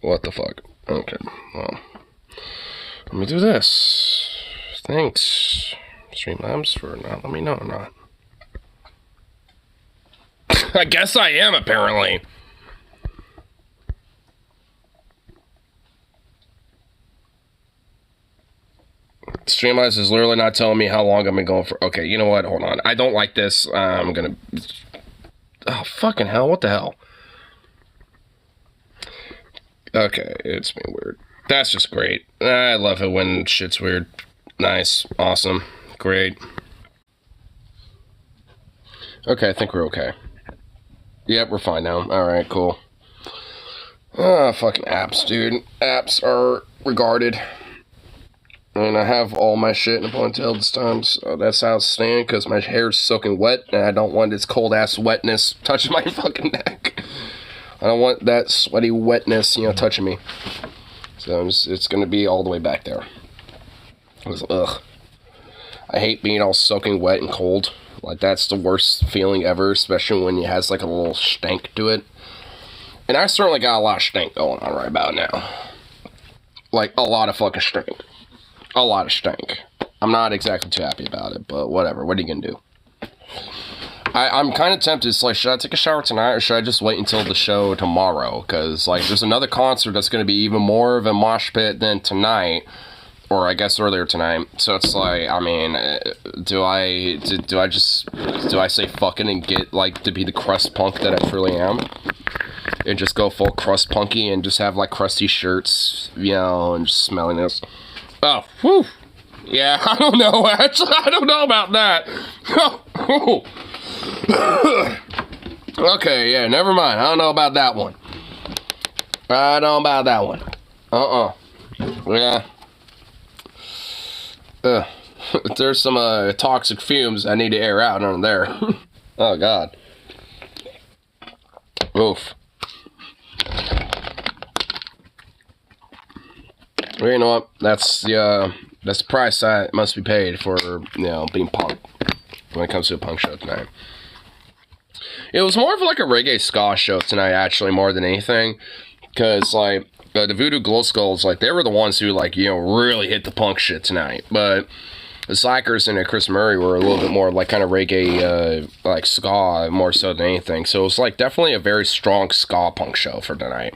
What the fuck? Okay, well. Let me do this. Thanks, Streamlabs, for not letting me know or not. I guess I am, apparently. Streamlabs is literally not telling me how long I've been going for. Okay, you know what? Hold on. I don't like this. I'm gonna... Oh, fucking hell. What the hell? Okay, it's been weird. That's just great. I love it when shit's weird. Nice. Awesome. Great. Okay, I think we're okay. Yep, we're fine now. Alright, cool. Ah, fucking apps, dude. Apps are regarded. And I have all my shit in a ponytail this time, so that's how it's staying, because my hair's soaking wet, and I don't want this cold-ass wetness touching my fucking neck. I don't want that sweaty wetness, you know, touching me. So it's gonna be all the way back there. Ugh. I hate being all soaking wet and cold. Like, that's the worst feeling ever, especially when it has, like, a little stank to it. And I certainly got a lot of stank going on right about now. Like, a lot of fucking stank. A lot of stank. I'm not exactly too happy about it, but whatever. What are you gonna do? I'm kind of tempted. It's like, should I take a shower tonight, or should I just wait until the show tomorrow? Because, like, there's another concert that's going to be even more of a mosh pit than tonight, or I guess earlier tonight. So it's like, I mean, do I say fuck it and get, like, to be the crust punk that I truly am? And just go full crust punky and just have, like, crusty shirts, you know, and just smelling this. Oh, whew. Yeah, I don't know, actually, I don't know about that. Okay, yeah, never mind. I don't know about that one. I don't know about that one. Yeah. There's some toxic fumes I need to air out under there. Oh, God. Oof. Well, you know what? That's the price that must be paid for, you know, being punk when it comes to a punk show tonight. It was more of like a reggae ska show tonight, actually, more than anything, because like the Voodoo Glow Skulls, like, they were the ones who, like, you know, really hit the punk shit tonight. But the Psychers and Chris Murray were a little bit more like kind of reggae, like ska, more so than anything. So it was like definitely a very strong ska punk show for tonight.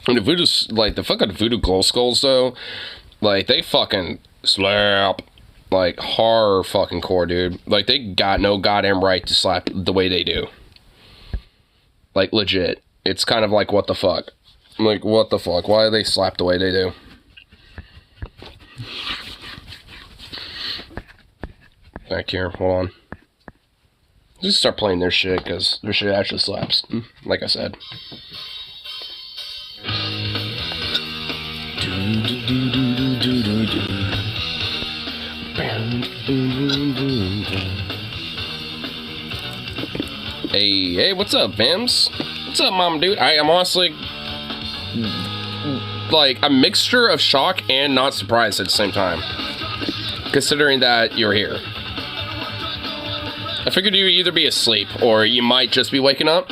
And the Voodoo, like, the fucking Voodoo Glow Skulls, though, like, they fucking slap, like, horror fucking core, dude. Like, they got no goddamn right to slap the way they do. Like, legit. It's kind of like, what the fuck? Like, what the fuck? Why do they slap the way they do? Back here, hold on. Just start playing their shit, because their shit actually slaps, like I said. Hey, what's up, Vims? What's up, mom, dude? I'm honestly, like, a mixture of shock and not surprised at the same time, considering that you're here. I figured you'd either be asleep, or you might just be waking up.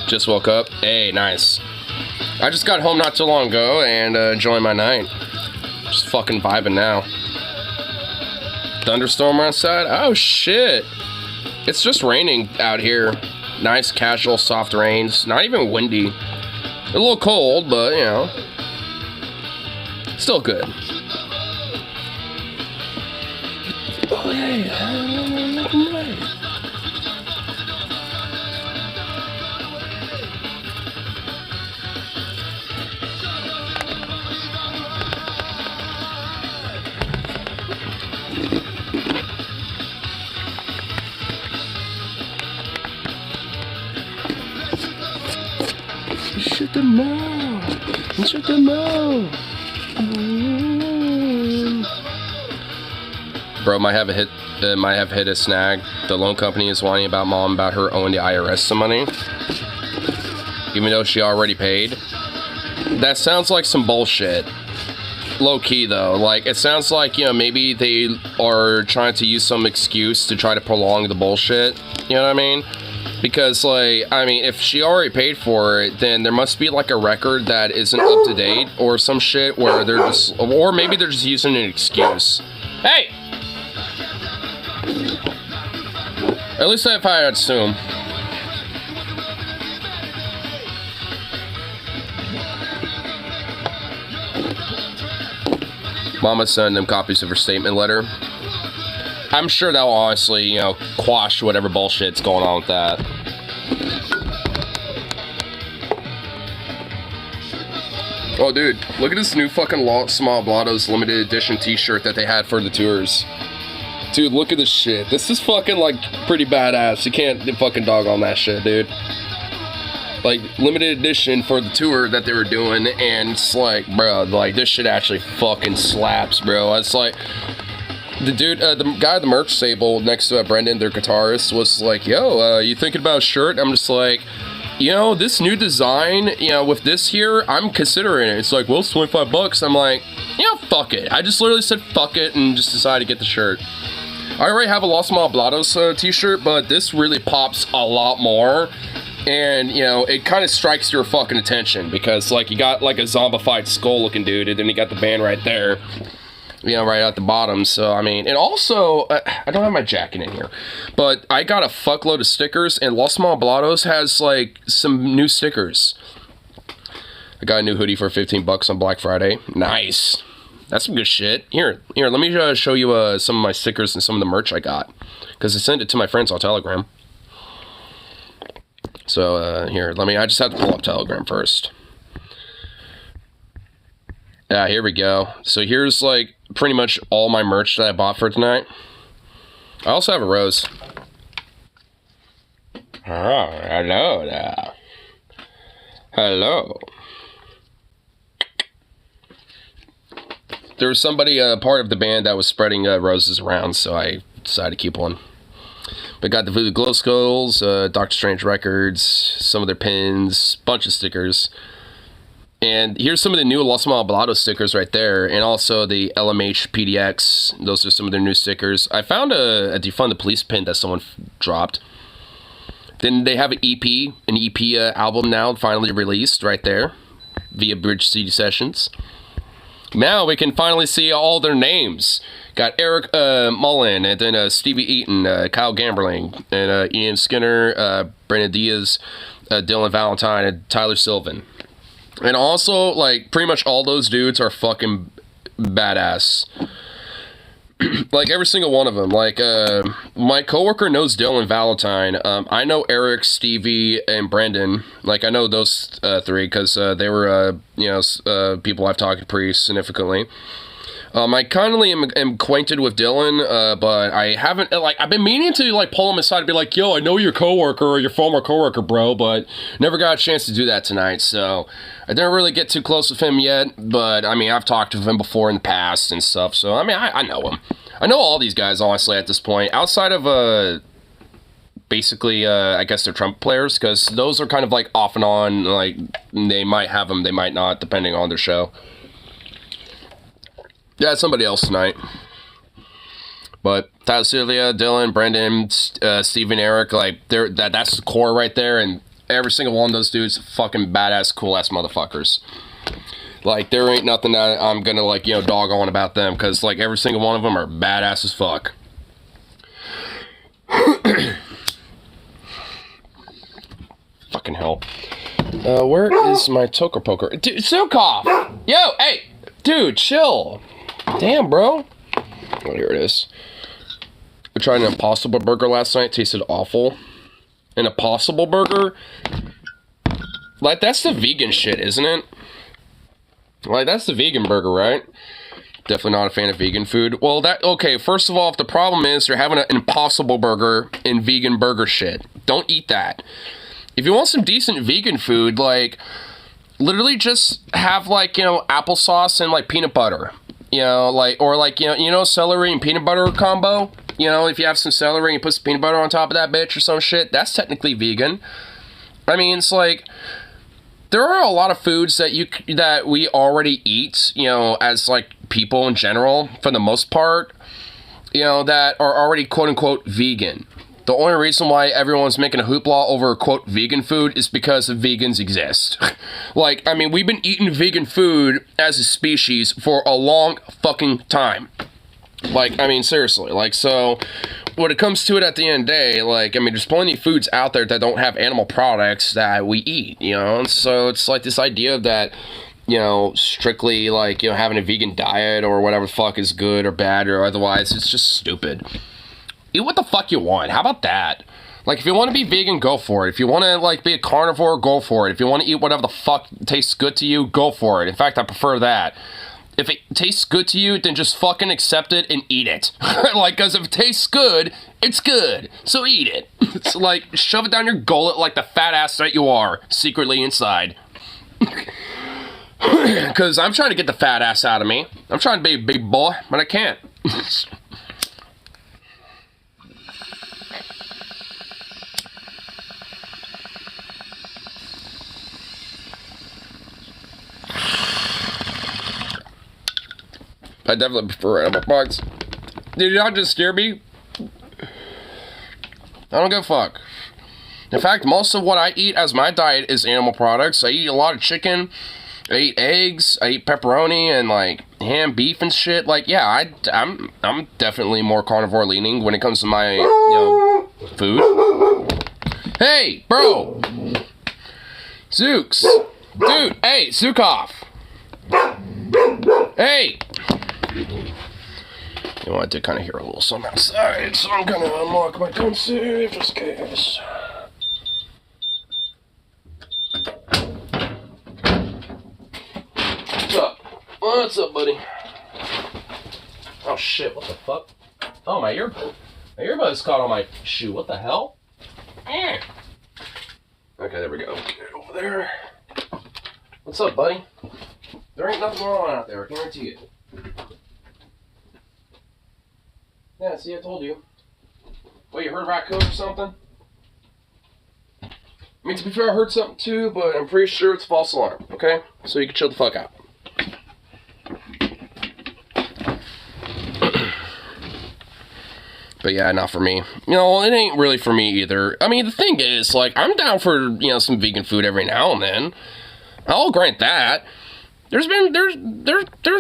Just woke up. Hey, nice. I just got home not too long ago and enjoying my night. Just fucking vibing now. Thunderstorm outside? Oh, shit. It's just raining out here. Nice, casual, soft rains. Not even windy. A little cold, but, you know. Still good. Oh, yeah. Shut the mouth. Shut the mouth. Bro, might have hit a snag. The loan company is whining about mom about her owing the IRS some money, even though she already paid. That sounds like some bullshit. low-key, though. Like, it sounds like, you know, maybe they are trying to use some excuse to try to prolong the bullshit. You know what I mean? Because, like, I mean, if she already paid for it, then there must be, like, a record that isn't up to date or some shit where they're just... Or maybe they're just using an excuse. Hey! At least if I assume. Mama sent them copies of her statement letter. I'm sure that'll honestly, you know, quash whatever bullshit's going on with that. Oh, dude, look at this new fucking Small Blotto's limited edition t-shirt that they had for the tours. Dude, look at this shit. This is fucking, like, pretty badass. You can't fucking dog on that shit, dude. Like, limited edition for the tour that they were doing, and it's like, bro, like, this shit actually fucking slaps, bro. It's like, the dude, the guy at the merch table next to Brendan, their guitarist, was like, yo, you thinking about a shirt? I'm just like, you know, this new design, you know, with this here, I'm considering it. It's like, well, it's 25 bucks. I'm like, you know, fuck it. I just literally said fuck it and just decided to get the shirt. I already have a Los Malblatos t-shirt, but this really pops a lot more. And, you know, it kind of strikes your fucking attention because, like, you got, like, a zombified skull-looking dude, and then you got the band right there, you know, right at the bottom. So, I mean, and also, I don't have my jacket in here, but I got a fuckload of stickers, and Los Malblatos has, like, some new stickers. I got a new hoodie for 15 bucks on Black Friday. Nice. That's some good shit. Here, let me show you some of my stickers and some of the merch I got, because I sent it to my friends on Telegram. So, here, I just have to pull up Telegram first. Yeah, here we go. So here's, like, pretty much all my merch that I bought for tonight. I also have a rose. Oh, hello there. Hello. There was somebody, part of the band that was spreading roses around, so I decided to keep one. But got the Voodoo Glow Skulls, Doctor Strange records, some of their pins, bunch of stickers. And here's some of the new Los Malblatos stickers right there, and also the LMH PDX. Those are some of their new stickers. I found a Defund the Police pin that someone dropped. Then they have an EP album now finally released right there via Bridge CD Sessions. Now we can finally see all their names. Got Eric Mullen, and then Stevie Eaton, Kyle Gamberling, and Ian Skinner, Brandon Diaz, Dylan Valentine, and Tyler Sylvan. And also, like, pretty much all those dudes are fucking badass. Like, every single one of them. Like, my coworker knows Dylan Valentine. I know Eric, Stevie, and Brendan. Like, I know those three because they were, people I've talked to pretty significantly. I kindly am acquainted with Dylan, but I haven't, like, I've been meaning to, like, pull him aside and be like, yo, I know your coworker or your former coworker, bro, but never got a chance to do that tonight, so I didn't really get too close with him yet, but, I mean, I've talked to him before in the past and stuff, so, I mean, I know him. I know all these guys, honestly, at this point, outside of, basically, I guess they're trumpet players, because those are kind of, like, off and on, like, they might have them, they might not, depending on their show. Yeah, somebody else tonight. But Tyler, Sylvia, Dylan, Brendan, Steven, Eric, like, that's the core right there, and every single one of those dudes, fucking badass, cool-ass motherfuckers. Like, there ain't nothing that I'm gonna, like, dog on about them, because, like, every single one of them are badass as fuck. Fucking hell. Where is my Toker Poker? Dude, Sukoff! Yo, hey! Dude, chill! Damn, bro. Oh, here it is. I tried an Impossible Burger last night. Tasted awful. An Impossible Burger? Like, that's the vegan shit, isn't it? Like, that's the vegan burger, right? Definitely not a fan of vegan food. Well, okay, first of all, if the problem is you're having an Impossible Burger and vegan burger shit, don't eat that. If you want some decent vegan food, like, literally just have, like, applesauce and, like, peanut butter. Like, or, like, celery and peanut butter combo. If you have some celery and you put some peanut butter on top of that bitch or some shit, that's technically vegan. I mean, it's like, if you want some decent vegan food, like, literally just have, like, applesauce and, like, peanut butter combo. If you have some celery and peanut butter on top of that bitch or some shit, that's technically vegan. I mean, it's like, if you want some decent vegan food, like, literally just have, like, applesauce and, like, peanut butter on top of that bitch or some shit, that's technically vegan. I mean, it's like, there are a lot of foods that we already eat, you know, as like people in general, for the most part, you know, that are already quote unquote vegan. The only reason why everyone's making a hoopla over quote vegan food is because vegans exist. Like, I mean, we've been eating vegan food as a species for a long fucking time. Like, I mean, seriously, like, so when it comes to it at the end of the day, like, I mean, there's plenty of foods out there that don't have animal products that we eat, you know, and so it's like this idea that, you know, strictly, like, you know, having a vegan diet or whatever the fuck is good or bad or otherwise, it's just stupid. Eat what the fuck you want. How about that? Like, if you want to be vegan, go for it. If you want to, like, be a carnivore, go for it. If you want to eat whatever the fuck tastes good to you, go for it. In fact, I prefer that. If it tastes good to you, then just fucking accept it and eat it. Like, because if it tastes good, it's good. So eat it. It's like, shove it down your gullet like the fat ass that you are, secretly inside. Because I'm trying to get the fat ass out of me. I'm trying to be a big boy, but I can't. I definitely prefer animal products. Did y'all just scare me? I don't give a fuck. In fact, most of what I eat as my diet is animal products. I eat a lot of chicken. I eat eggs. I eat pepperoni and like ham, beef and shit. Like, yeah, I'm definitely more carnivore leaning when it comes to my, you know, food. Hey, bro. Zooks. Dude, hey, Zukov. Hey. You know, I did kind of hear a little something outside, so I'm gonna unlock my gun safe just in case. What's up? What's up, buddy? Oh shit, what the fuck? Oh, my earbud's caught on my shoe. What the hell? Okay, there we go. Get over there. What's up, buddy? There ain't nothing wrong out there, I guarantee it. Yeah, see, I told you. Well, you heard a raccoon or something? I mean, to be fair, I heard something too, but I'm pretty sure it's a false alarm, okay? So you can chill the fuck out. But yeah, not for me. You know, it ain't really for me either. I mean, the thing is, like, I'm down for, you know, some vegan food every now and then. I'll grant that. There's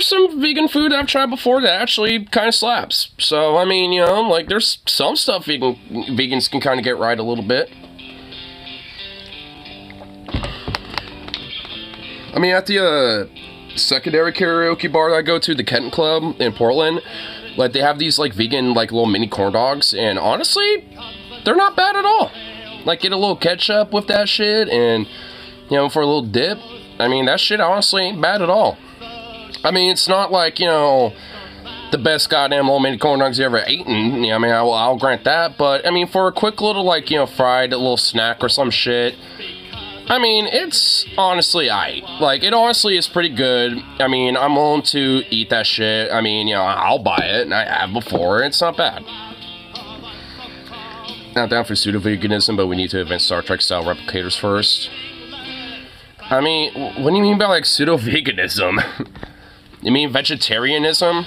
some vegan food I've tried before that actually kind of slaps. So, I mean, you know, like, there's some stuff vegans can kind of get right a little bit. I mean, at the secondary karaoke bar that I go to, the Kenton Club in Portland, like, they have these, like, vegan, like, little mini corn dogs, and honestly, they're not bad at all. Like, get a little ketchup with that shit, and, you know, for a little dip. I mean, that shit honestly ain't bad at all. I mean, it's not like, you know, the best goddamn little mini corn dogs you ever eaten. You know, I mean, I'll grant that. But, I mean, for a quick little, like, you know, fried little snack or some shit, I mean, it's honestly aight. Like, it honestly is pretty good. I mean, I'm willing to eat that shit. I mean, you know, I'll buy it, and I have before. It's not bad. Not down for pseudo-veganism, but we need to invent Star Trek-style replicators first. I mean, what do you mean by, like, pseudo-veganism? You mean vegetarianism?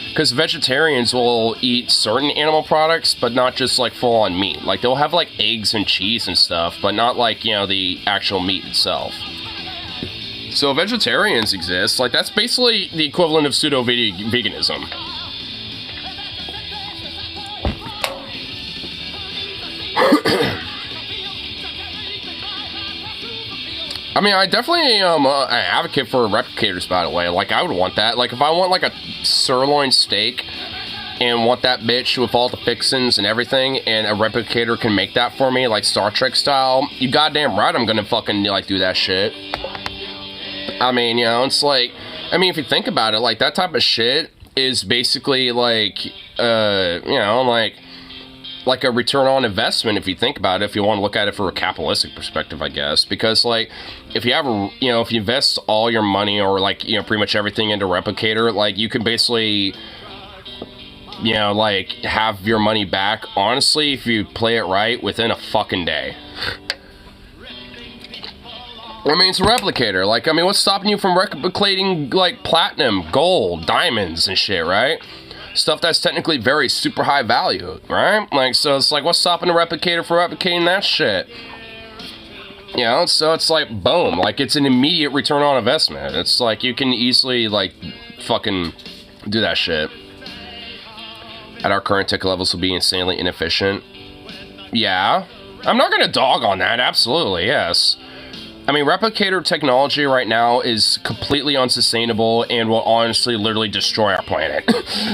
Because vegetarians will eat certain animal products, but not just, like, full-on meat. Like, they'll have, like, eggs and cheese and stuff, but not, like, you know, the actual meat itself. So vegetarians exist. Like, that's basically the equivalent of pseudo-veganism. I mean, I definitely am an advocate for replicators, by the way. Like, I would want that. Like, if I want, like, a sirloin steak and want that bitch with all the fixins and everything, and a replicator can make that for me, like, Star Trek style, you goddamn right I'm gonna fucking, like, do that shit. I mean, you know, it's like, I mean, if you think about it, like, that type of shit is basically, like, you know, like a return on investment, if you think about it, if you want to look at it from a capitalistic perspective, I guess. Because, like, if you have a, you know, if you invest all your money or, like, you know, pretty much everything into Replicator, like, you can basically, you know, like, have your money back, honestly, if you play it right, within a fucking day. I mean, it's a replicator. Like, I mean, what's stopping you from replicating, like, platinum, gold, diamonds, and shit, right? Stuff that's technically very super high value, right? Like, so it's like, what's stopping a replicator from replicating that shit? You know, so it's like, boom. Like, it's an immediate return on investment. It's like, you can easily, like, fucking do that shit. At our current tech levels will be insanely inefficient. Yeah. I'm not gonna dog on that, absolutely, yes. I mean, replicator technology right now is completely unsustainable and will honestly literally destroy our planet.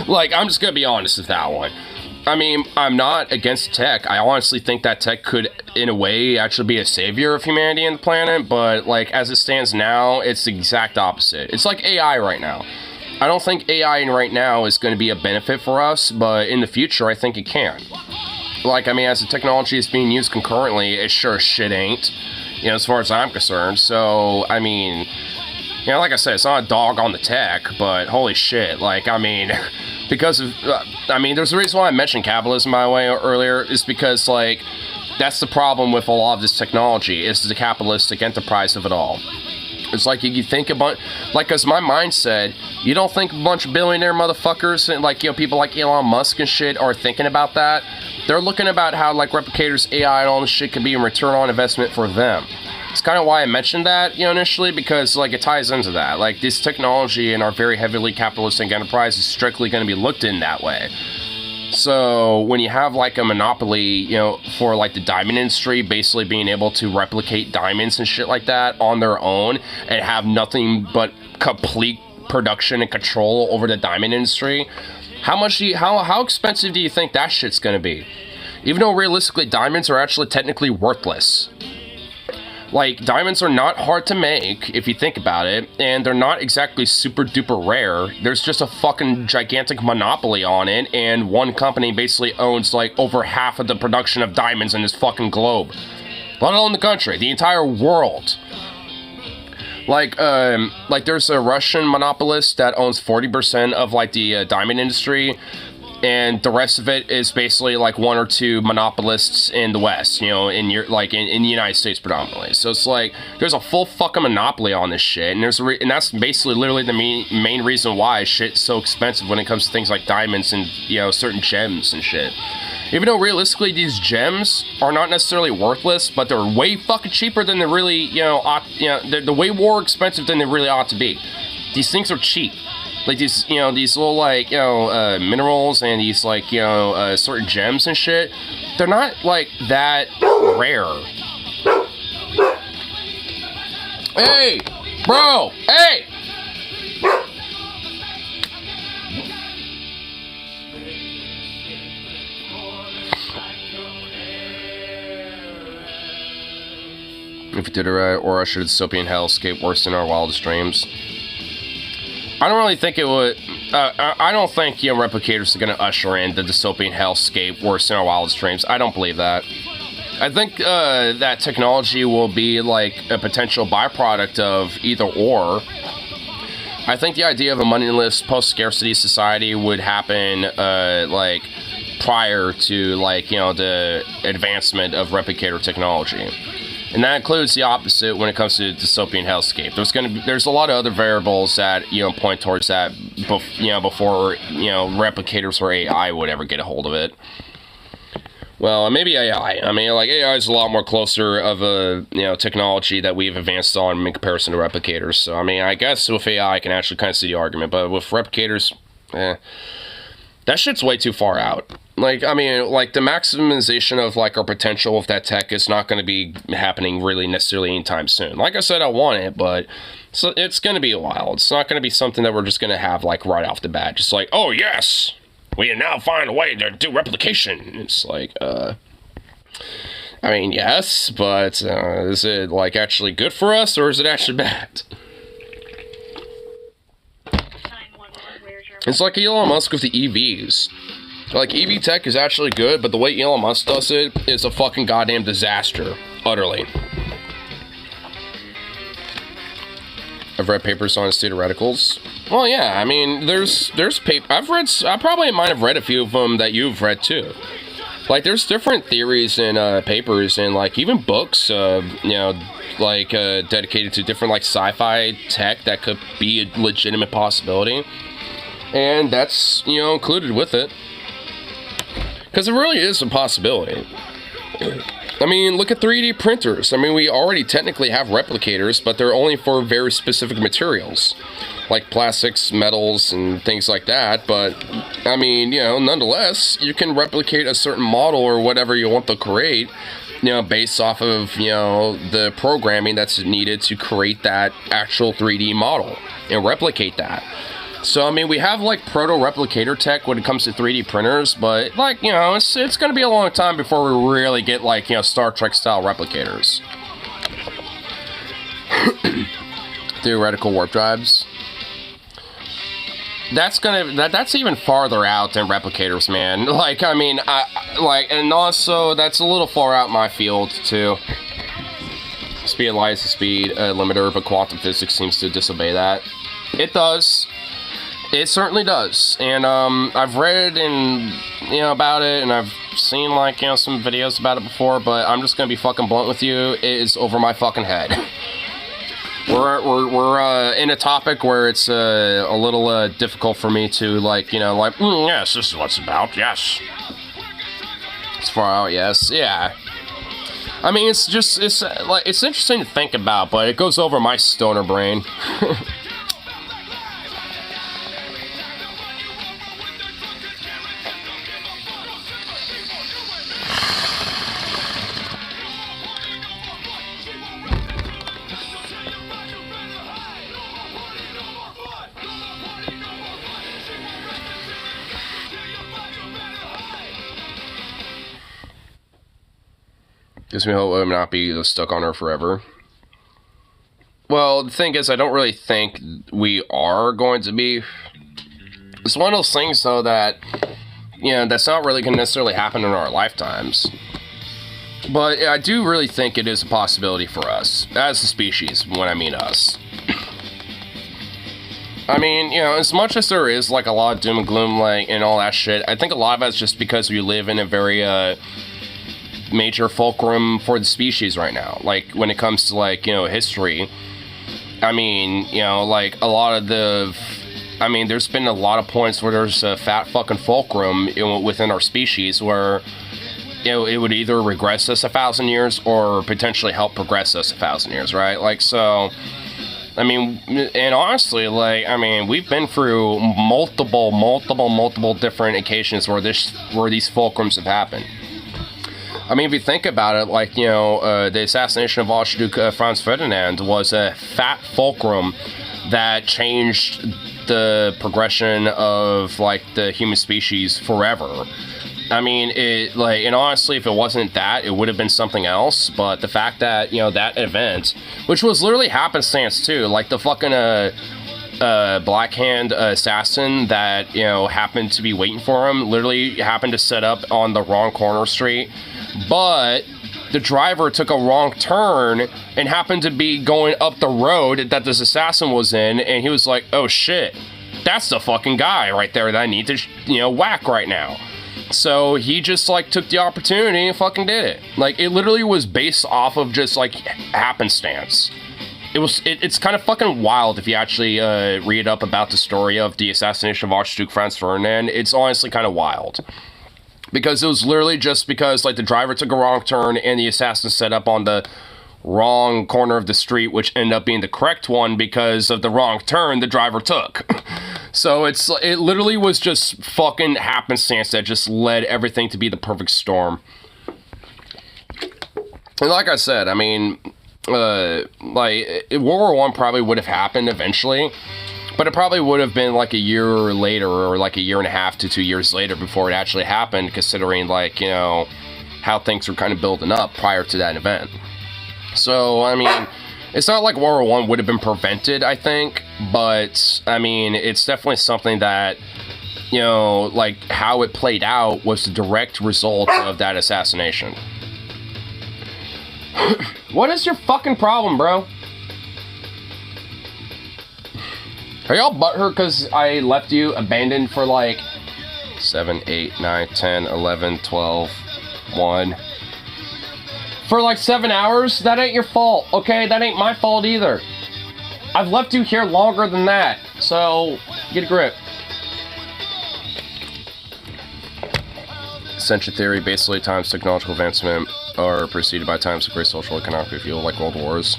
Like, I'm just gonna be honest with that one. I mean, I'm not against tech. I honestly think that tech could, in a way, actually be a savior of humanity and the planet, but, like, as it stands now, it's the exact opposite. It's like AI right now. I don't think AI right now is going to be a benefit for us, but in the future, I think it can. Like, I mean, as the technology is being used concurrently, it sure as shit ain't. You know, as far as I'm concerned. So, I mean, you know, like I said, it's not a dog on the tech, but holy shit, like, I mean, because of, I mean, there's a reason why I mentioned capitalism, by the way, earlier, is because, like, that's the problem with a lot of this technology, is the capitalistic enterprise of it all. It's like, you think about, like, because my mind said, you don't think a bunch of billionaire motherfuckers, and, like, you know, people like Elon Musk and shit are thinking about that? They're looking about how, like, replicators, AI, and all this shit can be a return on investment for them. It's kind of why I mentioned that, you know, initially, because, like, it ties into that. Like, this technology in our very heavily capitalistic enterprise is strictly going to be looked in that way. So, when you have, like, a monopoly, you know, for, like, the diamond industry, basically being able to replicate diamonds and shit like that on their own, and have nothing but complete production and control over the diamond industry, how expensive do you think that shit's gonna be? Even though realistically diamonds are actually technically worthless. Like, diamonds are not hard to make, if you think about it, and they're not exactly super duper rare. There's just a fucking gigantic monopoly on it, and one company basically owns, like, over half of the production of diamonds in this fucking globe. Let alone the country, the entire world. Like there's a Russian monopolist that owns 40% of, like, the diamond industry, and the rest of it is basically, like, one or two monopolists in the West, you know, in the United States predominantly. So it's like, there's a full fucking monopoly on this shit, and and that's basically literally the main reason why shit's so expensive when it comes to things like diamonds and, you know, certain gems and shit. Even though realistically these gems are not necessarily worthless, but they're way fucking cheaper than they really, you know, they're way more expensive than they really ought to be. These things are cheap. Like, these, you know, these little, like, you know, minerals and these, like, you know, certain gems and shit, they're not, like, that rare. Hey! Bro! Hey! If you did it right, or I should dystopian hellscape worse than our wildest dreams. I don't really think it would. I don't think, you know, replicators are going to usher in the dystopian hellscape worse than our wildest dreams. I don't believe that. I think that technology will be, like, a potential byproduct of either or. I think the idea of a moneyless post-scarcity society would happen, like, prior to, like, you know, the advancement of replicator technology. And that includes the opposite when it comes to dystopian hellscape. There's a lot of other variables that, you know, point towards that, you know, before, you know, replicators or AI would ever get a hold of it. Well, maybe AI. I mean, like, AI is a lot more closer of a, you know, technology that we've advanced on in comparison to replicators. So, I mean, I guess with AI I can actually kind of see the argument, but with replicators, that shit's way too far out. Like, I mean, like, the maximization of, like, our potential with that tech is not going to be happening really necessarily anytime soon. Like I said, I want it, but it's going to be a while. It's not going to be something that we're just going to have, like, right off the bat. Just like, oh, yes, we can now find a way to do replication. It's like, I mean, yes, but is it, like, actually good for us, or is it actually bad? It's like Elon Musk with the EVs. Like, EV tech is actually good, but the way Elon Musk does it is a fucking goddamn disaster. Utterly. I've read papers on state of radicals. Well, yeah, I mean, there's I probably might have read a few of them that you've read too. Like, there's different theories and papers and, like, even books, you know, like dedicated to different like sci-fi tech that could be a legitimate possibility, and that's, you know, included with it, because it really is a possibility. I mean, look at 3D printers. I mean, we already technically have replicators, but they're only for very specific materials, like plastics, metals, and things like that. But, I mean, you know, nonetheless, you can replicate a certain model or whatever you want to create, you know, based off of, you know, the programming that's needed to create that actual 3D model and replicate that. So, I mean, we have, like, proto-replicator tech when it comes to 3D printers, but, like, you know, it's going to be a long time before we really get, like, you know, Star Trek-style replicators. Theoretical warp drives. That's even farther out than replicators, man. Like, I mean, and also, that's a little far out my field, too. Speed of light is the speed limiter, but quantum physics seems to disobey that. It does. It certainly does, and I've read about it, and I've seen, like, you know, some videos about it before, but I'm just gonna be fucking blunt with you. It is over my fucking head. We're in a topic where it's a little difficult for me to, like, you know, like, yes, this is what it's about, yes. It's far out, yes, yeah. I mean, it's interesting to think about, but it goes over my stoner brain. Gives me hope I will not be stuck on Earth forever. Well, the thing is, I don't really think we are going to be. It's one of those things, though, that, you know, that's not really going to necessarily happen in our lifetimes. But I do really think it is a possibility for us, as a species, when I mean us. I mean, you know, as much as there is, like, a lot of doom and gloom, like, and all that shit, I think a lot of it's just because we live in a very, major fulcrum for the species right now. Like, when it comes to, like, you know, history, I mean, you know, like, a lot of there's been a lot of points where there's a fat fucking fulcrum, you know, within our species where, you know, it would either regress us 1,000 years or potentially help progress us 1,000 years, right? Like, so, I mean, and honestly, like, I mean, we've been through multiple different occasions where these fulcrums have happened. I mean, if you think about it, like, you know, the assassination of Archduke Franz Ferdinand was a fat fulcrum that changed the progression of, like, the human species forever. I mean, and honestly, if it wasn't that, it would have been something else, but the fact that, you know, that event, which was literally happenstance, too, like, the fucking, Black Hand assassin that, you know, happened to be waiting for him, literally happened to set up on the wrong corner street, but the driver took a wrong turn and happened to be going up the road that this assassin was in, and he was like, oh shit, that's the fucking guy right there that I need to, you know, whack right now. So he just, like, took the opportunity and fucking did it. Like, it literally was based off of just, like, happenstance. It's kind of fucking wild if you actually read up about the story of the assassination of Archduke Franz Ferdinand. It's honestly kind of wild. Because it was literally just because, like, the driver took a wrong turn and the assassin set up on the wrong corner of the street, which ended up being the correct one because of the wrong turn the driver took. So it literally was just fucking happenstance that just led everything to be the perfect storm. And like I said, I mean, like, World War I probably would have happened eventually, but it probably would have been like a year later, or like a year and a half to 2 years later before it actually happened, considering, like, you know, how things were kind of building up prior to that event. So, I mean, it's not like World War I would have been prevented, I think, but, I mean, it's definitely something that, you know, like, how it played out was the direct result of that assassination. What is your fucking problem, bro? Are y'all butthurt because I left you abandoned for, like, 7, 8, 9, 10, 11, 12, 1, for like 7 hours, that ain't your fault, okay? That ain't my fault either. I've left you here longer than that, so get a grip. Century theory, basically times technological advancement are preceded by times of great social economic upheaval, like world wars.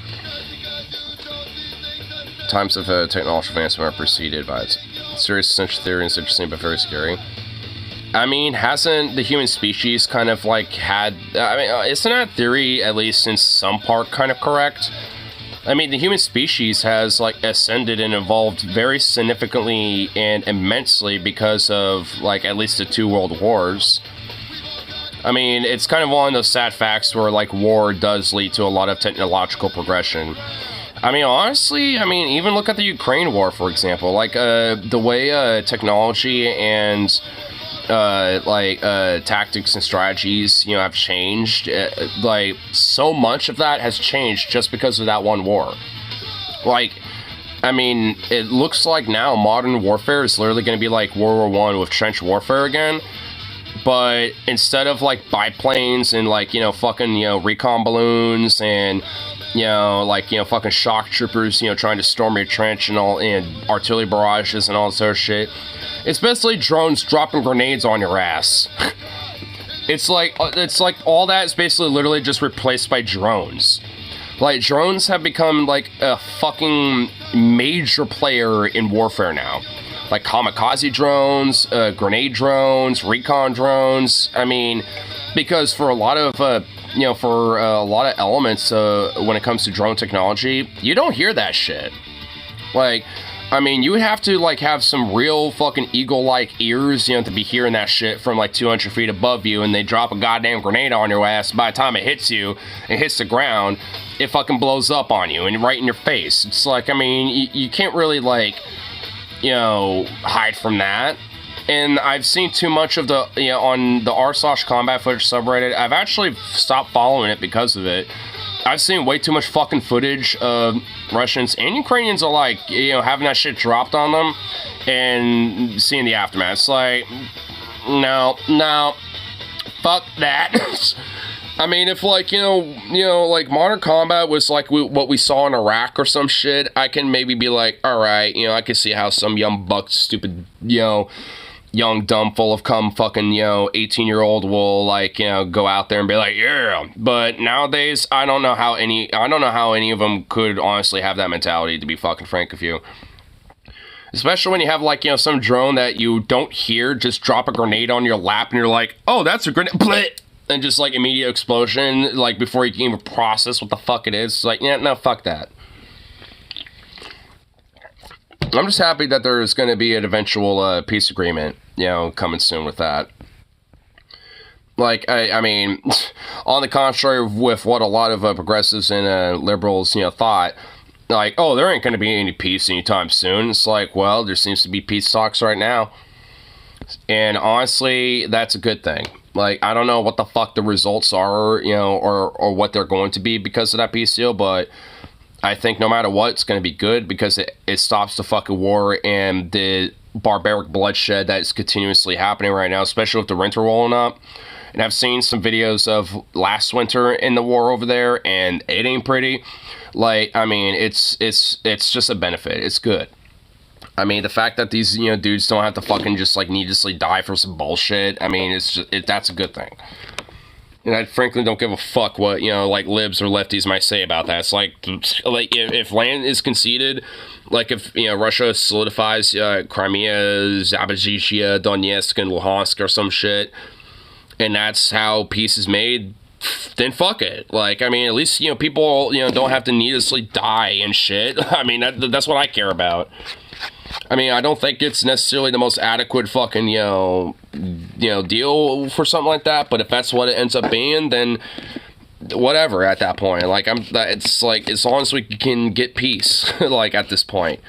Times of technological advancement are preceded by serious century theory, and it's interesting but very scary. I mean, hasn't the human species kind of like had, I mean, isn't that theory, at least in some part, kind of correct? I mean, the human species has like ascended and evolved very significantly and immensely because of like at least the 2 world wars. I mean, it's kind of one of those sad facts where like war does lead to a lot of technological progression. I mean, honestly, I mean, even look at the Ukraine war, for example. Like, the way technology and tactics and strategies, you know, have changed. Like, so much of that has changed just because of that one war. Like, I mean, it looks like now modern warfare is literally going to be like World War I with trench warfare again. But instead of like biplanes and like, you know, fucking, you know, recon balloons and, you know, like, you know, fucking shock troopers, you know, trying to storm your trench and all, and artillery barrages and all this other shit, it's basically drones dropping grenades on your ass. It's like all that is basically literally just replaced by drones. Like, drones have become like a fucking major player in warfare now. Like kamikaze drones, grenade drones, recon drones. I mean, because for a lot of, you know, for a lot of elements when it comes to drone technology, you don't hear that shit. Like, I mean, you would have to, like, have some real fucking eagle-like ears, you know, to be hearing that shit from, like, 200 feet above you, and they drop a goddamn grenade on your ass. By the time it hits you, it hits the ground, it fucking blows up on you, and right in your face. It's like, I mean, you can't really, like, you know, hide from that. And I've seen too much of the, you know, on the r/combat footage subreddit. I've actually stopped following it because of it. I've seen way too much fucking footage of Russians and Ukrainians alike, you know, having that shit dropped on them and seeing the aftermath. It's like, no, fuck that. I mean, if, like, you know, like, modern combat was, like, what we saw in Iraq or some shit, I can maybe be like, alright, you know, I can see how some young buck, stupid, you know, young, dumb, full of cum, fucking, you know, 18-year-old will, like, you know, go out there and be like, yeah. But nowadays, I don't know how any of them could honestly have that mentality, to be fucking frank with you. Especially when you have, like, you know, some drone that you don't hear just drop a grenade on your lap and you're like, oh, that's a grenade. Blit! And just, like, immediate explosion, like, before you can even process what the fuck it is. It's like, yeah, no, fuck that. I'm just happy that there's going to be an eventual peace agreement, you know, coming soon with that. Like, I mean, on the contrary with what a lot of progressives and liberals, you know, thought, like, oh, there ain't going to be any peace anytime soon. It's like, well, there seems to be peace talks right now. And honestly, that's a good thing. Like, I don't know what the fuck the results are, you know, or what they're going to be because of that peace deal, but I think no matter what, it's going to be good because it stops the fucking war and the barbaric bloodshed that is continuously happening right now, especially with the winter rolling up. And I've seen some videos of last winter in the war over there, and it ain't pretty. Like, I mean, it's just a benefit. It's good. I mean, the fact that these, you know, dudes don't have to fucking just, like, needlessly die for some bullshit, I mean, it's just, that's a good thing. And I frankly don't give a fuck what, you know, like, libs or lefties might say about that. It's like if land is conceded, like, if, you know, Russia solidifies Crimea, Zaporizhzhia, Donetsk, and Luhansk or some shit, and that's how peace is made, then fuck it. Like, I mean, at least, you know, people, you know, don't have to needlessly die and shit. I mean, that's what I care about. I mean, I don't think it's necessarily the most adequate fucking, you know, deal for something like that, but if that's what it ends up being, then whatever at that point. Like, it's like, as long as we can get peace, like, at this point.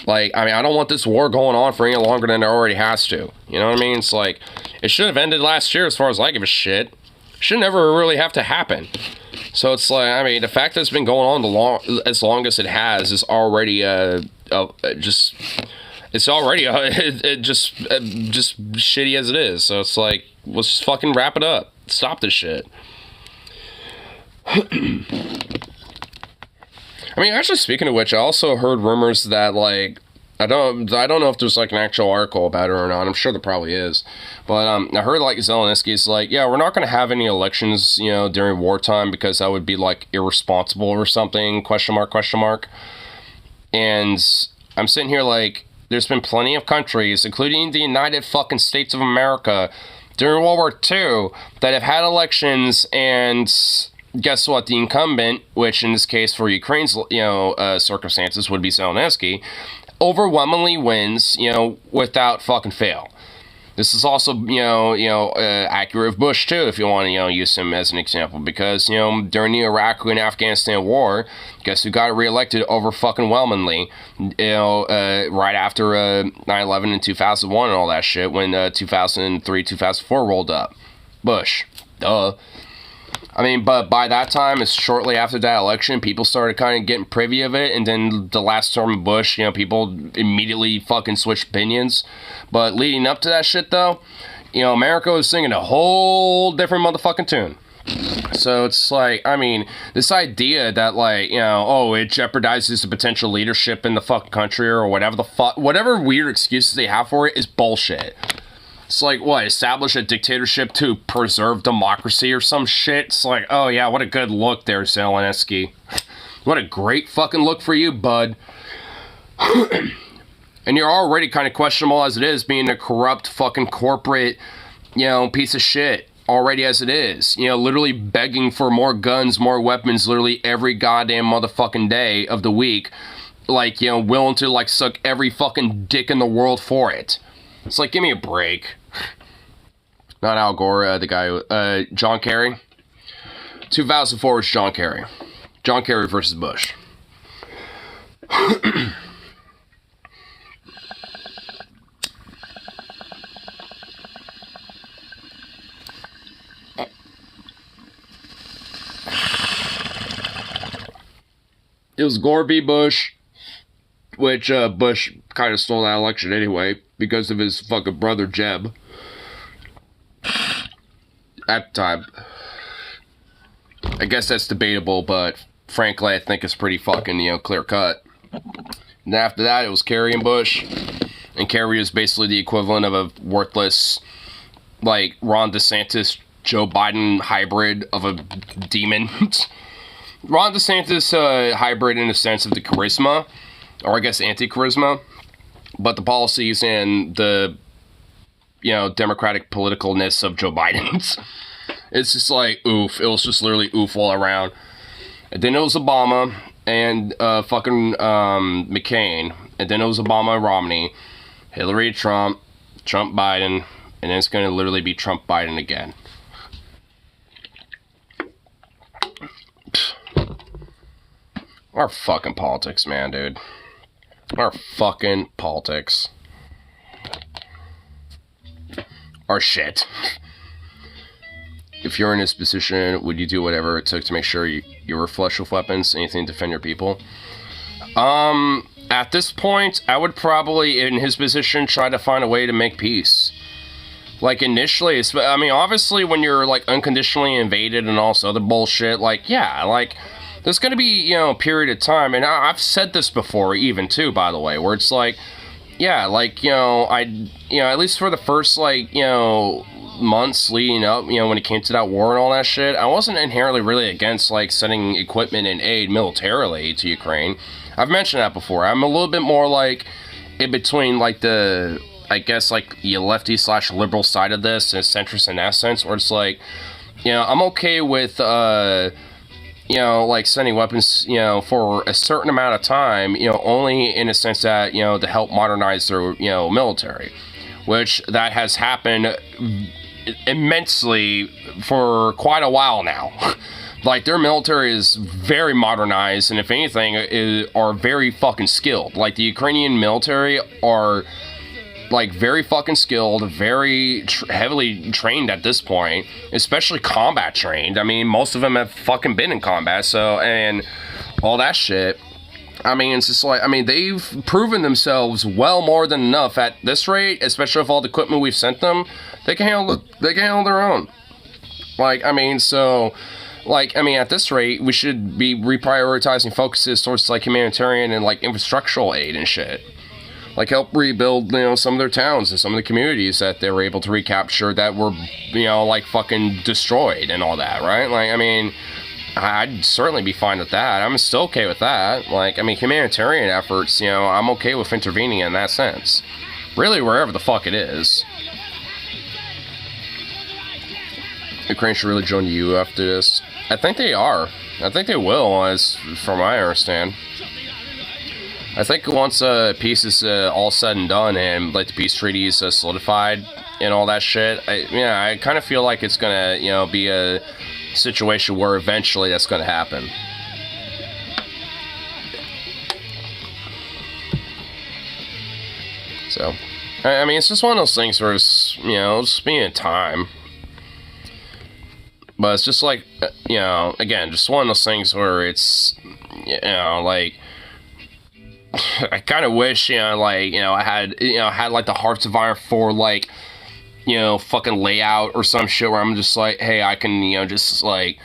Like, I mean, I don't want this war going on for any longer than it already has to. You know what I mean? It's like, it should have ended last year as far as I give a shit. It should never really have to happen. So it's like, I mean, the fact that it's been going on as long as it has is already just shitty as it is. So it's like, let's just fucking wrap it up. Stop this shit. I mean, actually, speaking of which, I also heard rumors that, like, I don't know if there's, like, an actual article about it or not. I'm sure there probably is. But, I heard, like, Zelensky's like, yeah, we're not going to have any elections, you know, during wartime because that would be, like, irresponsible or something, question mark, question mark. And I'm sitting here like, there's been plenty of countries, including the United fucking States of America, during World War II, that have had elections, and guess what? The incumbent, which in this case for Ukraine's, you know, circumstances would be Zelensky, overwhelmingly wins, you know, without fucking fail. This is also, accurate of Bush, too, if you want to, you know, use him as an example. Because, you know, during the Iraq and Afghanistan war, guess who got reelected over fucking whelmingly, you know, right after 9/11 and 2001 and all that shit, when 2003, 2004 rolled up? Bush. Duh. I mean, but by that time, it's shortly after that election, people started kind of getting privy of it, and then the last term of Bush, you know, people immediately fucking switched opinions. But leading up to that shit, though, you know, America was singing a whole different motherfucking tune. So it's like, I mean, this idea that, like, you know, oh, it jeopardizes the potential leadership in the fucking country or whatever the fuck, whatever weird excuses they have for it is bullshit. It's like, what, establish a dictatorship to preserve democracy or some shit? It's like, oh yeah, what a good look there, Zelensky. What a great fucking look for you, bud. And you're already kind of questionable as it is, being a corrupt fucking corporate, you know, piece of shit. Already as it is. You know, literally begging for more guns, more weapons, literally every goddamn motherfucking day of the week. Like, you know, willing to, like, suck every fucking dick in the world for it. It's like, give me a break. Not Al Gore, the guy, John Kerry. 2004 was John Kerry. John Kerry versus Bush. It was Gore v. Bush, which Bush kind of stole that election anyway because of his fucking brother Jeb. At the time. I guess that's debatable, but frankly, I think it's pretty fucking, you know, clear cut. And after that, it was Kerry and Bush. And Kerry is basically the equivalent of a worthless, like, Ron DeSantis, Joe Biden hybrid of a demon. Ron DeSantis hybrid in the sense of the charisma, or I guess anti-charisma, but the policies and the, you know, democratic politicalness of Joe Biden's. It's just like, oof. It was just literally oof all around. And then it was Obama and fucking McCain. And then it was Obama and Romney. Hillary, Trump, Trump, Biden. And then it's going to literally be Trump, Biden again. Our fucking politics, man, dude. Our fucking politics. Our shit. If you're in this position, would you do whatever it took to make sure you were flush with weapons, anything to defend your people? At this point, I would probably, in his position, try to find a way to make peace. Like, initially, I mean, obviously, when you're, like, unconditionally invaded and all this other bullshit, like, yeah, like, there's gonna be, you know, a period of time, and I've said this before, even, too, by the way, where it's like, yeah, like, you know, at least for the first, like, you know, months leading up, you know, when it came to that war and all that shit, I wasn't inherently really against, like, sending equipment and aid militarily to Ukraine. I've mentioned that before. I'm a little bit more, like, in between, like, the, I guess, like, the lefty/liberal side of this, and centrist in that sense, where it's like, you know, I'm okay with, you know, like, sending weapons, you know, for a certain amount of time, you know, only in a sense that, you know, to help modernize their, you know, military, which that has happened immensely for quite a while now. Like, their military is very modernized, and if anything, are very fucking skilled. Like, the Ukrainian military are, like, very fucking skilled, very heavily trained at this point, especially combat trained. I mean, most of them have fucking been in combat, so, and all that shit. I mean, it's just like, I mean, they've proven themselves well more than enough at this rate, especially with all the equipment we've sent them. They can handle their own. Like, I mean, so, like, I mean, at this rate, we should be reprioritizing focuses towards, like, humanitarian and, like, infrastructural aid and shit. Like, help rebuild, you know, some of their towns and some of the communities that they were able to recapture that were, you know, like, fucking destroyed and all that, right? Like, I mean, I'd certainly be fine with that. I'm still okay with that. Like, I mean, humanitarian efforts, you know, I'm okay with intervening in that sense. Really, wherever the fuck it is. Ukraine should really join the EU after this. I think they are. I think they will, as from what I understand. I think once peace is all said and done and like the peace treaty is solidified and all that shit, I kind of feel like it's gonna, you know, be a situation where eventually that's gonna happen. So, I mean, it's just one of those things where it's, you know, just being in time. But it's just like, you know, again, just one of those things where it's, you know, like, I kind of wish, you know, like, you know, I had like the Hearts of Iron 4, like, you know, fucking layout or some shit where I'm just like, hey, I can, you know, just like,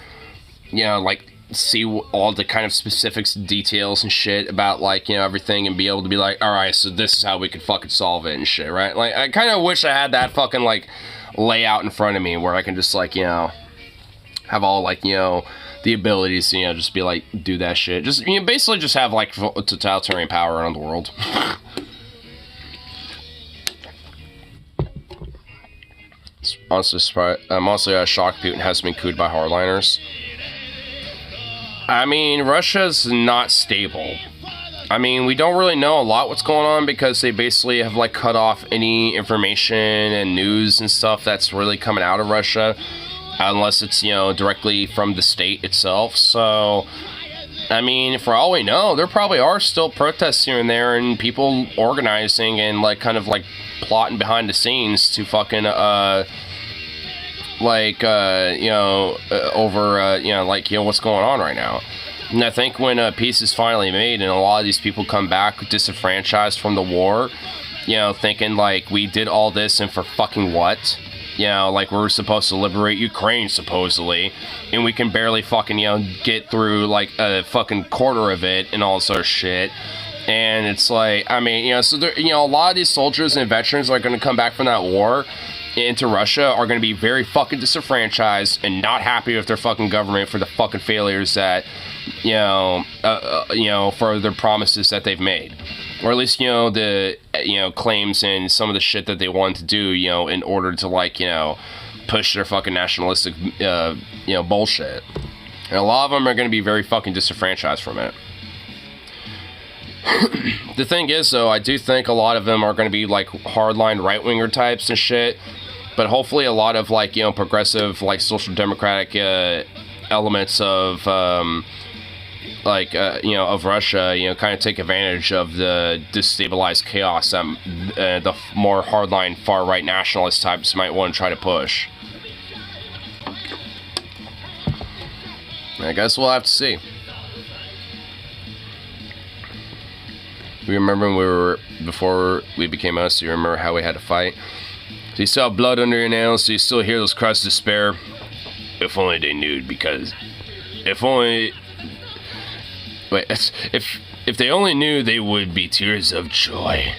you know, like, see all the kind of specifics, details and shit about, like, you know, everything and be able to be like, alright, so this is how we could fucking solve it and shit, right? Like, I kind of wish I had that fucking, like, layout in front of me where I can just, like, you know, have all, like, you know, the abilities to, you know, just be like, do that shit. Just, you know, basically just have, like, totalitarian power around the world. Honestly, I'm also shocked Putin has been cooed by hardliners. I mean, Russia's not stable. I mean, we don't really know a lot what's going on because they basically have, like, cut off any information and news and stuff that's really coming out of Russia. Unless it's, you know, directly from the state itself. So, I mean, for all we know, there probably are still protests here and there and people organizing and, like, kind of, like, plotting behind the scenes to fucking, over, you know, like, you know, what's going on right now. And I think when peace is finally made and a lot of these people come back disenfranchised from the war, you know, thinking, like, we did all this and for fucking what? You know, like, we're supposed to liberate Ukraine, supposedly, and we can barely fucking, you know, get through, like, a fucking quarter of it and all sort of shit. And it's like, I mean, you know, so there, you know, a lot of these soldiers and veterans are going to come back from that war into Russia are going to be very fucking disenfranchised and not happy with their fucking government for the fucking failures that, you know, for their promises that they've made. Or at least, you know, the, you know, claims and some of the shit that they wanted to do, you know, in order to, like, you know, push their fucking nationalistic, you know, bullshit. And a lot of them are going to be very fucking disenfranchised from it. The thing is, though, I do think a lot of them are going to be, like, hardline right-winger types and shit. But hopefully a lot of, like, you know, progressive, like, social democratic elements of, you know, of Russia, you know, kind of take advantage of the destabilized chaos that the more hardline far-right nationalist types might want to try to push. I guess we'll have to see. We remember when we were, before we became us, you remember how we had to fight? Do you still have blood under your nails? Do you still hear those cries of despair? If only they knew, because if only... Wait, if they only knew, they would be tears of joy.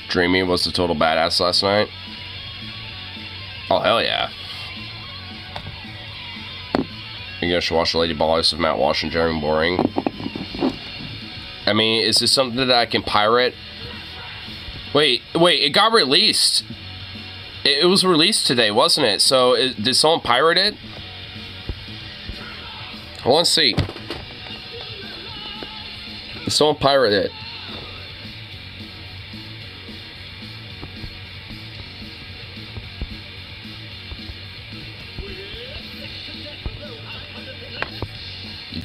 Dreamy was the total badass last night. Oh, hell yeah. You guys should watch the Lady Ballers of Matt Walsh and Jeremy Boring. I mean, is this something that I can pirate? Wait, it got released. It was released today, wasn't it? So, did someone pirate it? I want to see. Did someone pirate it?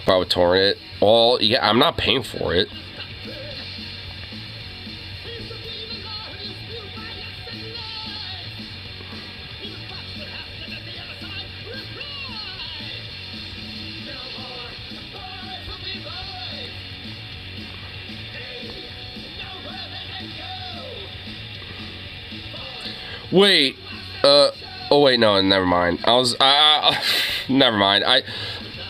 If I would torrent it. Well, yeah, I'm not paying for it. Wait, oh wait, no, never mind. Never mind.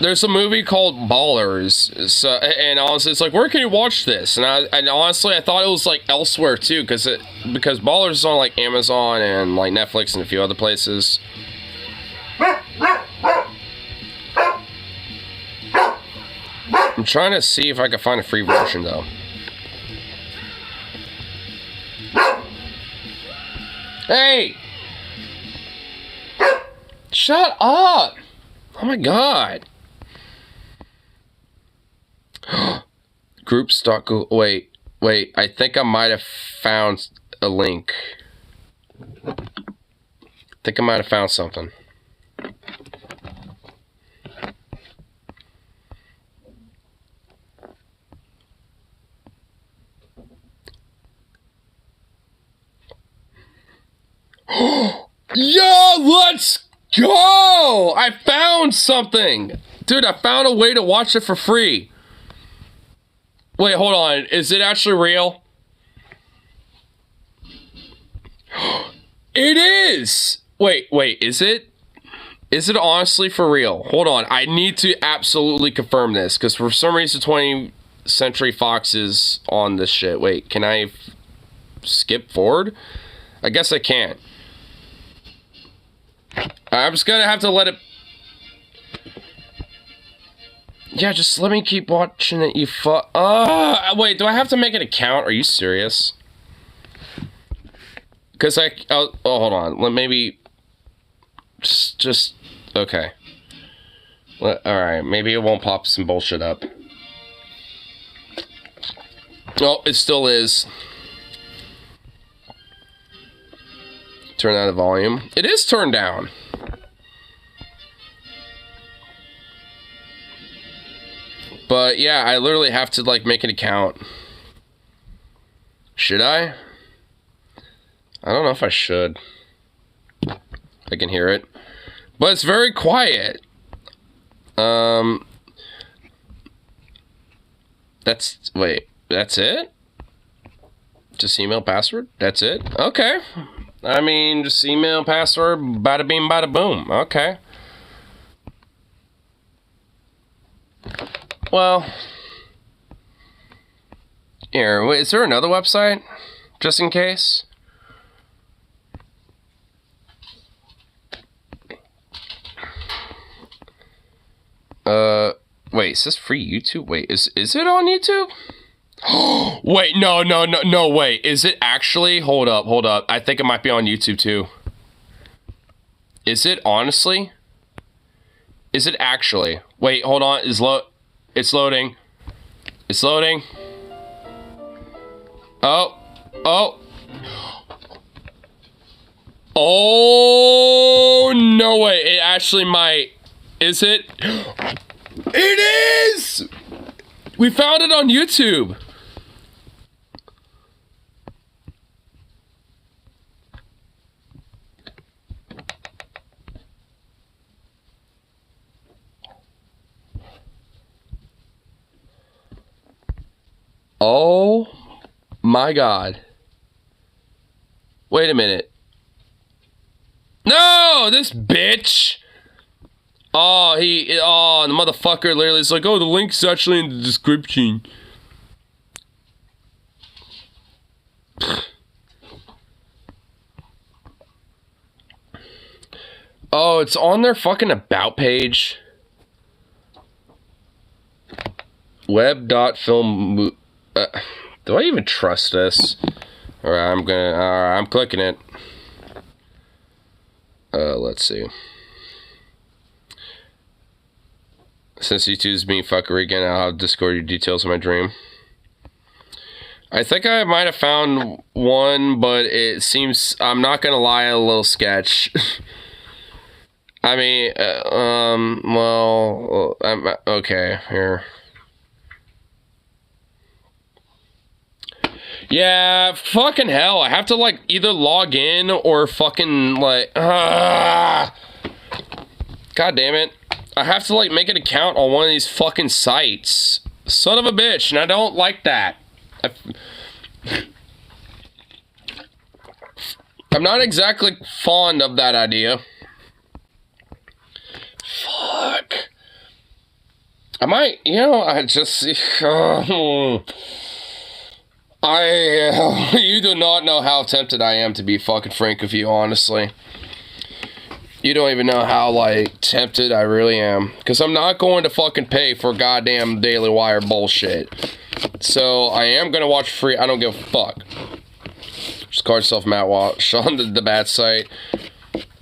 There's a movie called Ballers, so, and honestly, it's like, where can you watch this? And honestly, I thought it was like elsewhere too, because Ballers is on like Amazon and like Netflix and a few other places. I'm trying to see if I can find a free version though. Hey! Shut up! Oh my god. Groups.go. Wait. I think I might have found a link. I think I might have found something. Yo, let's go! I found something! Dude, I found a way to watch it for free. Wait, hold on. Is it actually real? It is! Wait, is it? Is it honestly for real? Hold on. I need to absolutely confirm this, because for some reason 20th Century Fox is on this shit. Wait, can I skip forward? I guess I can't. I'm just gonna have to let it... Yeah, just let me keep watching it, you wait, do I have to make an account? Are you serious? Because oh, hold on. Maybe... Just... Okay. Alright, maybe it won't pop some bullshit up. Oh, it still is. Turn down the volume. It is turned down. But yeah, I literally have to like make an account. Should I? I don't know if I should. I can hear it. But it's very quiet. Wait, that's it? Just email password? That's it? Okay. I mean, just email password, bada bing, bada boom. Okay. Well. Here, wait, is there another website? Just in case? Wait, is this free YouTube? Wait, is it on YouTube? Wait, no, wait. Is it actually? Hold up. I think it might be on YouTube too. Is it honestly? Is it actually? Wait, hold on. It's loading. It's loading. Oh, no way. It actually might. Is it? It is! We found it on YouTube. Oh my god. Wait a minute. No, this bitch. Oh, the motherfucker literally is like, oh, the link's actually in the description. Oh, it's on their fucking about page. Web.film. Do I even trust this? Alright, I'm clicking it. Let's see. Since YouTube's being fuckery again, I'll have Discord your details of my dream. I think I might have found one, but it seems, I'm not gonna lie, a little sketch. I mean, well, I'm okay here. Yeah, fucking hell. I have to, like, either log in or fucking, like, God damn it. I have to, like, make an account on one of these fucking sites. Son of a bitch, and I don't like that. I'm not exactly fond of that idea. Fuck. I might, you know, I just... you do not know how tempted I am to be fucking frank with you, honestly. You don't even know how, like, tempted I really am. Because I'm not going to fucking pay for goddamn Daily Wire bullshit. So, I am going to watch free. I don't give a fuck. Just call yourself Matt Walsh on the bad site.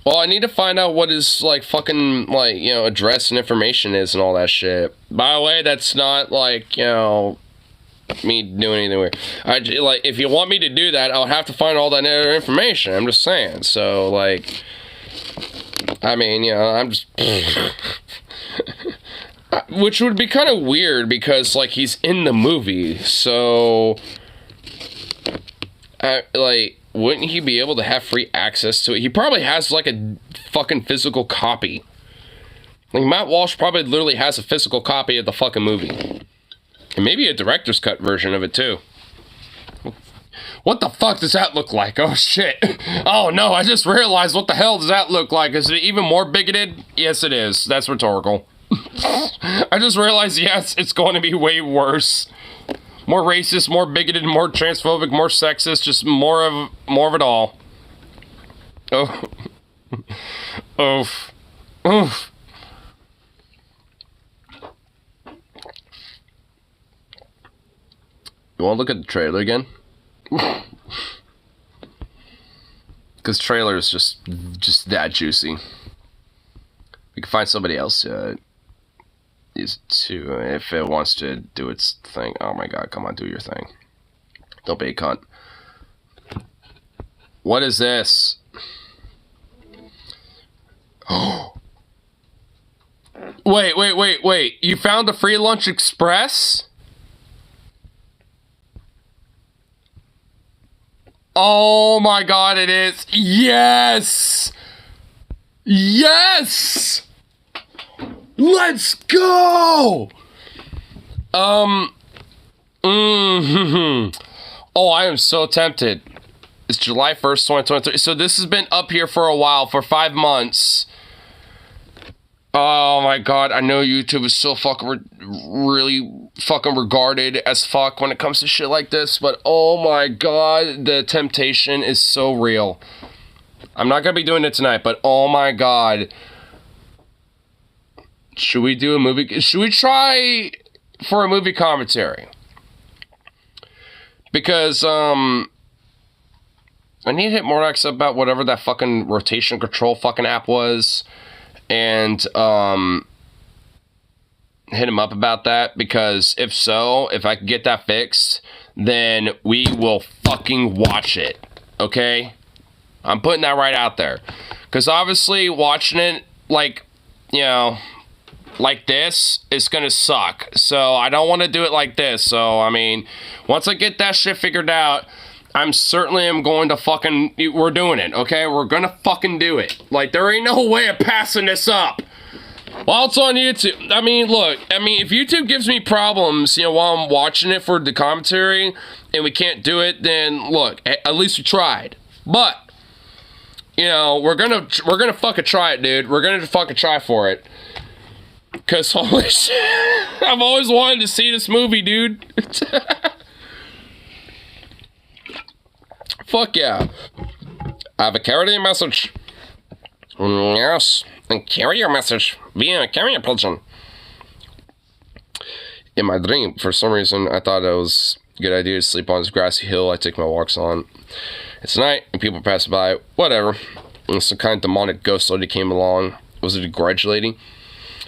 Well, I need to find out what his, like, fucking, like, you know, address and information is and all that shit. By the way, that's not, like, you know... me doing anything weird. Like, if you want me to do that, I'll have to find all that other information. I'm just saying. So, like, I mean, you know, I'm just... which would be kind of weird because, like, he's in the movie. So, like, wouldn't he be able to have free access to it? He probably has, like, a fucking physical copy. Like, Matt Walsh probably literally has a physical copy of the fucking movie. And maybe a director's cut version of it, too. What the fuck does that look like? Oh, shit. Oh, no, I just realized what the hell does that look like? Is it even more bigoted? Yes, it is. That's rhetorical. I just realized, yes, it's going to be way worse. More racist, more bigoted, more transphobic, more sexist, just more of it all. Oh. Oof. Oof. You want to look at the trailer again? Because trailer is just that juicy. We can find somebody else to use it too if it wants to do its thing. Oh my god, come on, do your thing. Don't be a cunt. What is this? Oh. Wait. You found the Free Lunch Express? Oh my god, it is. Yes! Yes! Let's go! Oh, I am so tempted. It's July 1st, 2023. So this has been up here for a while, for 5 months. Oh my god, I know YouTube is so fucking really fucking regarded as fuck when it comes to shit like this, but oh my god, the temptation is so real. I'm not gonna be doing it tonight, but oh my god. Should we do a movie? Should we try for a movie commentary? Because, I need to hit Mordox about whatever that fucking rotation control fucking app was. And, hit him up about that, because if so, if I can get that fixed, then we will fucking watch it, okay? I'm putting that right out there. Because obviously, watching it, like, you know, like this, is gonna suck. So, I don't want to do it like this. So, I mean, once I get that shit figured out, I'm certainly am going to fucking... We're doing it, okay? We're gonna fucking do it. Like, there ain't no way of passing this up. While it's on YouTube. I mean, look. I mean, if YouTube gives me problems, you know, while I'm watching it for the commentary, and we can't do it, then, look, at least we tried. But, you know, we're gonna fucking try it, dude. We're gonna fucking try for it. Because, holy shit, I've always wanted to see this movie, dude. Fuck yeah. I have a carrier message. Yes, and carrier message via a carrier pigeon. In my dream, for some reason, I thought it was a good idea to sleep on this grassy hill I take my walks on. It's night, and people pass by. Whatever. And some kind of demonic ghost lady came along. Was it a grudge lady?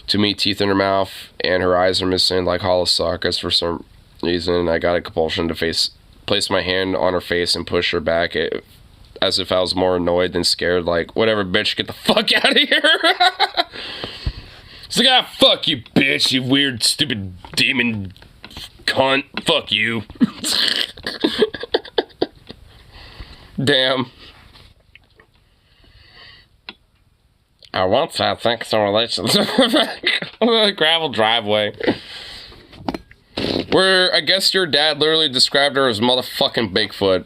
To me, teeth in her mouth, and her eyes are missing like hollow sockets. For some reason, I got a compulsion to place my hand on her face and push her back. as if I was more annoyed than scared. Like, whatever, bitch, get the fuck out of here. It's like, ah, fuck you, bitch, you weird, stupid demon cunt. Fuck you. Damn. I once had sexual relations with a gravel driveway. Where I guess your dad literally described her as motherfucking Bigfoot.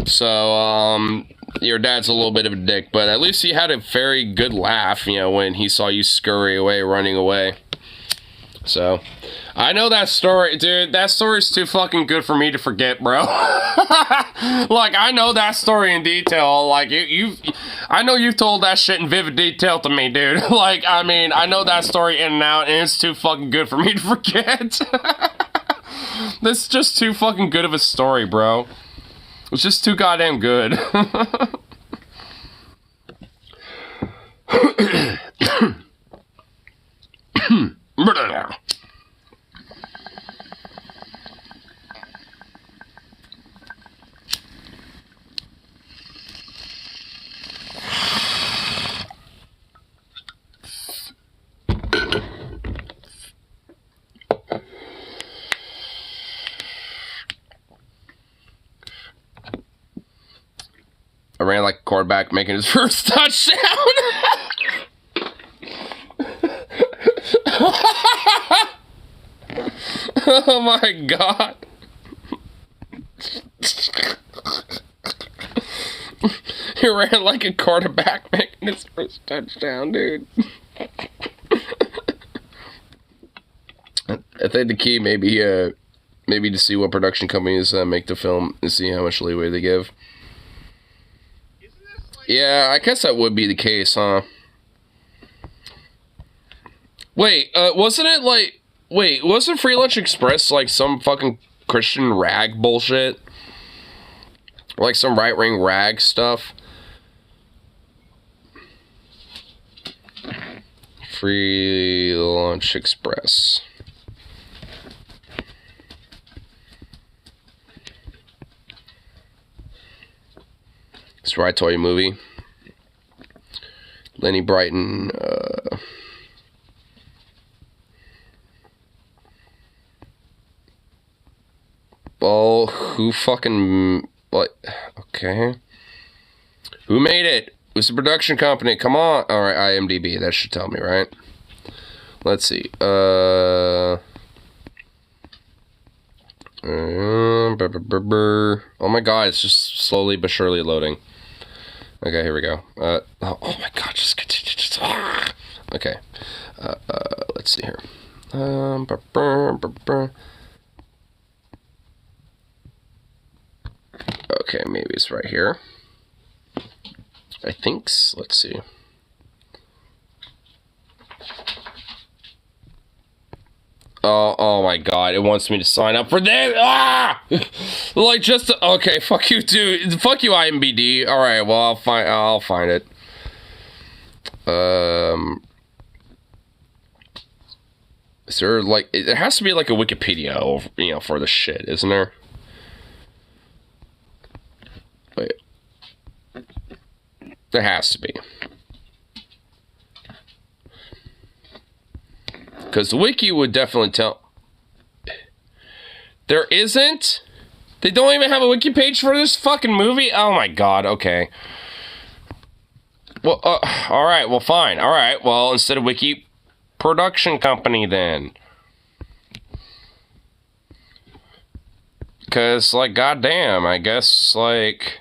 So, your dad's a little bit of a dick, but at least he had a very good laugh, you know, when he saw you scurry away, running away. So, I know that story, dude. That story's too fucking good for me to forget, bro. Like, I know that story in detail. Like, I know you've told that shit in vivid detail to me, dude. Like, I mean, I know that story in and out, and it's too fucking good for me to forget. That's just too fucking good of a story, bro. It's just too goddamn good. I ran like a quarterback making his first touchdown. Oh my god. He ran like a quarterback making his first touchdown, dude. I think the key maybe to see what production companies make the film and see how much leeway they give. Yeah, I guess that would be the case, huh? Wait, wasn't Free Lunch Express like some fucking Christian rag bullshit? Like some right-wing rag stuff? Free Lunch Express. It's a Right Toy movie. Lenny Brighton, oh, who fucking, what, okay. Who made it? Who's the production company? Come on. Alright, IMDb, that should tell me, right? Let's see, oh my god, it's just slowly but surely loading. Okay, here we go. Oh my god, just continue. Okay. Let's see here. Okay, maybe it's right here. I think. Let's see. Oh my god, it wants me to sign up for this! Ah! Like, just, okay, fuck you, dude. Fuck you, IMBD. Alright, well, I'll find it. Is there, like, there has to be, like, a Wikipedia, you know, for the shit, isn't there? Wait. There has to be. Because the wiki would definitely tell. There isn't? They don't even have a wiki page for this fucking movie? Oh my god, okay. Well, alright, well fine. Alright, well, instead of wiki, production company then. Because, like, goddamn, I guess, like,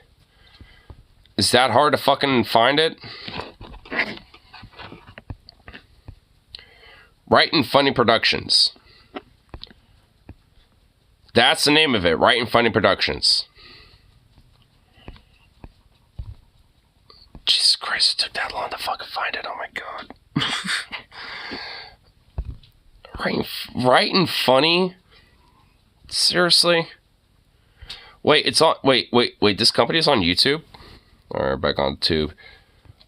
is that hard to fucking find it? Right and Funny Productions. That's the name of it. Right and Funny Productions. Jesus Christ, it took that long to fucking find it. Oh my god. Right and Funny? Seriously? Wait, it's on. Wait. This company is on YouTube? Alright, back on Tube.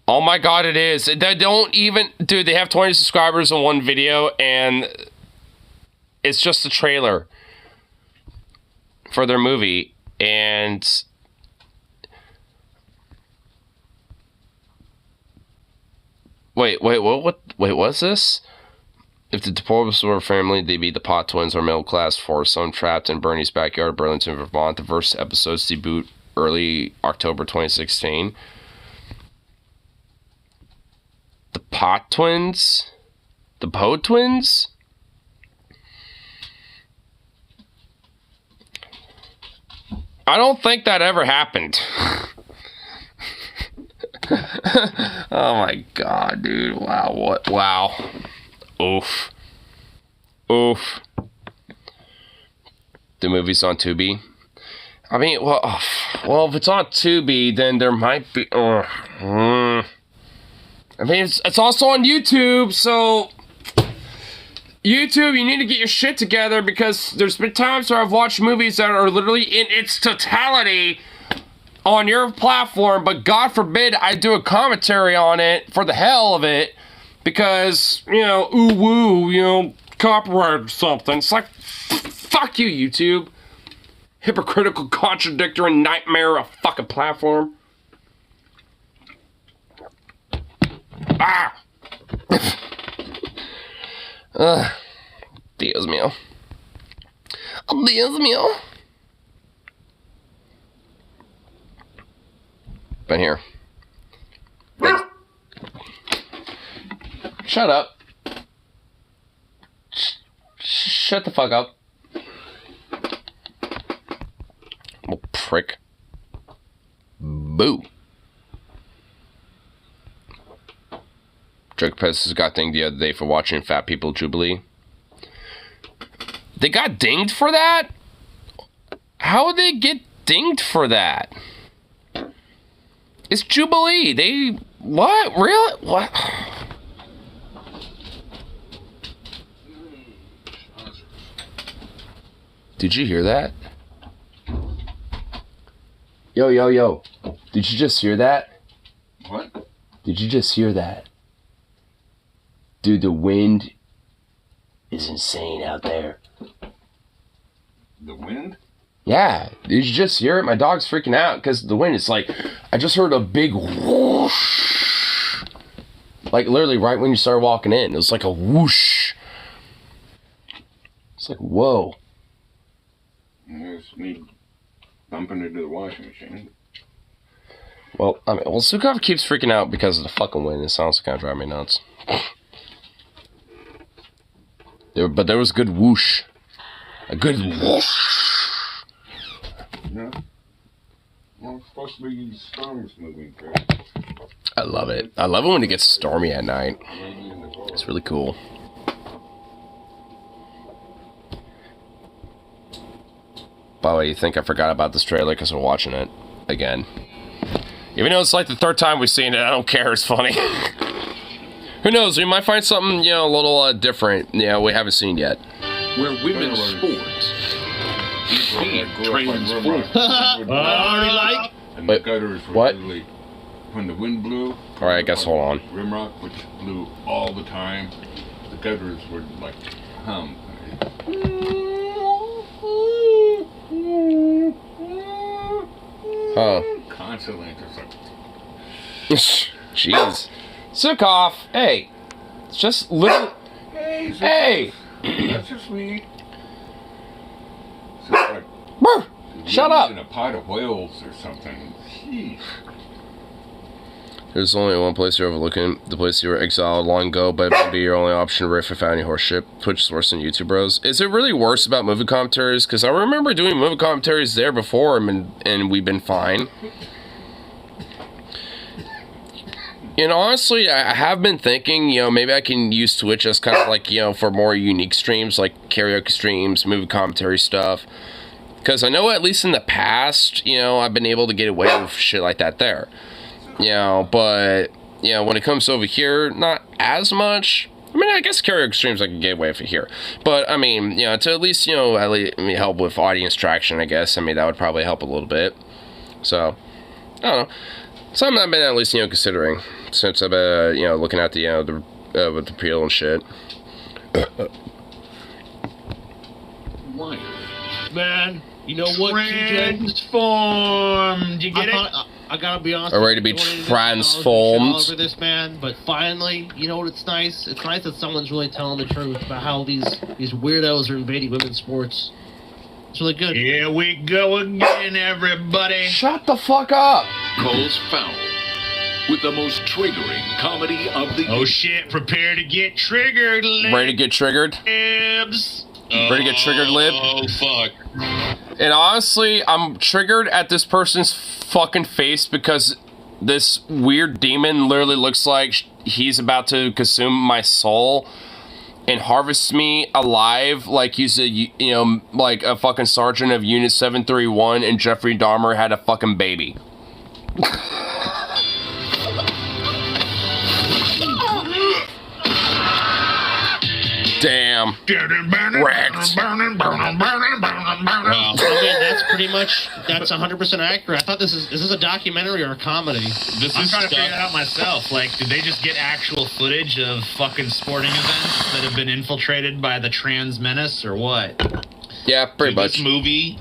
Oh my god, it is. They don't even... Dude, they have 20 subscribers in one video, and it's just a trailer for their movie, and Wait, what's this? If the Deplorables were a family, they'd be the Pot Twins or middle class foursome trapped in Bernie's backyard, Burlington, Vermont. The first episodes debut early October 2016. The Pot Twins? The Poe Twins? I don't think that ever happened. Oh my god, dude. Wow, what? Wow. Oof. Oof. The movie's on Tubi. I mean, well, if it's on Tubi, then there might be... I mean, it's also on YouTube, so... YouTube, you need to get your shit together, because there's been times where I've watched movies that are literally in its totality on your platform, but God forbid I do a commentary on it for the hell of it, because, you know, ooh woo, you know, copyright or something. It's like, fuck you, YouTube. Hypocritical, contradictory nightmare of fucking platform. Ah! Dios mío. Dios mío. Been here. Shut up. Shut the fuck up. Oh, prick. Boo. Drake Pez got dinged the other day for watching Fat People Jubilee. They got dinged for that? How would they get dinged for that? It's Jubilee. They... What? Really? What? Did you hear that? Yo. Did you just hear that? What? Did you just hear that? Dude, the wind is insane out there. The wind? Yeah. Did you just hear it? My dog's freaking out because the wind is like... I just heard a big whoosh. Like literally right when you started walking in. It was like a whoosh. It's like, whoa. It's me bumping into the washing machine. Well, I mean, Sukov keeps freaking out because of the fucking wind. It sounds kind of driving me nuts. But there was a good whoosh. A good whoosh. Yeah. Well, it's supposed to be storms moving through. I love it. I love it when it gets stormy at night. It's really cool. By the way, you think I forgot about this trailer because we're watching it again. Even though it's like the third time we've seen it, I don't care. It's funny. Who knows? We might find something, you know, a little different, you know, we haven't seen yet. Where women's sports is transformed. Already like? And Wait, the gutters were what? literally, when the wind blew. Alright, I guess hold on. Rimrock, which blew all the time, the gutters were like hum. Huh. Constantly just like... Jeez. Sukov, hey. It's just little... Hey! That's just me. So it's like... Brr, shut up. In a pot of whales or something. Jeez. There's only one place you're overlooking. The place you were exiled long ago, but it might be your only option to riff without any horse shit. Twitch is worse than YouTube, bros. Is it really worse about movie commentaries? Because I remember doing movie commentaries there before, and we've been fine. And honestly, I have been thinking, you know, maybe I can use Twitch as kind of like, you know, for more unique streams, like karaoke streams, movie commentary stuff. Because I know at least in the past, you know, I've been able to get away with shit like that there. You know, but, you know, when it comes over here, not as much. I mean, I guess karaoke streams I can get away with it here. But, I mean, you know, to at least, you know, help with audience traction, I guess. I mean, that would probably help a little bit. So, I don't know. Something I've been at least, you know, considering. Since I've been, you know, looking at the, you know, with the peel and shit. Man, you know what? Transformed. You get it? I gotta be honest. Are ready to be transformed. All over this man, but finally, you know what? It's nice. It's nice that someone's really telling the truth about how these weirdos are invading women's sports. It's really good. Here we go again, everybody. Shut the fuck up. Calls foul with the most triggering comedy of the year. Oh shit! Prepare to get triggered, Ready to get triggered? libs. Ready to get triggered, lib? Oh fuck! And honestly, I'm triggered at this person's fucking face because this weird demon literally looks like he's about to consume my soul and harvest me alive like he's like a fucking sergeant of Unit 731 and Jeffrey Dahmer had a fucking baby. Damn. Wrecked. I mean, that's 100% accurate. I thought this is a documentary or a comedy. I'm trying to figure that out myself. Like, did they just get actual footage of fucking sporting events that have been infiltrated by the trans menace, or what? Yeah, pretty much. This movie,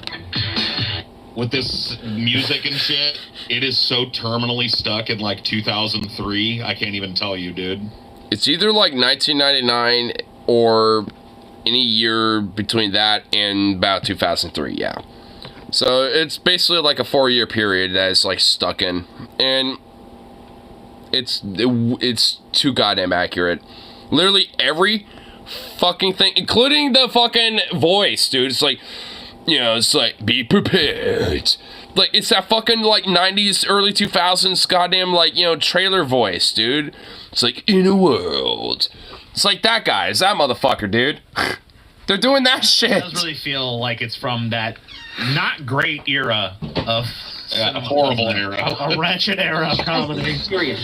with this music and shit, it is so terminally stuck in like 2003. I can't even tell you, dude. It's either like 1999 or any year between that and about 2003, yeah. So it's basically like a 4-year period that is like stuck in, and it's too goddamn accurate. Literally every fucking thing, including the fucking voice, dude. It's like, it's like, be prepared. Like, it's that fucking like 90s, early 2000s goddamn like, trailer voice, dude. It's like, in a world. It's like that guy. It's that motherfucker, dude. They're doing that shit. It does really feel like it's from that not great era of A horrible era. A wretched era of comedy. Serious.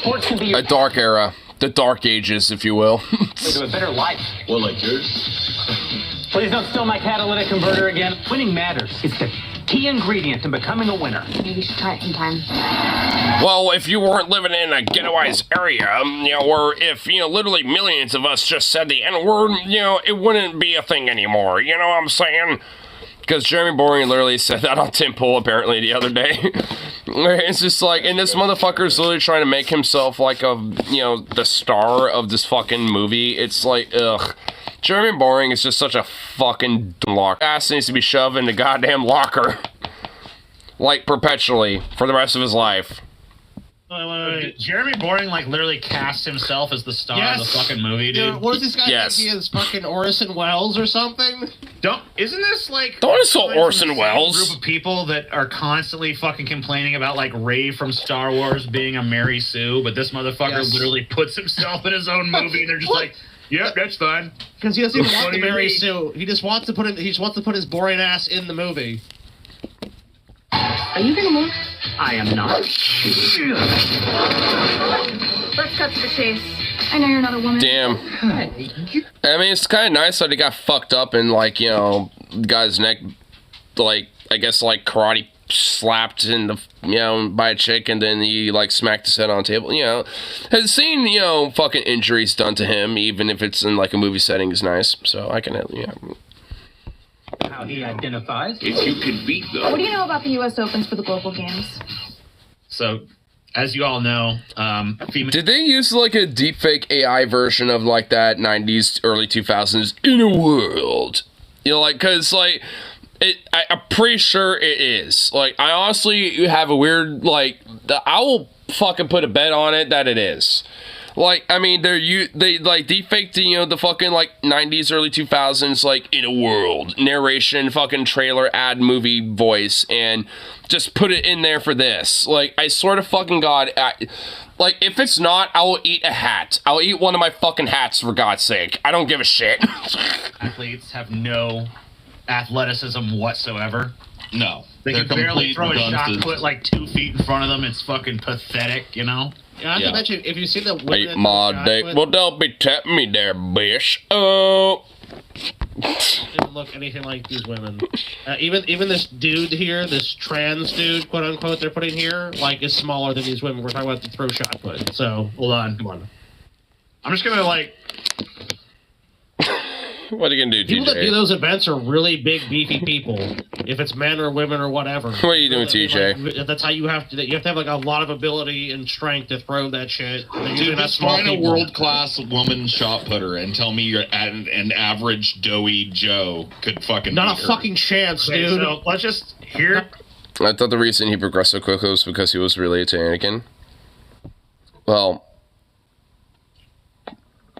Sports can be A dark era. The dark ages, if you will. to a better life. Well, like yours? Please don't steal my catalytic converter again. Winning matters. It's the key ingredient to becoming a winner. Maybe we should try it sometime. Well, if you weren't living in a ghettoized area, or if, literally millions of us just said the N-word, it wouldn't be a thing anymore. You know what I'm saying? Because Jeremy Boring literally said that on Tim Pool apparently the other day. It's just like, and this motherfucker's literally trying to make himself like the star of this fucking movie. It's like, ugh. Jeremy Boring is just such a fucking lock. Ass needs to be shoved in the goddamn locker. Like, perpetually, for the rest of his life. Wait. Jeremy Boring, literally cast himself as the star of the fucking movie, dude. What does this guy Yes. think he is, fucking Orson Welles or something? Isn't this Don't insult coming from Orson the same Welles. group of people that are constantly fucking complaining about, Rey from Star Wars being a Mary Sue, but this motherfucker literally puts himself in his own movie, and they're just like, yep, that's fine. Because he doesn't even want What the do you Mary mean? Sue. He just wants to put his boring ass in the movie. Are you gonna move? I am not. Let's cut to the chase. I know you're not a woman. Damn. I mean, it's kind of nice that he got fucked up and, the guy's neck, I guess, karate slapped in the, by a chick, and then he, smacked his head on the table. Has seen, fucking injuries done to him, even if it's in, a movie setting, is nice. So I can, How he identifies. If you can beat them, What do you know about the U.S. Opens for the global games? So, as you all know, female... Did they use, a deepfake AI version of, that 90s, early 2000s in a world? Because, I'm pretty sure it is. I honestly have a weird, I will fucking put a bet on it that it is. I mean, they deepfaked the fucking, 90s, early 2000s, in a world, narration, fucking trailer, ad, movie voice, and just put it in there for this. I swear to fucking God, if it's not, I will eat a hat. I'll eat one of my fucking hats, for God's sake. I don't give a shit. Athletes have no athleticism whatsoever. No. They They're can barely complete throw a shot dunces. put 2 feet in front of them. It's fucking pathetic, Not to mention, if you see the women... Eat my dick. Well, don't be tapping me there, bitch. Oh. Doesn't look anything like these women. Even this dude here, this trans dude, quote unquote, they're putting here, is smaller than these women. We're talking about the throw shot put. So Hold on. Come on. I'm just gonna What are you gonna do, People that do TJ? those events are really big, beefy people. If it's men or women or whatever. What are you doing, TJ? Like, that's how you have to. You have to have like a lot of ability and strength to throw that shit. They're usually Dude, not just small find a people. world-class woman shot putter and tell me you're at an average doughy Joe could fucking Not beat a her. fucking chance, Okay, dude. so let's just here. I thought the reason he progressed so quickly was because he was related to Anakin. Well,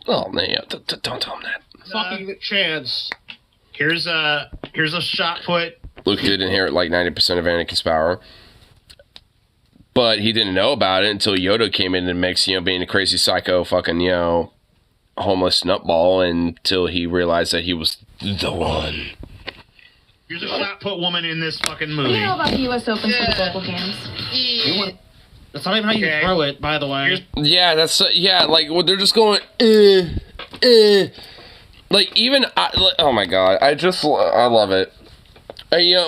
no, yeah, don't tell him that. Fucking chance. Here's a shot put. Luke did inherit like 90% of Anakin's power. But he didn't know about it until Yoda came in and mix, being a crazy psycho fucking, homeless nutball until he realized that he was the one. Here's a shot put woman in this fucking You movie. know about the U.S. Open for the vocal games? That's not even how you Okay. throw it, by the way. Yeah, that's, like, well, they're just going, Like, even, oh my god, I love it.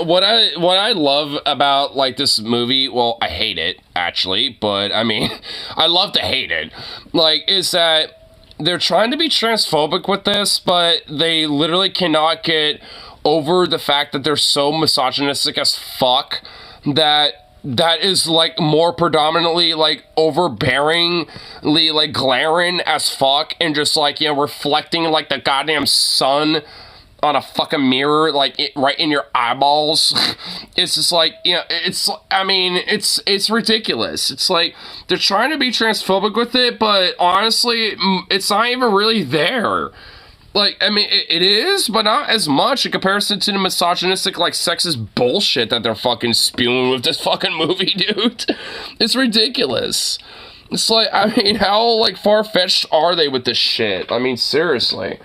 What I love about, like, this movie, well, I hate it, actually, but, I mean, I love to hate it, like, is that they're trying to be transphobic with this, but they literally cannot get over the fact that they're so misogynistic as fuck that is, like, more predominantly, like, overbearingly, like, glaring as fuck and just, like, reflecting, like, the goddamn sun on a fucking mirror, like, right in your eyeballs. It's just, like, it's ridiculous. It's, like, they're trying to be transphobic with it, but, honestly, it's not even really there. Like, I mean, it is, but not as much in comparison to the misogynistic, like, sexist bullshit that they're fucking spewing with this fucking movie, dude. It's ridiculous. It's like, I mean, how, like, far-fetched are they with this shit? I mean, seriously.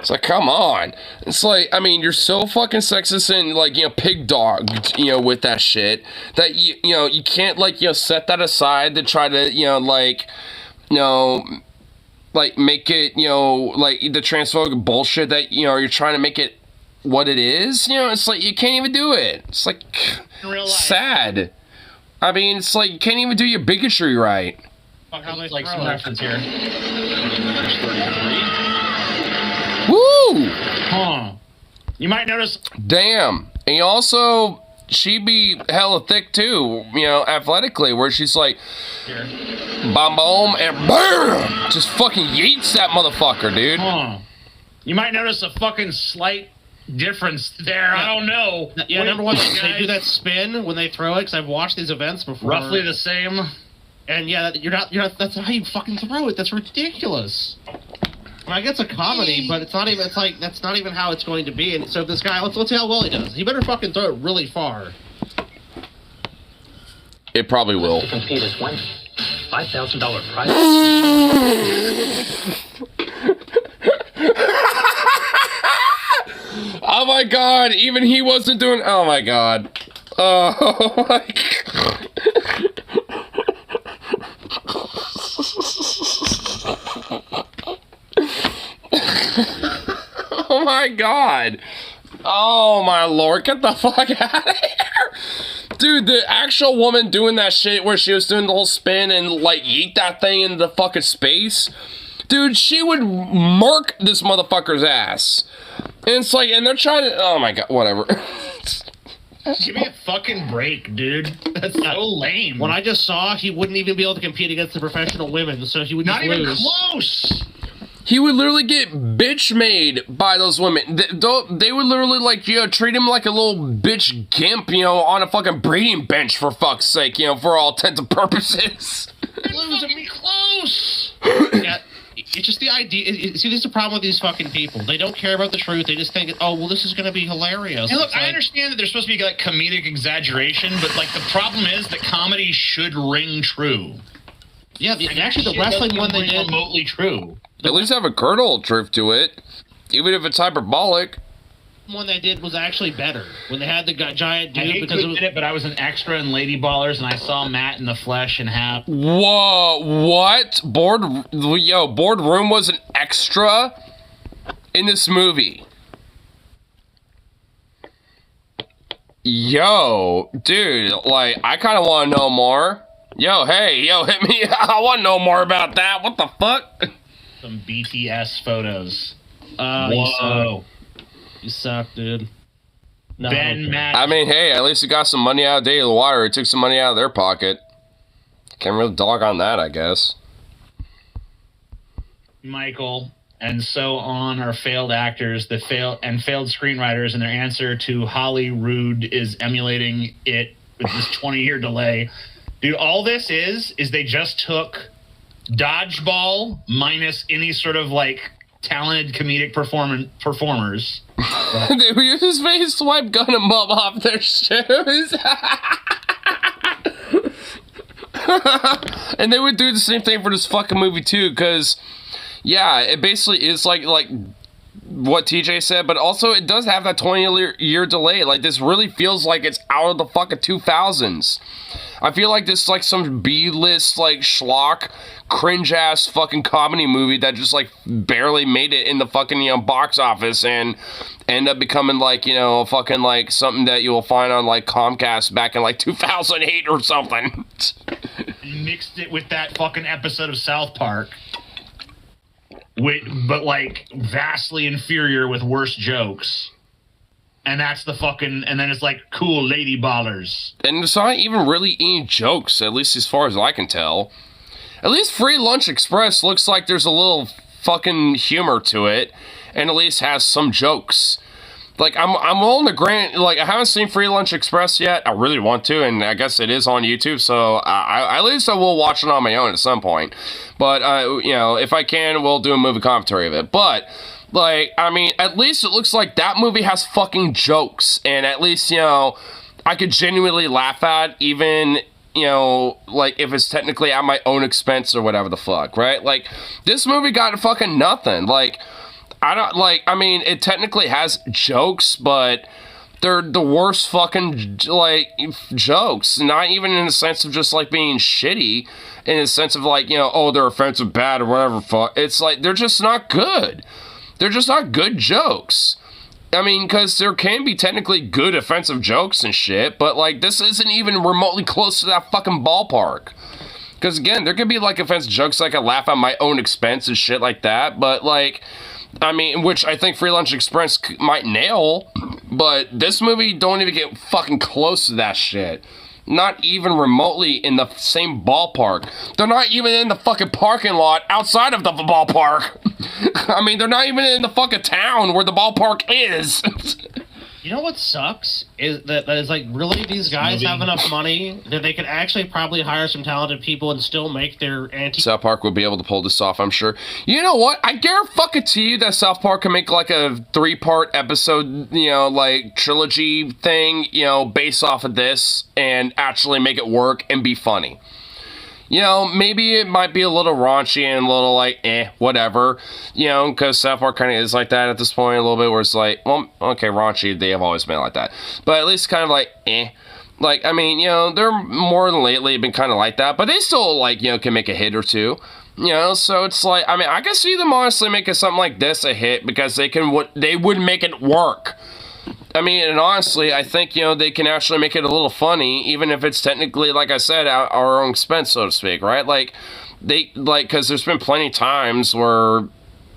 It's like, come on. It's like, I mean, you're so fucking sexist and, like, pig dogged, with that shit, that, you can't, like, set that aside to try to, like, make it, like, the transphobic bullshit that, you're trying to make it what it is, it's like, you can't even do it. It's like, In real life. sad. I mean, it's like, you can't even do your bigotry right. Fuck how they Like throw some it. reference here. Woo! Huh. You might notice. Damn. And you also, she be hella thick too, athletically, where she's like, Here. bomb boom, and BAM! Just fucking yeets that motherfucker, dude. Huh. You might notice a fucking slight difference there. I don't know. Yeah, Wait, number one, guys, they do that spin when they throw it, because I've watched these events before. roughly the same. And yeah, you're not, that's how you fucking throw it. That's ridiculous. I guess it's a comedy, but it's not even, it's like, that's not even how it's going to be. And so if this guy, let's see how well he does. He better fucking throw it really far. It probably will. To compete as one $5,000 prize. Oh my god, even he wasn't doing, oh my god. Oh my god. Oh my god. Oh my lord, get the fuck out of here. Dude, the actual woman doing that shit where she was doing the whole spin and like yeet that thing into fucking space. Dude, she would murk this motherfucker's ass. And it's like, and they're trying to, oh my god, whatever. Give me a fucking break, dude. That's so lame. When I just saw, he wouldn't even be able to compete against the professional women, so he would Not just even lose. close. He would literally get bitch made by those women. They would literally, like, treat him like a little bitch gimp, on a fucking breeding bench, for fuck's sake, for all intents and purposes. Losing me close. Yeah, it's just the idea. See, this is the problem with these fucking people. They don't care about the truth. They just think, oh, well, this is going to be hilarious. And look, It's I like- understand that there's supposed to be like comedic exaggeration, but like the problem is that comedy should ring true. Yeah, actually, the Shit wrestling doesn't one they ring did. remotely true. At least have a kernel of truth to it, even if it's hyperbolic. One they did was actually better when they had the giant I dude hate because to it was. admit it, but I was an extra in Lady Ballers, and I saw Matt in the flesh and have. Whoa, what? Boardroom was an extra in this movie. Yo, dude, like, I kind of want to know more. Hit me. I want to know more about that. What the fuck? some BTS photos. Whoa. You suck, dude. No, Ben Matt. I mean, hey, at least he got some money out of Daily Wire. He took some money out of their pocket. Can't really dog on that, I guess. Michael, and so on are failed actors that failed screenwriters, and their answer to Hollywood is emulating it with this 20-year delay. Dude, all this is they just took Dodgeball minus any sort of like talented comedic performers. They would use his face swipe gun them up off their shoes. And they would do the same thing for this fucking movie too, because yeah, it basically is like what TJ said, but also it does have that 20-year delay. Like, this really feels like it's out of the fucking 2000s. I feel like this is like some B-list, like, schlock, cringe-ass fucking comedy movie that just, like, barely made it in the fucking, you know, box office and end up becoming, like, you know, fucking, like, something that you will find on, like, Comcast back in, like, 2008 or something. Mixed it with that fucking episode of South Park. But like vastly inferior with worse jokes, and that's the fucking, and then it's like cool lady ballers, and it's not even really any jokes, at least as far as I can tell. At least Free Lunch Express looks like there's a little fucking humor to it, and at least has some jokes. Like, I'm willing to grant, like, I haven't seen Free Lunch Express yet. I really want to, and I guess it is on YouTube, so at least I will watch it on my own at some point. But, you know, if I can, we'll do a movie commentary of it. But, like, I mean, at least it looks like that movie has fucking jokes, and at least, you know, I could genuinely laugh at, even, you know, like, if it's technically at my own expense or whatever the fuck, right? Like, this movie got fucking nothing. Like, I mean, it technically has jokes, but they're the worst fucking, like, jokes. Not even in the sense of just, like, being shitty, in the sense of, like, you know, oh, they're offensive, bad, or whatever fuck. It's like, they're just not good. They're just not good jokes. I mean, because there can be technically good offensive jokes and shit, but, like, this isn't even remotely close to that fucking ballpark. Because, again, there could be, like, offensive jokes like I laugh at my own expense and shit like that, but, like, I mean, which I think Free Lunch Express might nail, but this movie don't even get fucking close to that shit. Not even remotely in the same ballpark. They're not even in the fucking parking lot outside of the ballpark. I mean, they're not even in the fucking town where the ballpark is. You know what sucks? Is that is like, really, these guys have enough money that they could actually probably hire some talented people and still make their South Park would be able to pull this off, I'm sure. You know what? I dare fuck it to you that South Park can make like a 3-part episode, you know, like trilogy thing, you know, based off of this and actually make it work and be funny. You know, maybe it might be a little raunchy and a little like, whatever. You know, because South Park kind of is like that at this point a little bit, where it's like, well, okay, raunchy, they have always been like that. But at least kind of like, Like, I mean, you know, they're more than lately been kind of like that, but they still, like, you know, can make a hit or two. You know, so it's like, I mean, I can see them honestly making something like this a hit because they would make it work. I mean, and honestly, I think, you know, they can actually make it a little funny, even if it's technically, like I said, at our own expense, so to speak, right? Like, because there's been plenty of times where,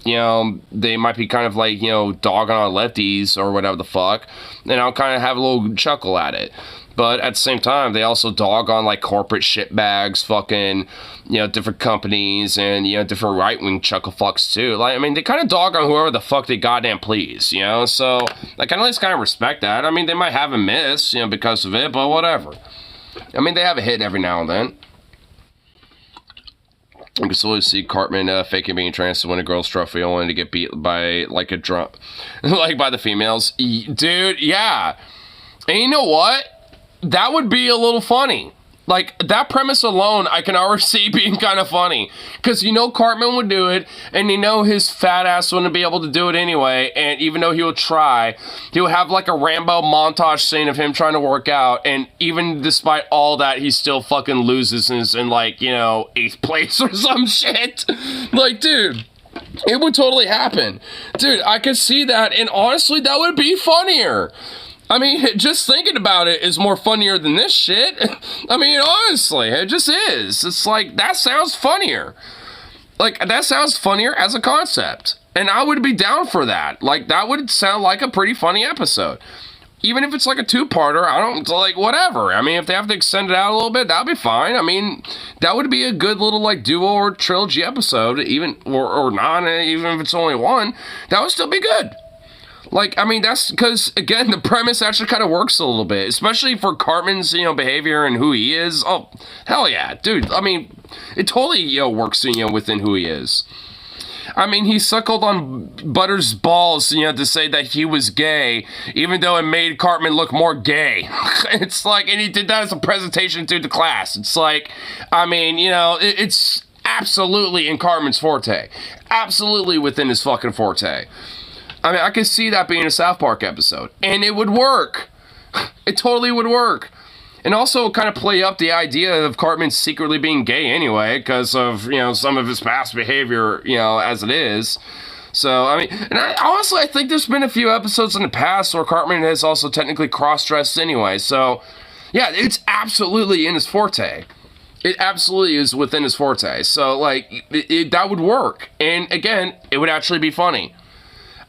you know, they might be kind of like, you know, dogging on lefties or whatever the fuck, and I'll kind of have a little chuckle at it. But at the same time, they also dog on, like, corporate shitbags, fucking, you know, different companies, and, you know, different right-wing chuckle fucks, too. Like, I mean, they kind of dog on whoever the fuck they goddamn please, you know? So, like, I at least kind of respect that. I mean, they might have a miss, you know, because of it, but whatever. I mean, they have a hit every now and then. You can slowly see Cartman faking being trans to win a girl's trophy, only to get beat by, like, a drunk, like, by the females. Dude, yeah. And you know what? That would be a little funny. Like, that premise alone, I can already see being kind of funny. Because you know Cartman would do it, and you know his fat ass wouldn't be able to do it anyway, and even though he would try, he would have like a Rambo montage scene of him trying to work out, and even despite all that, he still fucking loses and is in, like, you know, 8th place or some shit. Like, dude, it would totally happen. Dude, I could see that, and honestly, that would be funnier. I mean, just thinking about it is more funnier than this shit. I mean, honestly, it just is. It's like, that sounds funnier. Like, that sounds funnier as a concept. And I would be down for that. Like, that would sound like a pretty funny episode. Even if it's like a two-parter, I don't, like, whatever. I mean, if they have to extend it out a little bit, that'd be fine. I mean, that would be a good little, like, duo or trilogy episode, even, or not, even if it's only one. That would still be good. Like, I mean, that's because, again, the premise actually kind of works a little bit, especially for Cartman's, behavior and who he is. Oh, hell yeah, dude. I mean, it totally, works, within who he is. I mean, he suckled on Butter's balls, to say that he was gay, even though it made Cartman look more gay. It's like, and he did that as a presentation to the class. It's like, I mean, it's absolutely in Cartman's forte. Absolutely within his fucking forte. I mean, I could see that being a South Park episode, and it would work. It totally would work. And also kind of play up the idea of Cartman secretly being gay anyway, because of, some of his past behavior, as it is. So, I mean, and honestly, I think there's been a few episodes in the past where Cartman has also technically cross-dressed anyway. So, yeah, it's absolutely in his forte. It absolutely is within his forte. So, like, that would work. And, again, it would actually be funny.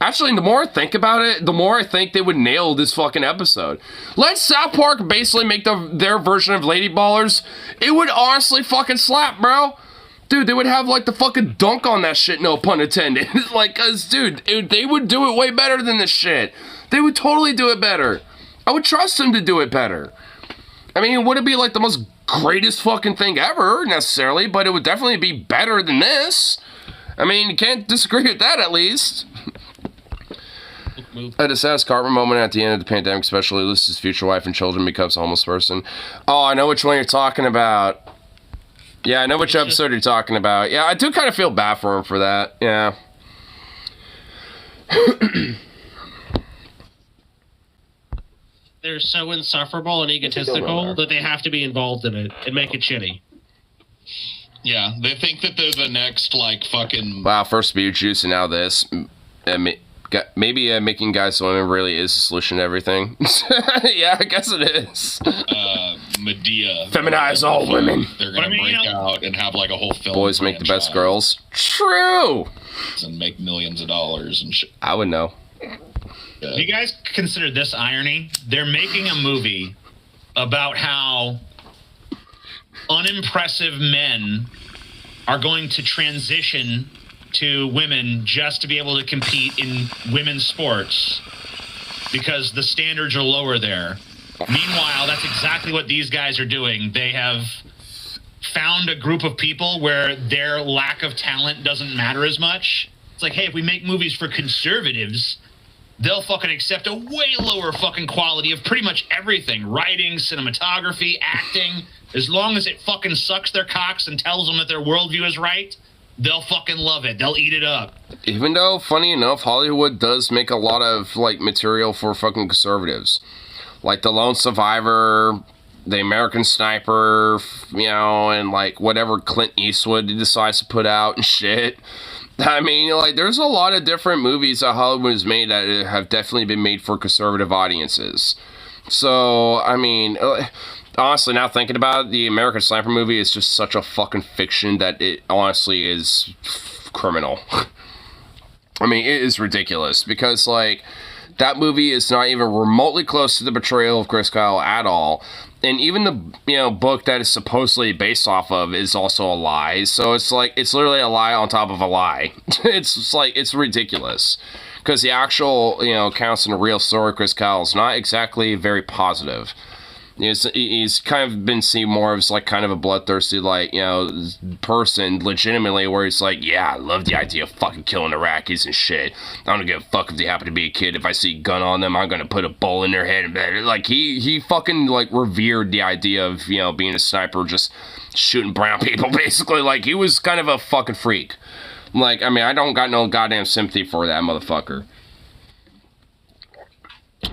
Actually, the more I think about it, the more I think they would nail this fucking episode. Let South Park basically make their version of Lady Ballers. It would honestly fucking slap, bro. Dude, they would have, like, the fucking dunk on that shit, no pun intended. Like, cause, dude, they would do it way better than this shit. They would totally do it better. I would trust them to do it better. I mean, it wouldn't be, like, the most greatest fucking thing ever, necessarily, but it would definitely be better than this. I mean, you can't disagree with that, at least. A saddest Cartman moment at the end of the pandemic, especially loses his future wife and children, becomes a homeless person. Oh, I know which one you're talking about. Yeah, I know which episode you're talking about. Yeah, I do kind of feel bad for him for that. Yeah. They're so insufferable and egotistical that they have to be involved in it and make it shitty. Yeah, they think that they're the next, like, fucking... Wow, first Beetlejuice and now this. Maybe making guys women really is the solution to everything. Yeah, I guess it is. Medea. Feminize all women. They're gonna break out and have like a whole film. Boys make the best girls. True. And make millions of dollars and shit. I would know. Do you guys consider this irony? They're making a movie about how unimpressive men are going to transition to women just to be able to compete in women's sports because the standards are lower there. Meanwhile, that's exactly what these guys are doing. They have found a group of people where their lack of talent doesn't matter as much. It's like, hey, if we make movies for conservatives, they'll fucking accept a way lower fucking quality of pretty much everything. Writing, cinematography, acting. As long as it fucking sucks their cocks and tells them that their worldview is right, they'll fucking love it. They'll eat it up. Even though, funny enough, Hollywood does make a lot of, like, material for fucking conservatives. Like The Lone Survivor, The American Sniper, and, like, whatever Clint Eastwood decides to put out and shit. I mean, like, there's a lot of different movies that Hollywood has made that have definitely been made for conservative audiences. So, I mean... honestly, now thinking about it, the American Sniper movie is just such a fucking fiction that it honestly is criminal. I mean, it is ridiculous because, like, that movie is not even remotely close to the portrayal of Chris Kyle at all. And even the, book that is supposedly based off of is also a lie. So it's like, it's literally a lie on top of a lie. It's just like, it's ridiculous. Because the actual, accounts in the real story of Chris Kyle is not exactly very positive. He's kind of been seen more as, like, kind of a bloodthirsty, like, person, legitimately, where he's like, yeah, I love the idea of fucking killing Iraqis and shit. I don't give a fuck if they happen to be a kid. If I see a gun on them, I'm gonna put a bullet in their head. And, like, he fucking, like, revered the idea of, being a sniper, just shooting brown people, basically. Like, he was kind of a fucking freak. Like, I mean, I don't got no goddamn sympathy for that motherfucker.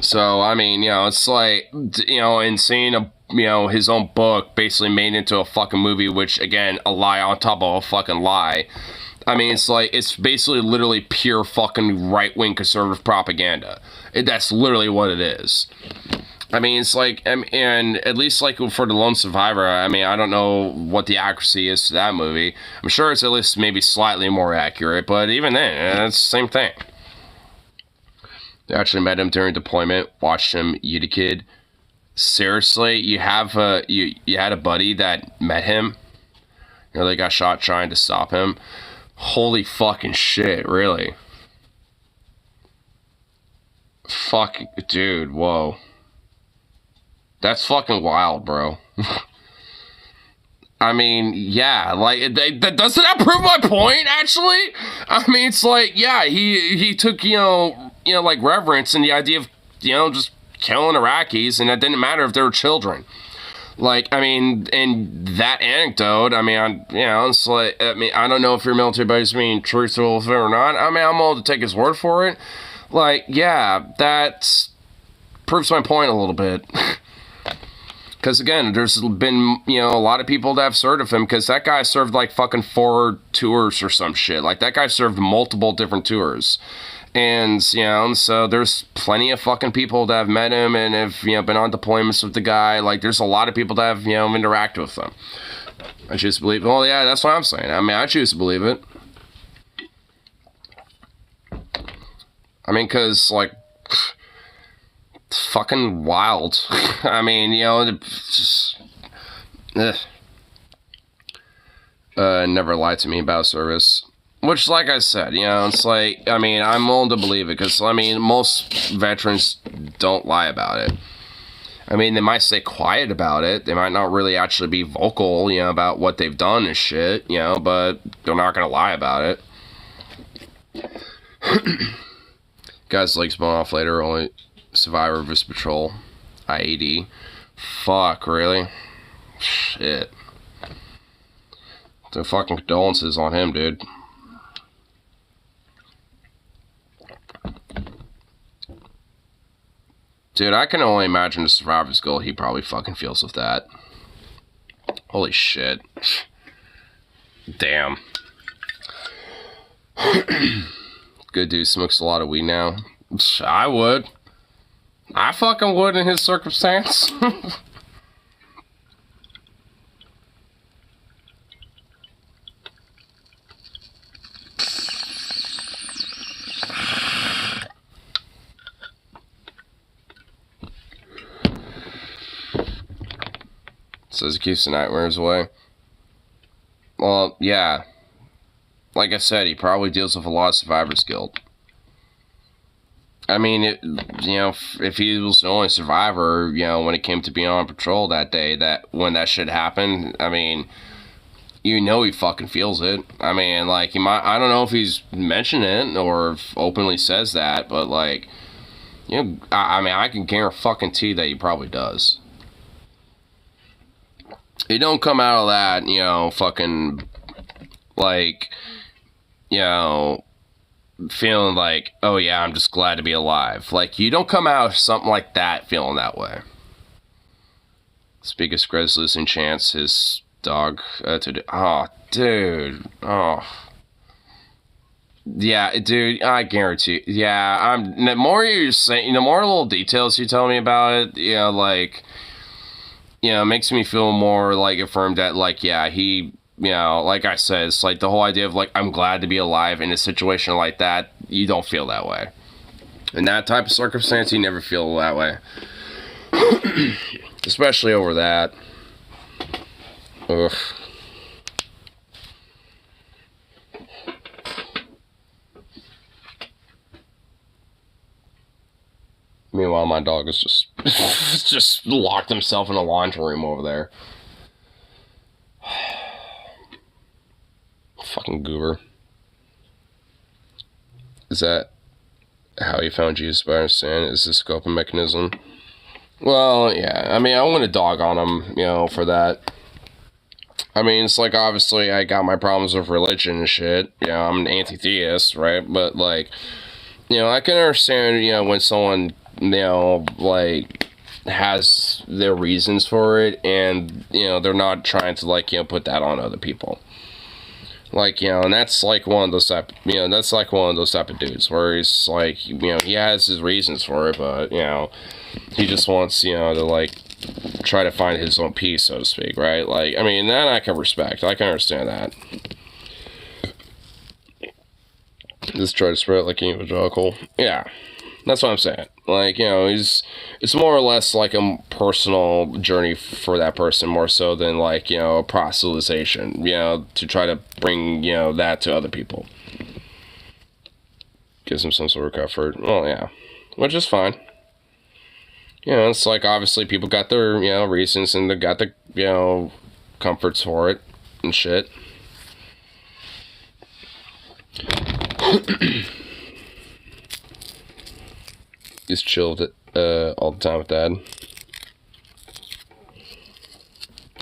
So, I mean, it's like, and seeing his own book basically made into a fucking movie, which, again, a lie on top of a fucking lie. I mean, it's like, it's basically literally pure fucking right-wing conservative propaganda. That's literally what it is. I mean, it's like, and at least like for the Lone Survivor, I mean, I don't know what the accuracy is to that movie. I'm sure it's at least maybe slightly more accurate, but even then, it's the same thing. They actually met him during deployment, watched him eat a kid. Seriously, you have you had a buddy that met him. You know, they got shot trying to stop him. Holy fucking shit, really? Fuck, dude, whoa. That's fucking wild, bro. I mean, yeah, like, doesn't that prove my point, actually? I mean, it's like, yeah, he took, you know, like, reverence in the idea of, you know, just killing Iraqis, and it didn't matter if they were children. Like, I mean, in that anecdote, I mean, it's like, I mean, I don't know if your military buddy's being truthful with it or not. I mean, I'm willing to take his word for it. Like, yeah, that proves my point a little bit. Because, again, there's been, you know, a lot of people that have served with him, because that guy served, like, fucking 4 tours or some shit. Like, that guy served multiple different tours. And, you know, so there's plenty of fucking people that have met him and have, you know, been on deployments with the guy. Like, there's a lot of people that have, you know, interacted with him. I choose to believe it. Well, yeah, that's what I'm saying. I mean, I choose to believe it. I mean, because, like, it's fucking wild. I mean, you know, just... never lied to me about service. Which, like I said, you know, it's like, I mean, I'm willing to believe it, because, I mean, most veterans don't lie about it. I mean, they might stay quiet about it. They might not really actually be vocal, you know, about what they've done and shit, you know, but they're not gonna lie about it. Guy's legs blown off later, only survivor of his patrol. IED. Fuck, really? Shit. The fucking condolences on him, dude. Dude, I can only imagine the survivor's guilt he probably fucking feels with that. Holy shit. Damn. Good dude smokes a lot of weed now. I would. I fucking would in his circumstance. Says he keeps the nightmares away. Well, yeah. Like I said, he probably deals with a lot of survivor's guilt. I mean, you know, if he was the only survivor, you know, when it came to being on patrol that day, that when that shit happened, I mean, you know he fucking feels it. I mean, like, he might, I don't know if he's mentioned it or if openly says that, but, like, you know, I mean, I can guarantee that he probably does. He don't come out of that, you know, fucking, like, you know, feeling like, oh yeah, I'm just glad to be alive. Like, you don't come out of something like that feeling that way. Speak of Screz losing Chance, his dog, oh, dude, oh. Yeah, dude, I guarantee, yeah, the more you're saying, the more little details you tell me about it, you know, like, you know, it makes me feel more, like, affirmed that, like, yeah, he, you know, like I said, it's like the whole idea of, like, I'm glad to be alive in a situation like that. You don't feel that way. In that type of circumstance, you never feel that way. Especially over that. Ugh. Meanwhile, my dog is just just locked himself in a laundry room over there. Fucking goober. Is that how you found Jesus by understand? Is this coping mechanism? Well, yeah. I mean, I want to dog on him, you know, for that. I mean, it's like, obviously, I got my problems with religion and shit. You know, I'm an anti-theist, right? But, like, you know, I can understand, you know, when someone, you know, like, has their reasons for it, and, you know, they're not trying to, like, you know, put that on other people. Like, you know, and that's like one of those type, you know, that's like one of those type of dudes where he's like, you know, he has his reasons for it, but, you know, he just wants, you know, to like try to find his own peace, so to speak, right? Like, I mean, that I can respect. I can understand that. Just try to spread it like an evangelical. Yeah. That's what I'm saying. Like, you know, it's more or less like a personal journey for that person, more so than like, you know, a proselytization, you know, to try to bring, you know, that to other people. Gives them some sort of comfort. Well, yeah. Which is fine. You know, it's like, obviously people got their, you know, reasons and they got the, you know, comforts for it and shit. Just chilled all the time with Dad.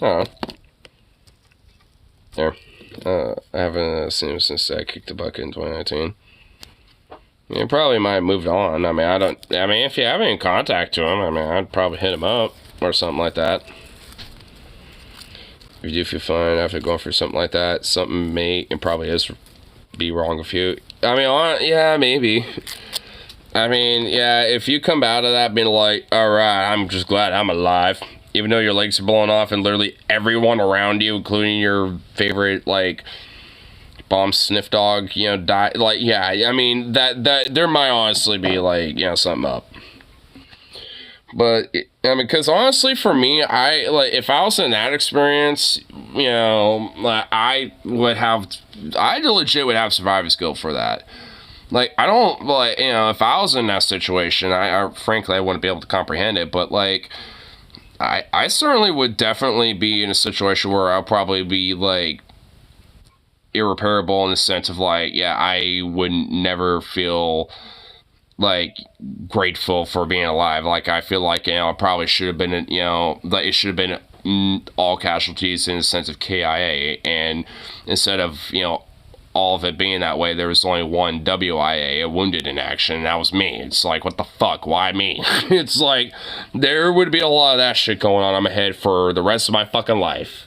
Oh. There. I haven't seen him since I kicked the bucket in 2019. You probably might have moved on. I mean, if you have any contact to him, I mean, I'd probably hit him up or something like that. If you do feel fine after going through something like that, something may, and probably is, be wrong with you. I mean, yeah, maybe. I mean, yeah, if you come out of that being like, alright, I'm just glad I'm alive, even though your legs are blowing off and literally everyone around you, including your favorite, like, bomb sniff dog, you know, die, like, yeah, I mean, that there might honestly be, like, you know, something up. But, I mean, because honestly, for me, if I was in that experience, you know, I legit would have survival skill for that. Like, I don't, like, you know, if I was in that situation, frankly, I wouldn't be able to comprehend it, but, like, I certainly would definitely be in a situation where I'll probably be, like, irreparable in the sense of, like, yeah, I would never feel, like, grateful for being alive. Like, I feel like, you know, I probably should have been, you know, like, it should have been all casualties in the sense of KIA, and instead of, you know, all of it being that way, there was only one WIA, a wounded in action, and that was me. It's like, what the fuck? Why me? It's like, there would be a lot of that shit going on in my head for the rest of my fucking life.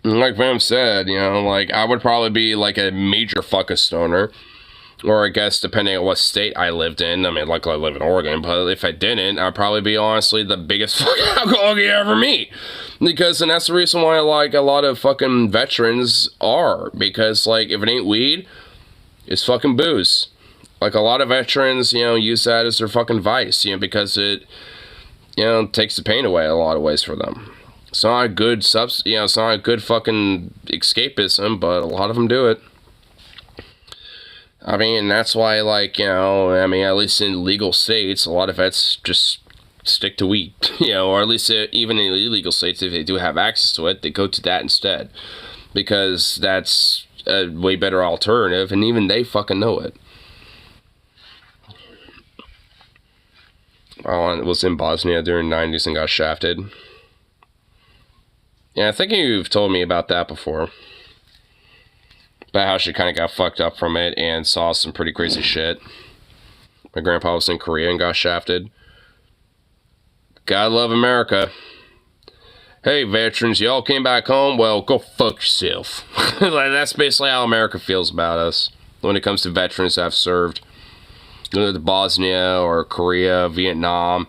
And like Vam said, you know, like, I would probably be, like, a major fucking stoner. Or I guess, depending on what state I lived in. I mean, luckily I live in Oregon, but if I didn't, I'd probably be, honestly, the biggest fucking alcoholic you ever meet. Because, and that's the reason why, like, a lot of fucking veterans are. Because, like, if it ain't weed, it's fucking booze. Like, a lot of veterans, you know, use that as their fucking vice, you know, because it, you know, takes the pain away in a lot of ways for them. It's not a good you know, it's not a good fucking escapism, but a lot of them do it. I mean, that's why, like, you know, I mean, at least in legal states, a lot of vets just stick to weed, you know, or at least even in illegal states, if they do have access to it, they go to that instead, because that's a way better alternative, and even they fucking know it. I was in Bosnia during the 90s and got shafted. Yeah, I think you've told me about that before. About how she kind of got fucked up from it and saw some pretty crazy shit. My grandpa was in Korea and got shafted. God love America. Hey, veterans, y'all came back home? Well, go fuck yourself. Like, that's basically how America feels about us when it comes to veterans that have served. Whether to Bosnia or Korea, Vietnam.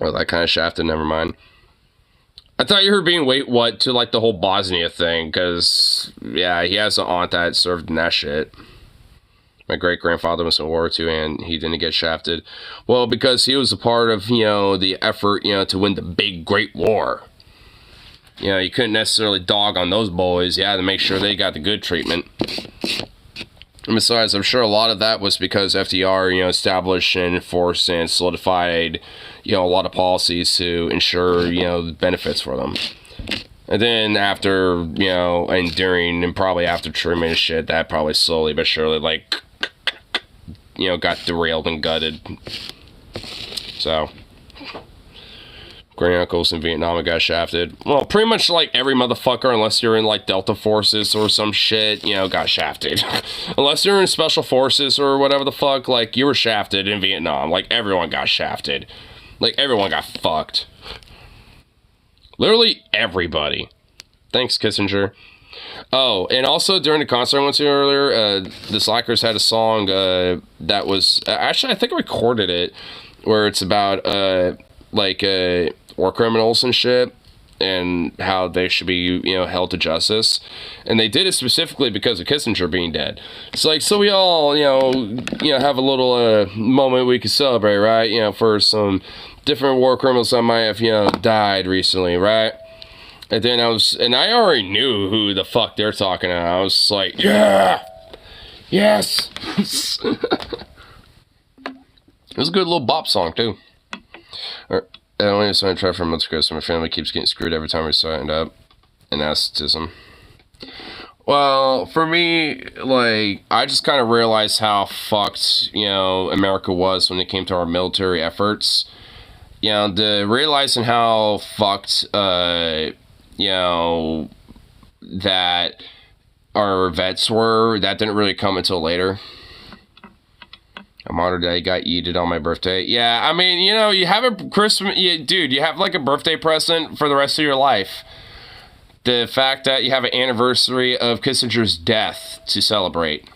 Or that kind of shafted, never mind. I thought you were being, wait, what, to, like, the whole Bosnia thing, because, yeah, he has an aunt that served in that shit. My great-grandfather was in World War II, and he didn't get shafted. Well, because he was a part of, you know, the effort, you know, to win the big, great war. You know, you couldn't necessarily dog on those boys. You had to make sure they got the good treatment. And besides, I'm sure a lot of that was because FDR, you know, established and enforced and solidified, you know, a lot of policies to ensure, you know, the benefits for them. And then after, you know, and during and probably after treatment and shit, that probably slowly but surely, like, you know, got derailed and gutted. So, grand uncles in Vietnam got shafted. Well, pretty much like every motherfucker, unless you're in like Delta Forces or some shit, you know, got shafted. Unless you're in Special Forces or whatever the fuck, like, you were shafted in Vietnam. Like, everyone got shafted. Like, everyone got fucked. Literally everybody. Thanks, Kissinger. Oh, and also during the concert I went to earlier, the Slackers had a song that was... actually, I think I recorded it, where it's about, war criminals and shit, and how they should be, held to justice. And they did it specifically because of Kissinger being dead. It's like, so we all, have a little moment we could celebrate, right? For some different war criminals that might have, died recently, right? And then I already knew who the fuck they're talking about. I was like, yeah! Yes! It was a good little bop song, too. I only decided to try for months ago, so my family keeps getting screwed every time we signed up. And asceticism. Well, for me, I just kind of realized how fucked, America was when it came to our military efforts. Realizing how fucked, that our vets were, that didn't really come until later. A modern day got yeeted on my birthday. Yeah, I mean, you have a Christmas... dude, you have, a birthday present for the rest of your life. The fact that you have an anniversary of Kissinger's death to celebrate.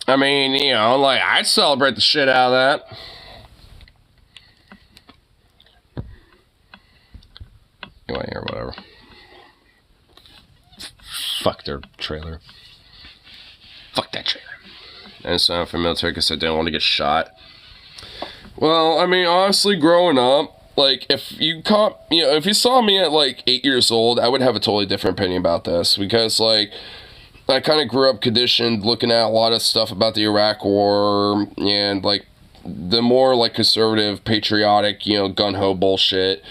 I mean, I'd celebrate the shit out of that. Anyway, or whatever. Fuck their trailer. Fuck that trailer. And so for military because I didn't want to get shot. Well, I mean, honestly, growing up, if you saw me at 8 years old, I would have a totally different opinion about this because I kind of grew up conditioned looking at a lot of stuff about the Iraq War and the more conservative, patriotic, gung-ho bullshit.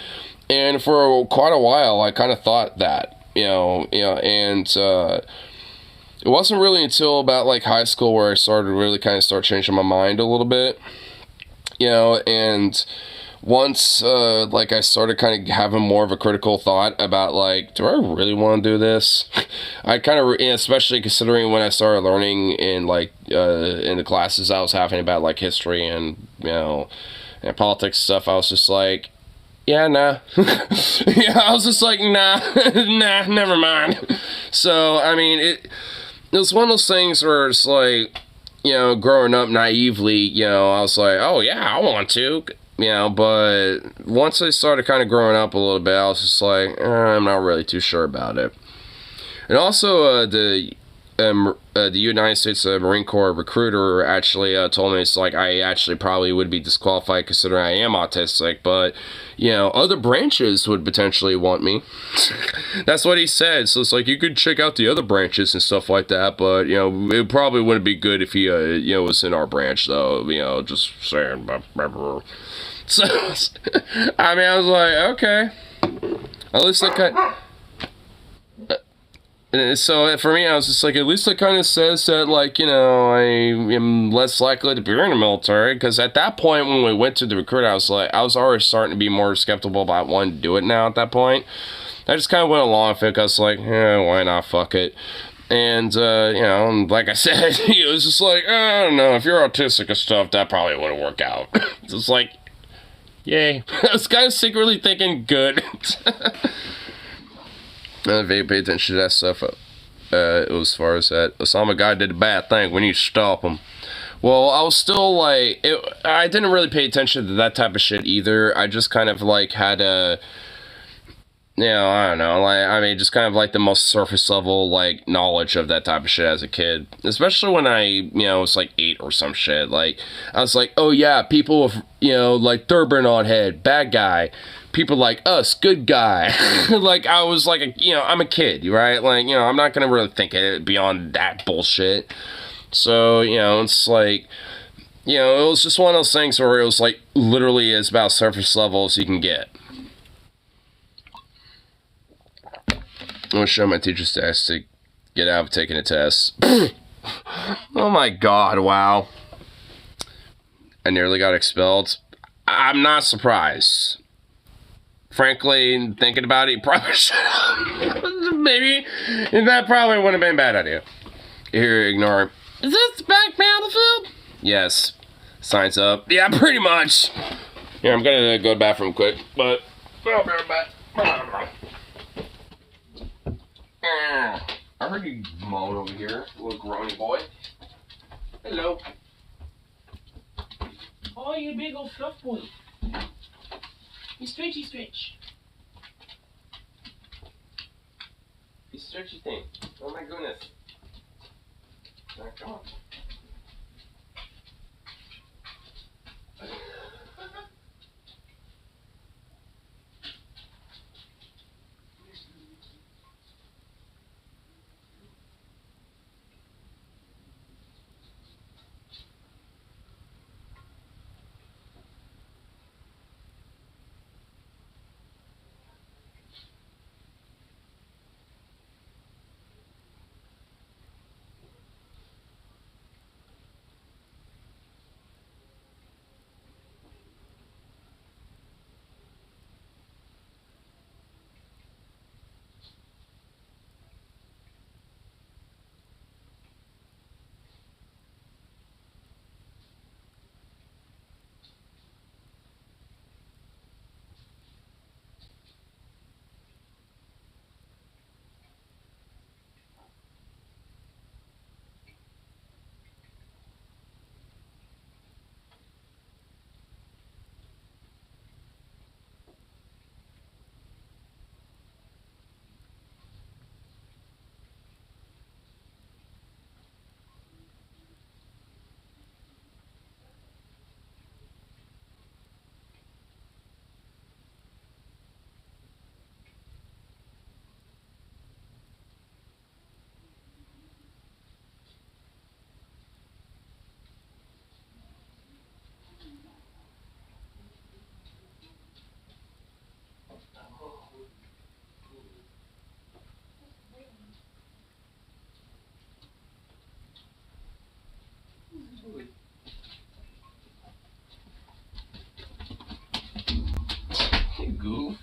And for quite a while, I kind of thought that, and it wasn't really until about high school where I started to really kind of start changing my mind a little bit, and once I started kind of having more of a critical thought about do I really want to do this? I kind of, especially considering when I started learning in in the classes I was having about history and and politics stuff, I was just yeah, nah. Yeah, I was just nah, nah, never mind. So I mean, it was one of those things where it's growing up naively, I was oh yeah, I want to. But once I started kind of growing up a little bit, I was just I'm not really too sure about it. And also, the United States Marine Corps recruiter actually told me I actually probably would be disqualified considering I am autistic, but, other branches would potentially want me. That's what he said. So it's you could check out the other branches and stuff like that, but, it probably wouldn't be good if he, was in our branch, though, just saying. So, I mean, I was okay. At least so for me, I was just at least it kind of says that, I am less likely to be in the military, because at that point, when we went to the recruiter, I was already starting to be more skeptical about wanting to do it now at that point. I just kind of went along with it, because why not, fuck it. And, like I said, he was just I don't know, if you're autistic and stuff, that probably wouldn't work out. It's yay. I was kind of secretly thinking, good. I didn't pay attention to that stuff. As far as that, Osama guy did a bad thing. We need to stop him. Well, I was still I didn't really pay attention to that type of shit either. I just kind of had a, I don't know. I mean, just kind of the most surface level knowledge of that type of shit as a kid. Especially when I was 8 or some shit. I was oh yeah, people with turban on head, bad guy. People like us, good guy. I was I'm a kid, right? I'm not gonna really think it beyond that bullshit. So, it's it was just one of those things where it was literally as about surface level as you can get. I'm gonna show my teacher stats to get out of taking a test. Oh my god, wow. I nearly got expelled. I'm not surprised. Frankly, thinking about it, probably should have. Maybe. That probably wouldn't have been a bad idea. Here, ignore him. Is this the back battlefield? Yes. Signs up. Yeah, pretty much. Here, I'm gonna go to the bathroom quick, but I'll be right back. I heard you moan over here, little grony boy. Hello. Oh, you big old fluff boy. You stretchy stretch. You stretchy thing. Oh my goodness. Oh, come on. You goof.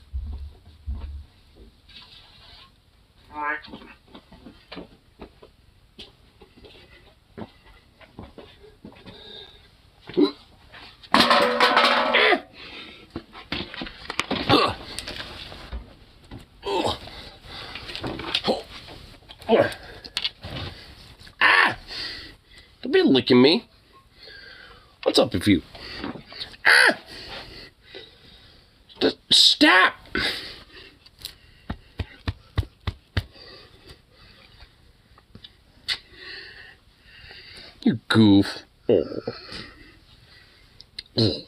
Ah! Don't be licking me. What's up with you? Ah! Stop! You goof. Oh. Oh.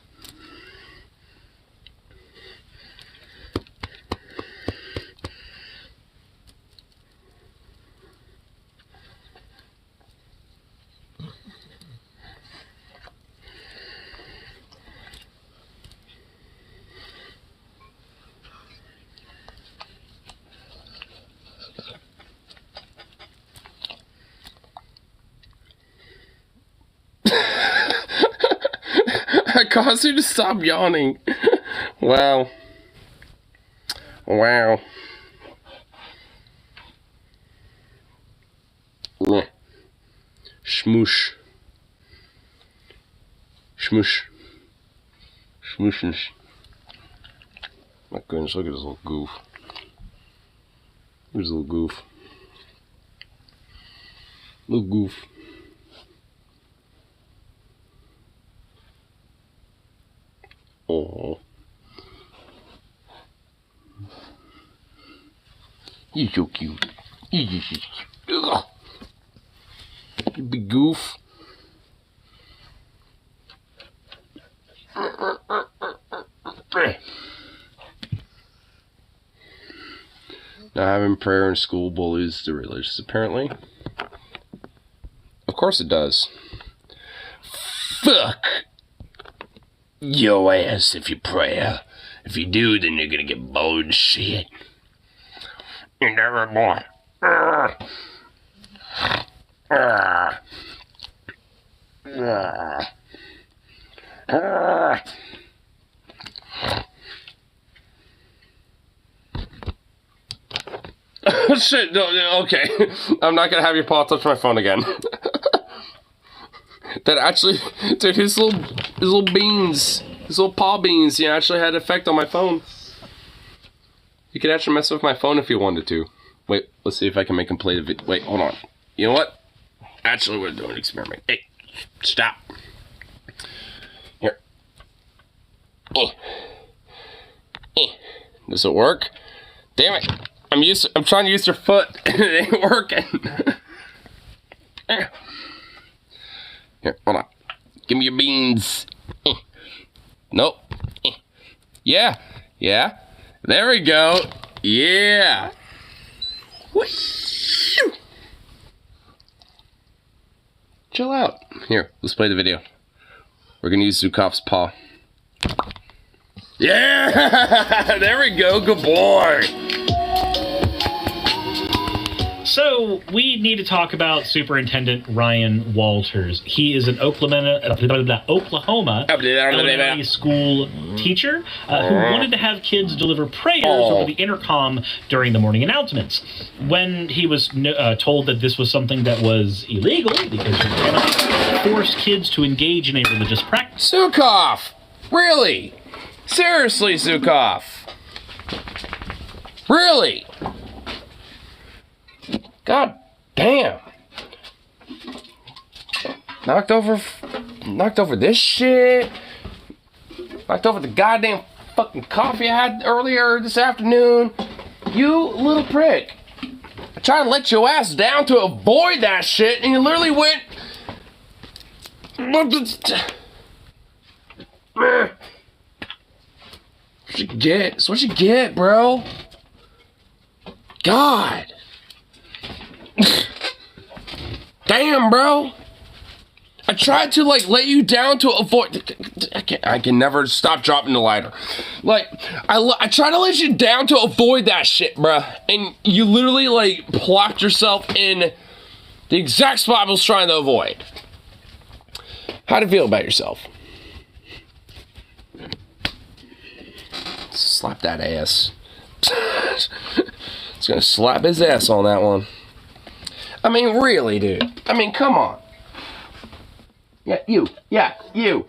I caused you to stop yawning. Wow. Wow. Smoosh. Smoosh. Smoosh. My goodness, look at this little goof. Here's a little goof. Little goof. Oh. He's so cute. He's just cute. Ugh. You big goof. Now having prayer in school bullies the religious, apparently. Of course it does. Fuck your ass if you pray. If you do, then you're gonna get bored and shit. You never more. Shit, no, okay. I'm not gonna have your paw touch my phone again. That actually, dude, his little beans These little paw beans, actually had an effect on my phone. You could actually mess with my phone if you wanted to. Wait, let's see if I can make him play the video. Wait, hold on. You know what? Actually, we're doing an experiment. Hey, stop. Here. Does it work? Damn it. I'm trying to use your foot. It ain't working. Here, hold on. Give me your beans. Nope. Yeah. There we go. Yeah. Whee! Chill out. Here, let's play the video. We're gonna use Zukov's paw. Yeah! There we go. Good boy. So we need to talk about Superintendent Ryan Walters. He is an Oklahoma elementary school teacher who wanted to have kids deliver prayers over the intercom during the morning announcements. When he was told that this was something that was illegal because you cannot force kids to engage in a religious practice. Zukov! Really? Seriously, Zukov? Really? God damn. Knocked over this shit. Knocked over the goddamn fucking coffee I had earlier this afternoon. You little prick. I tried to let your ass down to avoid that shit, and you literally went... What you get? It's what you get, bro. God. Damn, bro. I tried to let you down to avoid. I can never stop dropping the lighter. I try to let you down to avoid that shit, bro. And you literally plopped yourself in the exact spot I was trying to avoid. How do you feel about yourself? Slap that ass. It's gonna slap his ass on that one. I mean, really, dude. I mean, come on. Yeah, you. You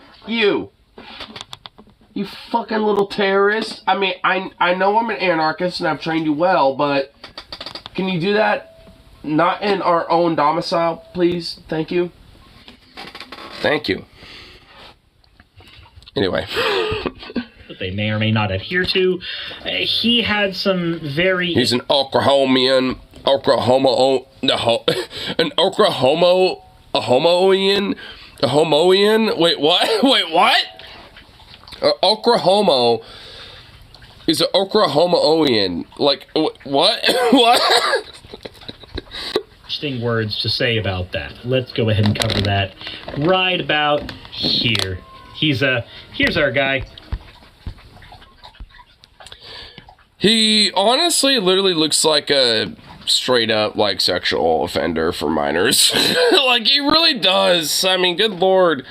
fucking little terrorist. I mean, I know I'm an anarchist and I've trained you well, but can you do that not in our own domicile, please? Thank you. Thank you. Anyway. That they may or may not adhere to. He had some very... He's an Oklahomian. A homoian? Wait, what? Wait, what? Oklahoma is an Oklahomoian. What? What? Interesting words to say about that. Let's go ahead and cover that right about here. Here's our guy. He honestly literally looks like a straight up sexual offender for minors. He really does. I mean, good lord.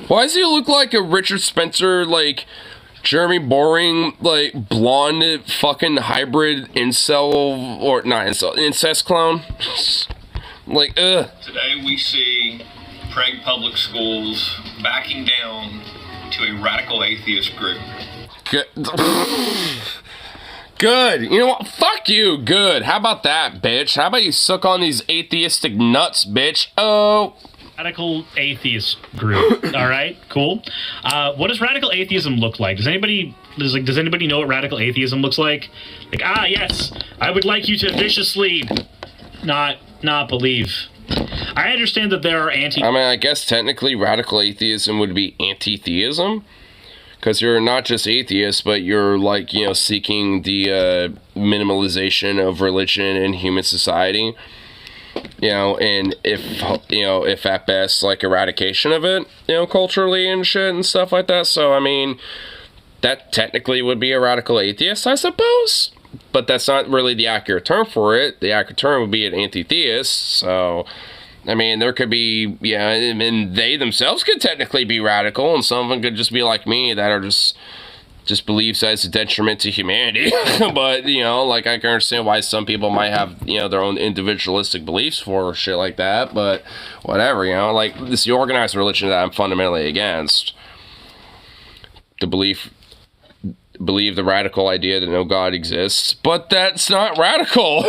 Why does he look like a Richard Spencer, Jeremy Boring, blonde fucking hybrid incel, or not incel, incest clown? Ugh. Today we see Prague Public Schools backing down to a radical atheist group. Good. You know what? Fuck you. Good. How about that, bitch? How about you suck on these atheistic nuts, bitch? Oh. Radical atheist group. All right. Cool. What does radical atheism look like? Does anybody know what radical atheism looks like? Yes. I would like you to viciously not believe. I understand that there are I mean, I guess technically radical atheism would be anti-theism. Because you're not just atheist, but you're seeking the minimalization of religion in human society. And if at best, eradication of it, culturally and shit and stuff like that. So, I mean, that technically would be a radical atheist, I suppose. But that's not really the accurate term for it. The accurate term would be an anti-theist. So, I mean, there could be, and they themselves could technically be radical, and some of them could just be like me that are just believes that it's a detriment to humanity. But, I can understand why some people might have, their own individualistic beliefs for shit like that, but whatever, this is the organized religion that I'm fundamentally against. to believe the radical idea that no God exists, but that's not radical.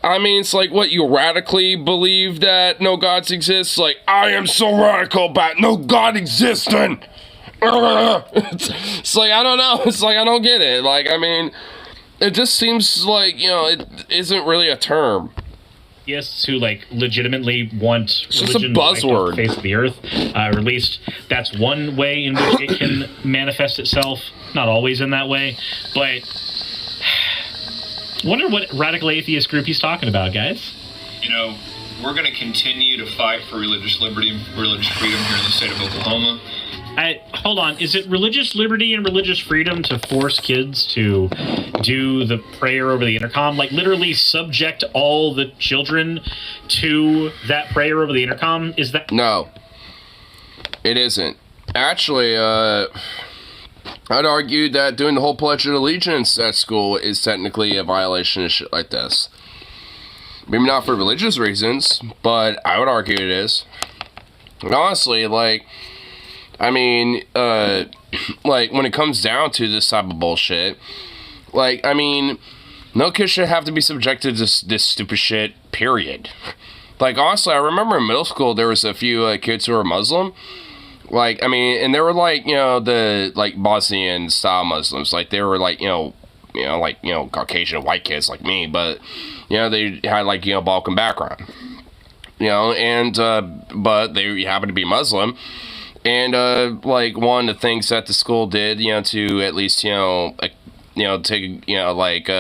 I mean, it's like, what, you radically believe that no gods exist? Like, I am so radical about no God existing. It's like, I don't know. It's like, I don't get it. Like, I mean, it just seems like, you know, it isn't really a term. Yes, who like legitimately want it's just a religion buzzword. To the face of the earth, or at least that's one way in which it can manifest itself. Not always in that way, but wonder what radical atheist group he's talking about, guys. You know, we're going to continue to fight for religious liberty and religious freedom here in the state of Oklahoma. Hold on, is it religious liberty and religious freedom to force kids to do the prayer over the intercom? Like, literally subject all the children to that prayer over the intercom? Is that... No, it isn't. Actually, I'd argue that doing the whole Pledge of Allegiance at school is technically a violation of shit like this. Maybe not for religious reasons, but I would argue it is. And honestly, like... I mean, like, when it comes down to this type of bullshit, like, I mean, no kid should have to be subjected to this stupid shit, period. Like, honestly, I remember in middle school, there was a few kids who were Muslim. Like, I mean, and they were, like, you know, the, like, Bosnian-style Muslims. Like, they were, like, Caucasian white kids like me, but, you know, they had, like, you know, Balkan background. You know, and, but they happened to be Muslim. And, like, one of the things that the school did, you know, to at least, take, like,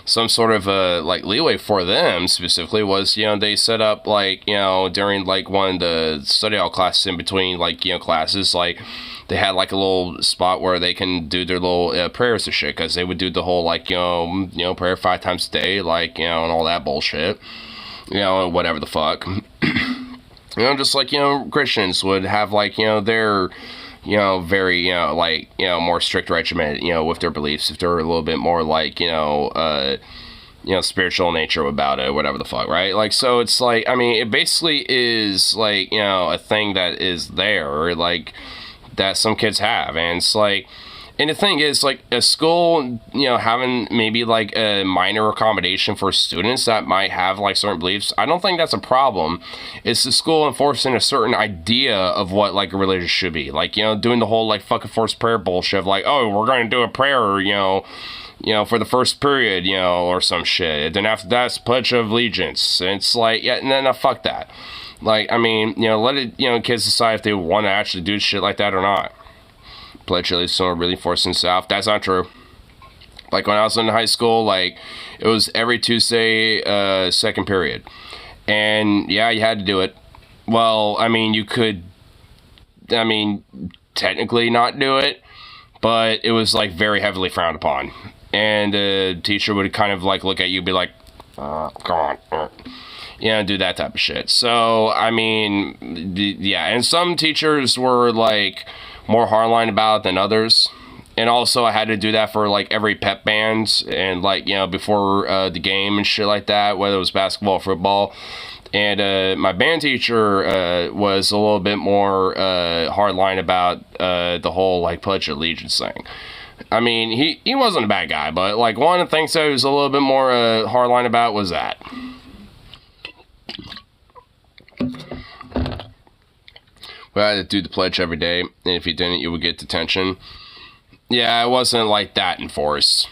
some sort of, like, leeway for them specifically was, you know, they set up, like, you know, during, like, one of the study hall classes in between, like, you know, classes, like, they had, like, a little spot where they can do their little prayers and shit, because they would do the whole, like, you know, prayer 5 times a day, like, you know, and all that bullshit, you know, whatever the fuck. You know, just like, you know, Christians would have, like, you know, their, you know, very, you know, like, you know, more strict regimen, you know, with their beliefs, if they're a little bit more, like, you know, spiritual nature about it, whatever the fuck, right? Like, so it's like, I mean, it basically is, like, you know, a thing that is there, like, that some kids have, and it's like, and the thing is, like, a school, you know, having maybe, like, a minor accommodation for students that might have, like, certain beliefs, I don't think that's a problem. It's the school enforcing a certain idea of what, like, a religion should be. Like, you know, doing the whole, like, fucking forced prayer bullshit of, like, oh, we're going to do a prayer, you know, for the first period, you know, or some shit. Then after that's Pledge of Allegiance. And it's like, yeah, no, fuck that. Like, I mean, you know, let it, you know, kids decide if they want to actually do shit like that or not. Pledge at least someone really forcing South. That's not true. Like, when I was in high school, like, it was every Tuesday, second period. And, yeah, you had to do it. Well, I mean, you could, I mean, technically not do it, but it was, like, very heavily frowned upon. And the teacher would kind of, like, look at you and be like, come on, you know, do that type of shit. So, I mean, yeah, and some teachers were, like, more hardline about it than others. And also I had to do that for, like, every pep band and, like, you know, before the game and shit like that, whether it was basketball or football. And my band teacher was a little bit more hardline about the whole, like, Pledge of Allegiance thing. I mean, he wasn't a bad guy, but, like, one of the things that he was a little bit more hardline about was that. We had to do the pledge every day, and if you didn't, you would get detention. Yeah, it wasn't like that enforced.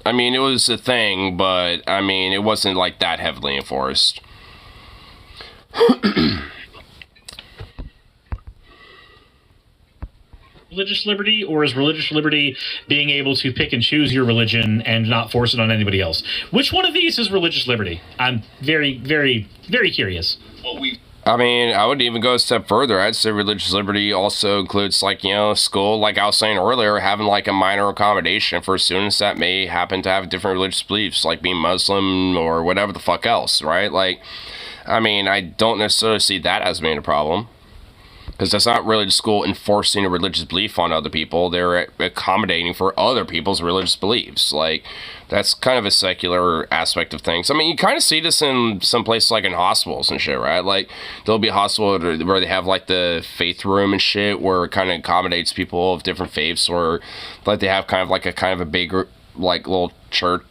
I mean, it was a thing, but, I mean, it wasn't like that heavily enforced. Religious liberty, or is religious liberty being able to pick and choose your religion and not force it on anybody else? Which one of these is religious liberty? I'm very, very, very curious. I mean, I would even go a step further. I'd say religious liberty also includes, like, you know, school, like I was saying earlier, having, like, a minor accommodation for students that may happen to have different religious beliefs, like being Muslim or whatever the fuck else, right? Like, I mean, I don't necessarily see that as being a problem. Because that's not really the school enforcing a religious belief on other people. They're accommodating for other people's religious beliefs. Like, that's kind of a secular aspect of things. I mean, you kind of see this in some places like in hospitals and shit, right? Like, there'll be a hospital where they have like the faith room and shit, where it kind of accommodates people of different faiths, or like they have kind of a bigger, like, little churchy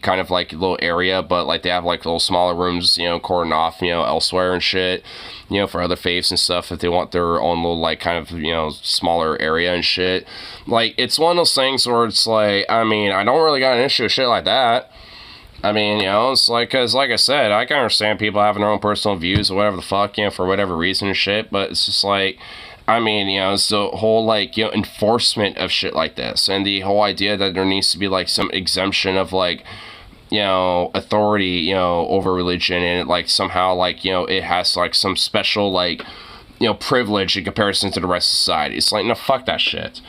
kind of like little area, but like they have like little smaller rooms, cordoned off, elsewhere and shit, for other faiths and stuff, if they want their own little like kind of, smaller area and shit. Like, it's one of those things where it's like, I mean, I don't really got an issue with shit like that. I mean, it's like, because like I said, I can understand people having their own personal views or whatever the fuck, for whatever reason and shit, but it's just like, I mean, it's the whole, like, enforcement of shit like this, and the whole idea that there needs to be, like, some exemption of, like, authority, over religion, and, like, somehow, like, it has, like, some special, like, privilege in comparison to the rest of society. It's like, no, fuck that shit.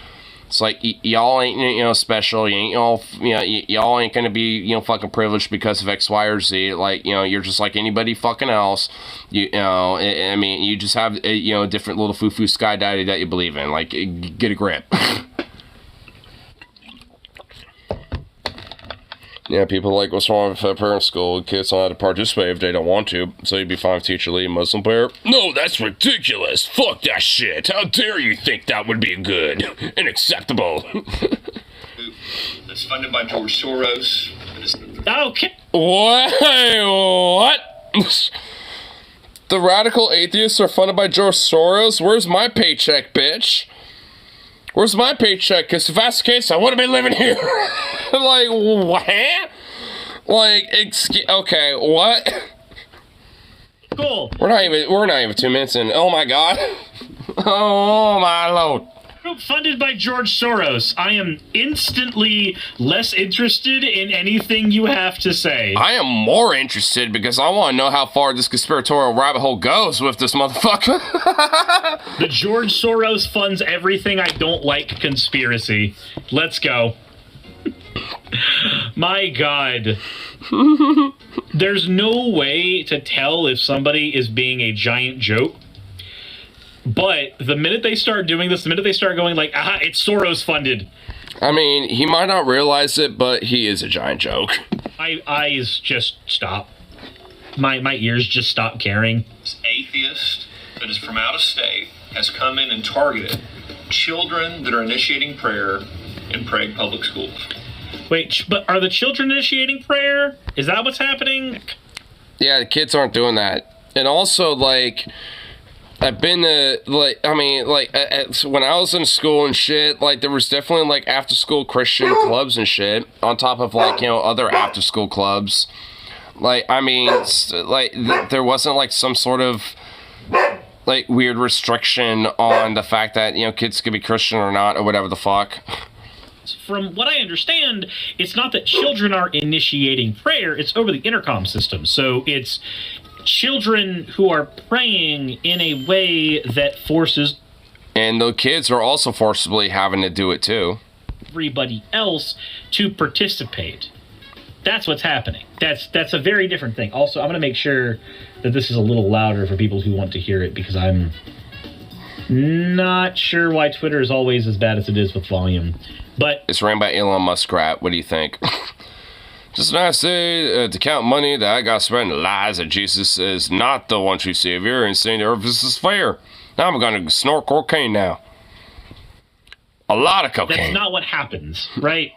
It's like, y'all ain't, special, y'all ain't gonna be, fucking privileged because of X, Y, or Z. Like, you're just like anybody fucking else. I mean, you just have, a different little foo-foo sky daddy that you believe in. Like, get a grip. Yeah, people like, what's wrong with parent school? Kids don't have to participate if they don't want to. So you'd be fine with teacher lead Muslim prayer? No, that's ridiculous. Fuck that shit. How dare you think that would be good and acceptable? That's funded by George Soros. Okay. What? The radical atheists are funded by George Soros? Where's my paycheck, bitch? Where's my paycheck? Because if that's the case, I wouldn't be living here. Like, what? Like, okay, what? Cool. We're not even 2 minutes in. Oh my god. Oh my lord. Funded by George Soros. I am instantly less interested in anything you have to say. I am more interested because I want to know how far this conspiratorial rabbit hole goes with this motherfucker. The George Soros funds everything I don't like conspiracy. Let's go. My God. There's no way to tell if somebody is being a giant joke. But the minute they start doing this, the minute they start going like, aha, it's Soros funded. I mean, he might not realize it, but he is a giant joke. My eyes just stop. My ears just stop caring. This atheist that is from out of state has come in and targeted children that are initiating prayer in Prague public schools. Wait, but are the children initiating prayer? Is that what's happening? Yeah, the kids aren't doing that. And also, like, I've been to, like, I mean, like, when I was in school and shit, like, there was definitely, like, after-school Christian clubs and shit, on top of, like, other after-school clubs. Like, I mean, like, there wasn't, like, some sort of, like, weird restriction on the fact that, kids could be Christian or not, or whatever the fuck. From what I understand, it's not that children are initiating prayer, it's over the intercom system. So it's children who are praying in a way that forces... And the kids are also forcibly having to do it too. ...everybody else to participate. That's what's happening. That's a very different thing. Also, I'm going to make sure that this is a little louder for people who want to hear it, because I'm not sure why Twitter is always as bad as it is with volume. But it's ran by Elon Muskrat. What do you think? Just a nice day to count money that I got spent in lies that Jesus is not the one true savior and saying the earth is fair. Now I'm going to snort cocaine now. A lot of cocaine. That's not what happens, right?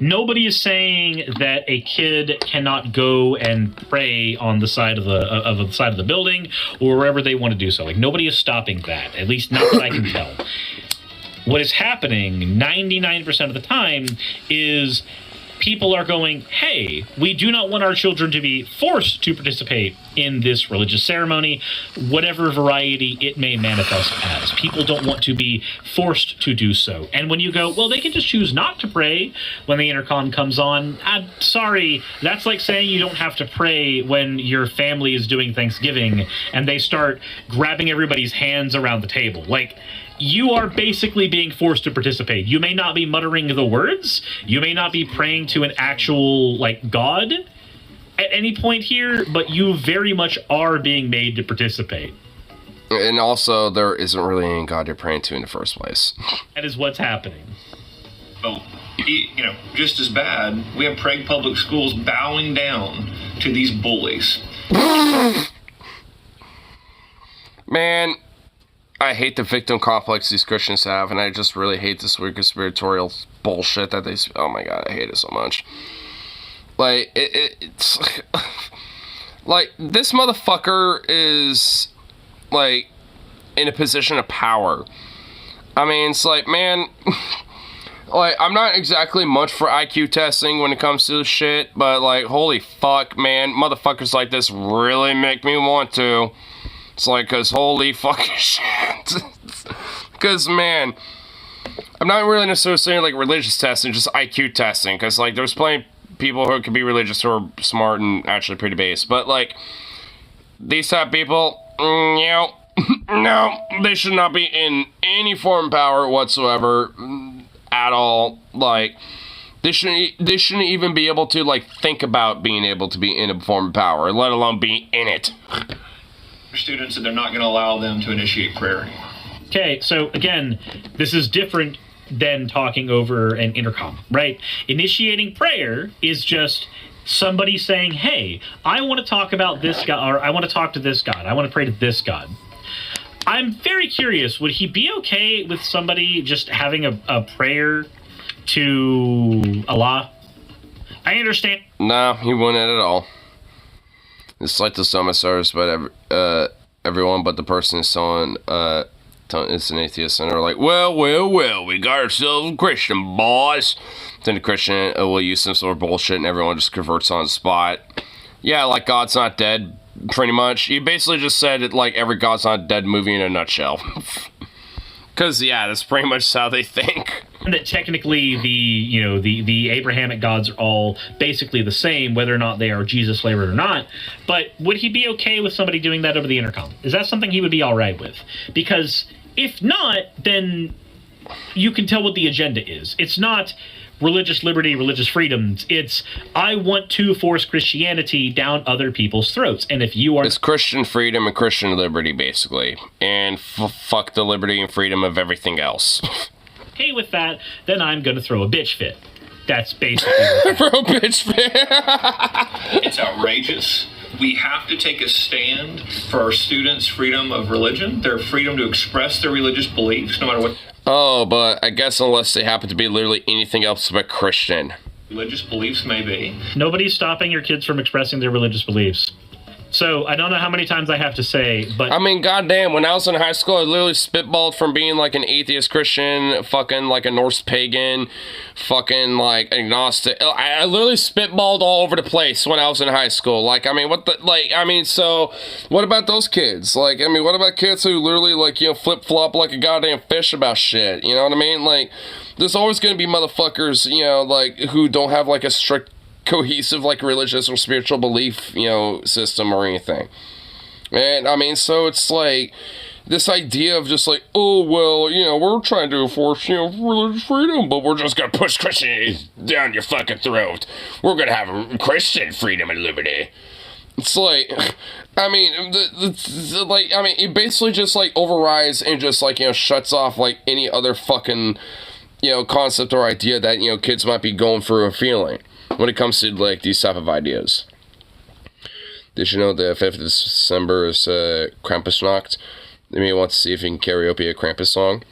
Nobody is saying that a kid cannot go and pray on the side of the building or wherever they want to do so. Like, nobody is stopping that, at least not that I can tell. What is happening 99% of the time is people are going, hey, we do not want our children to be forced to participate in this religious ceremony, whatever variety it may manifest as. People don't want to be forced to do so. And when you go, well, they can just choose not to pray when the intercom comes on, I'm sorry, that's like saying you don't have to pray when your family is doing Thanksgiving and they start grabbing everybody's hands around the table. Like, you are basically being forced to participate. You may not be muttering the words. You may not be praying to an actual, like, God at any point here, but you very much are being made to participate. And also, there isn't really any God you're praying to in the first place. That is what's happening. Well, just as bad, we have Prague public schools bowing down to these bullies. Man, I hate the victim complex these Christians have, and I just really hate this weird conspiratorial bullshit that they... Oh my god, I hate it so much. Like, it's... like, this motherfucker is, like, in a position of power. I mean, it's like, man... like, I'm not exactly much for IQ testing when it comes to this shit, but, like, holy fuck, man. Motherfuckers like this really make me want to. It's like, cause holy fucking shit. Cause, man, I'm not really necessarily saying, like, religious testing, just IQ testing. Cause, like, there's plenty of people who can be religious who are smart and actually pretty base. But, like, these type of people, no, they should not be in any form of power whatsoever. At all. Like, they shouldn't even be able to, like, think about being able to be in a form of power, let alone be in it. Students, and they're not going to allow them to initiate prayer anymore. Okay, so again, this is different than talking over an intercom, right? Initiating prayer is just somebody saying, hey, I want to talk about this God, or I want to talk to this God, I want to pray to this God. I'm very curious, would he be okay with somebody just having a prayer to Allah? I understand. No, he wouldn't at all. It's like the Summit Stars, but everyone but the person is telling it's an atheist, and they're like, well, we got ourselves a Christian, boys. Then the Christian will use some sort of bullshit, and everyone just converts on the spot. Yeah, like God's not dead. Pretty much. You basically just said it like every God's Not Dead movie in a nutshell. Because, yeah, that's pretty much how they think. And that technically the Abrahamic gods are all basically the same, whether or not they are Jesus flavored or not. But would he be okay with somebody doing that over the intercom? Is that something he would be all right with? Because if not, then you can tell what the agenda is. It's not religious liberty, religious freedoms. It's, I want to force Christianity down other people's throats. And if you are... It's Christian freedom and Christian liberty, basically. And fuck the liberty and freedom of everything else. Okay with that, then I'm going to throw a bitch fit. That's basically... Throw a bitch fit. It's outrageous. We have to take a stand for our students' freedom of religion, their freedom to express their religious beliefs, no matter what... Oh, but I guess unless they happen to be literally anything else but Christian. Religious beliefs may be. Nobody's stopping your kids from expressing their religious beliefs. So, I don't know how many times I have to say, but... I mean, goddamn, when I was in high school, I literally spitballed from being, like, an atheist Christian, fucking, like, a Norse pagan, fucking, like, agnostic. I literally spitballed all over the place when I was in high school. Like, I mean, so, what about those kids? Like, I mean, what about kids who literally, like, flip-flop like a goddamn fish about shit? You know what I mean? Like, there's always gonna be motherfuckers, like, who don't have, like, a strict cohesive, like, religious or spiritual belief, system or anything. And, I mean, so it's, like, this idea of just, like, oh, well, we're trying to enforce, religious freedom, but we're just gonna push Christianity down your fucking throat. We're gonna have Christian freedom and liberty. It's like, I mean, it basically just, like, overrides and just, like, shuts off, like, any other fucking, concept or idea that, kids might be going through or feeling when it comes to, like, these type of ideas. Did you know the 5th of December is Krampusnacht? They may want to see if you can karaoke a Krampus song.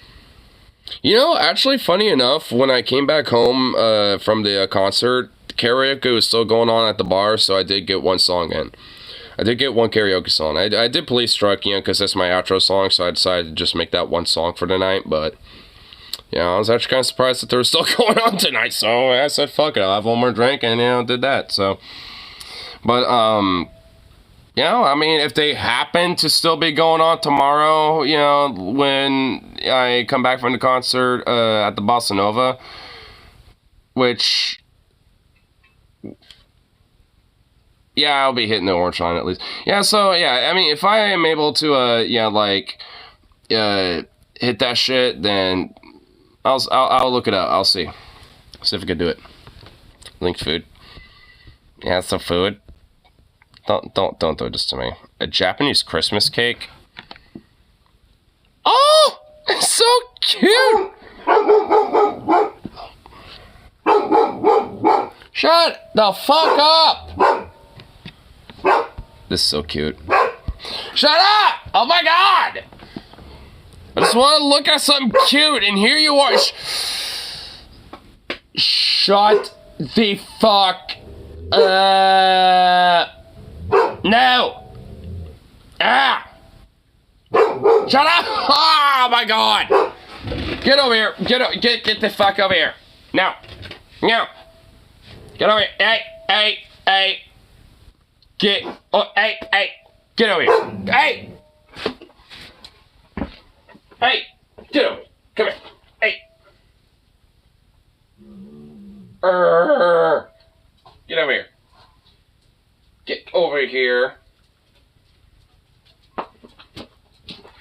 Actually, funny enough, when I came back home from the concert, karaoke was still going on at the bar, so I did get one song in. I did get one karaoke song. I did Police Truck, because that's my outro song, so I decided to just make that one song for the night, but... I was actually kind of surprised that they were still going on tonight, so I said, fuck it, I'll have one more drink, and, did that, so. But, I mean, if they happen to still be going on tomorrow, when I come back from the concert, at the Bossa Nova, which, I'll be hitting the orange line at least. I mean, if I am able to, hit that shit, then... I'll look it up. I'll see if I can do it. Link food. Yeah, some food. Don't do this to me. A Japanese Christmas cake. cute! Shut the fuck up! This is so cute. Shut up! Oh my god! I just want to look at something cute, and here you are. Shut the fuck. No. Ah. Shut up! Oh my god! Get over here! Get the fuck over here! Now! Now! Get over here! Hey! Get over here! Hey! Hey! Get over here! Come here! Hey! Get over here! Get over here!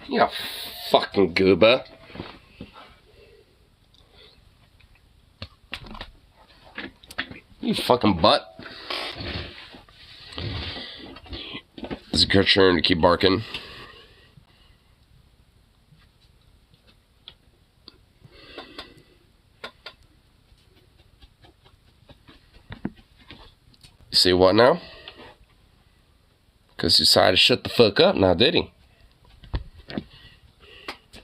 You fucking gooba. You fucking butt. It's your turn to keep barking. You see what now? Because he decided to shut the fuck up now, did he?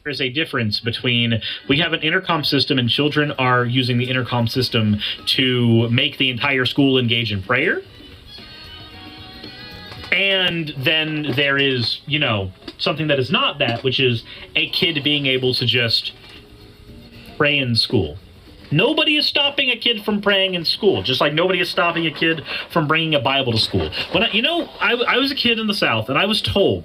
There's a difference between we have an intercom system and children are using the intercom system to make the entire school engage in prayer. And then there is, you know, something that is not that, which is a kid being able to just pray in school. Nobody is stopping a kid from praying in school, just like nobody is stopping a kid from bringing a Bible to school. When I was a kid in the South, and I was told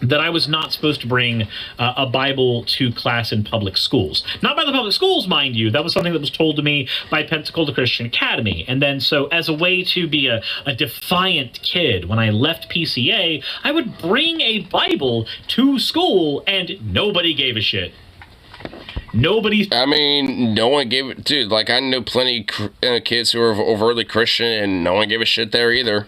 that I was not supposed to bring a Bible to class in public schools. Not by the public schools, mind you. That was something that was told to me by Pensacola Christian Academy. And then so as a way to be a defiant kid, when I left PCA, I would bring a Bible to school and nobody gave a shit. I mean, no one gave it... Dude, like, I know plenty of kids who are overtly Christian and no one gave a shit there either.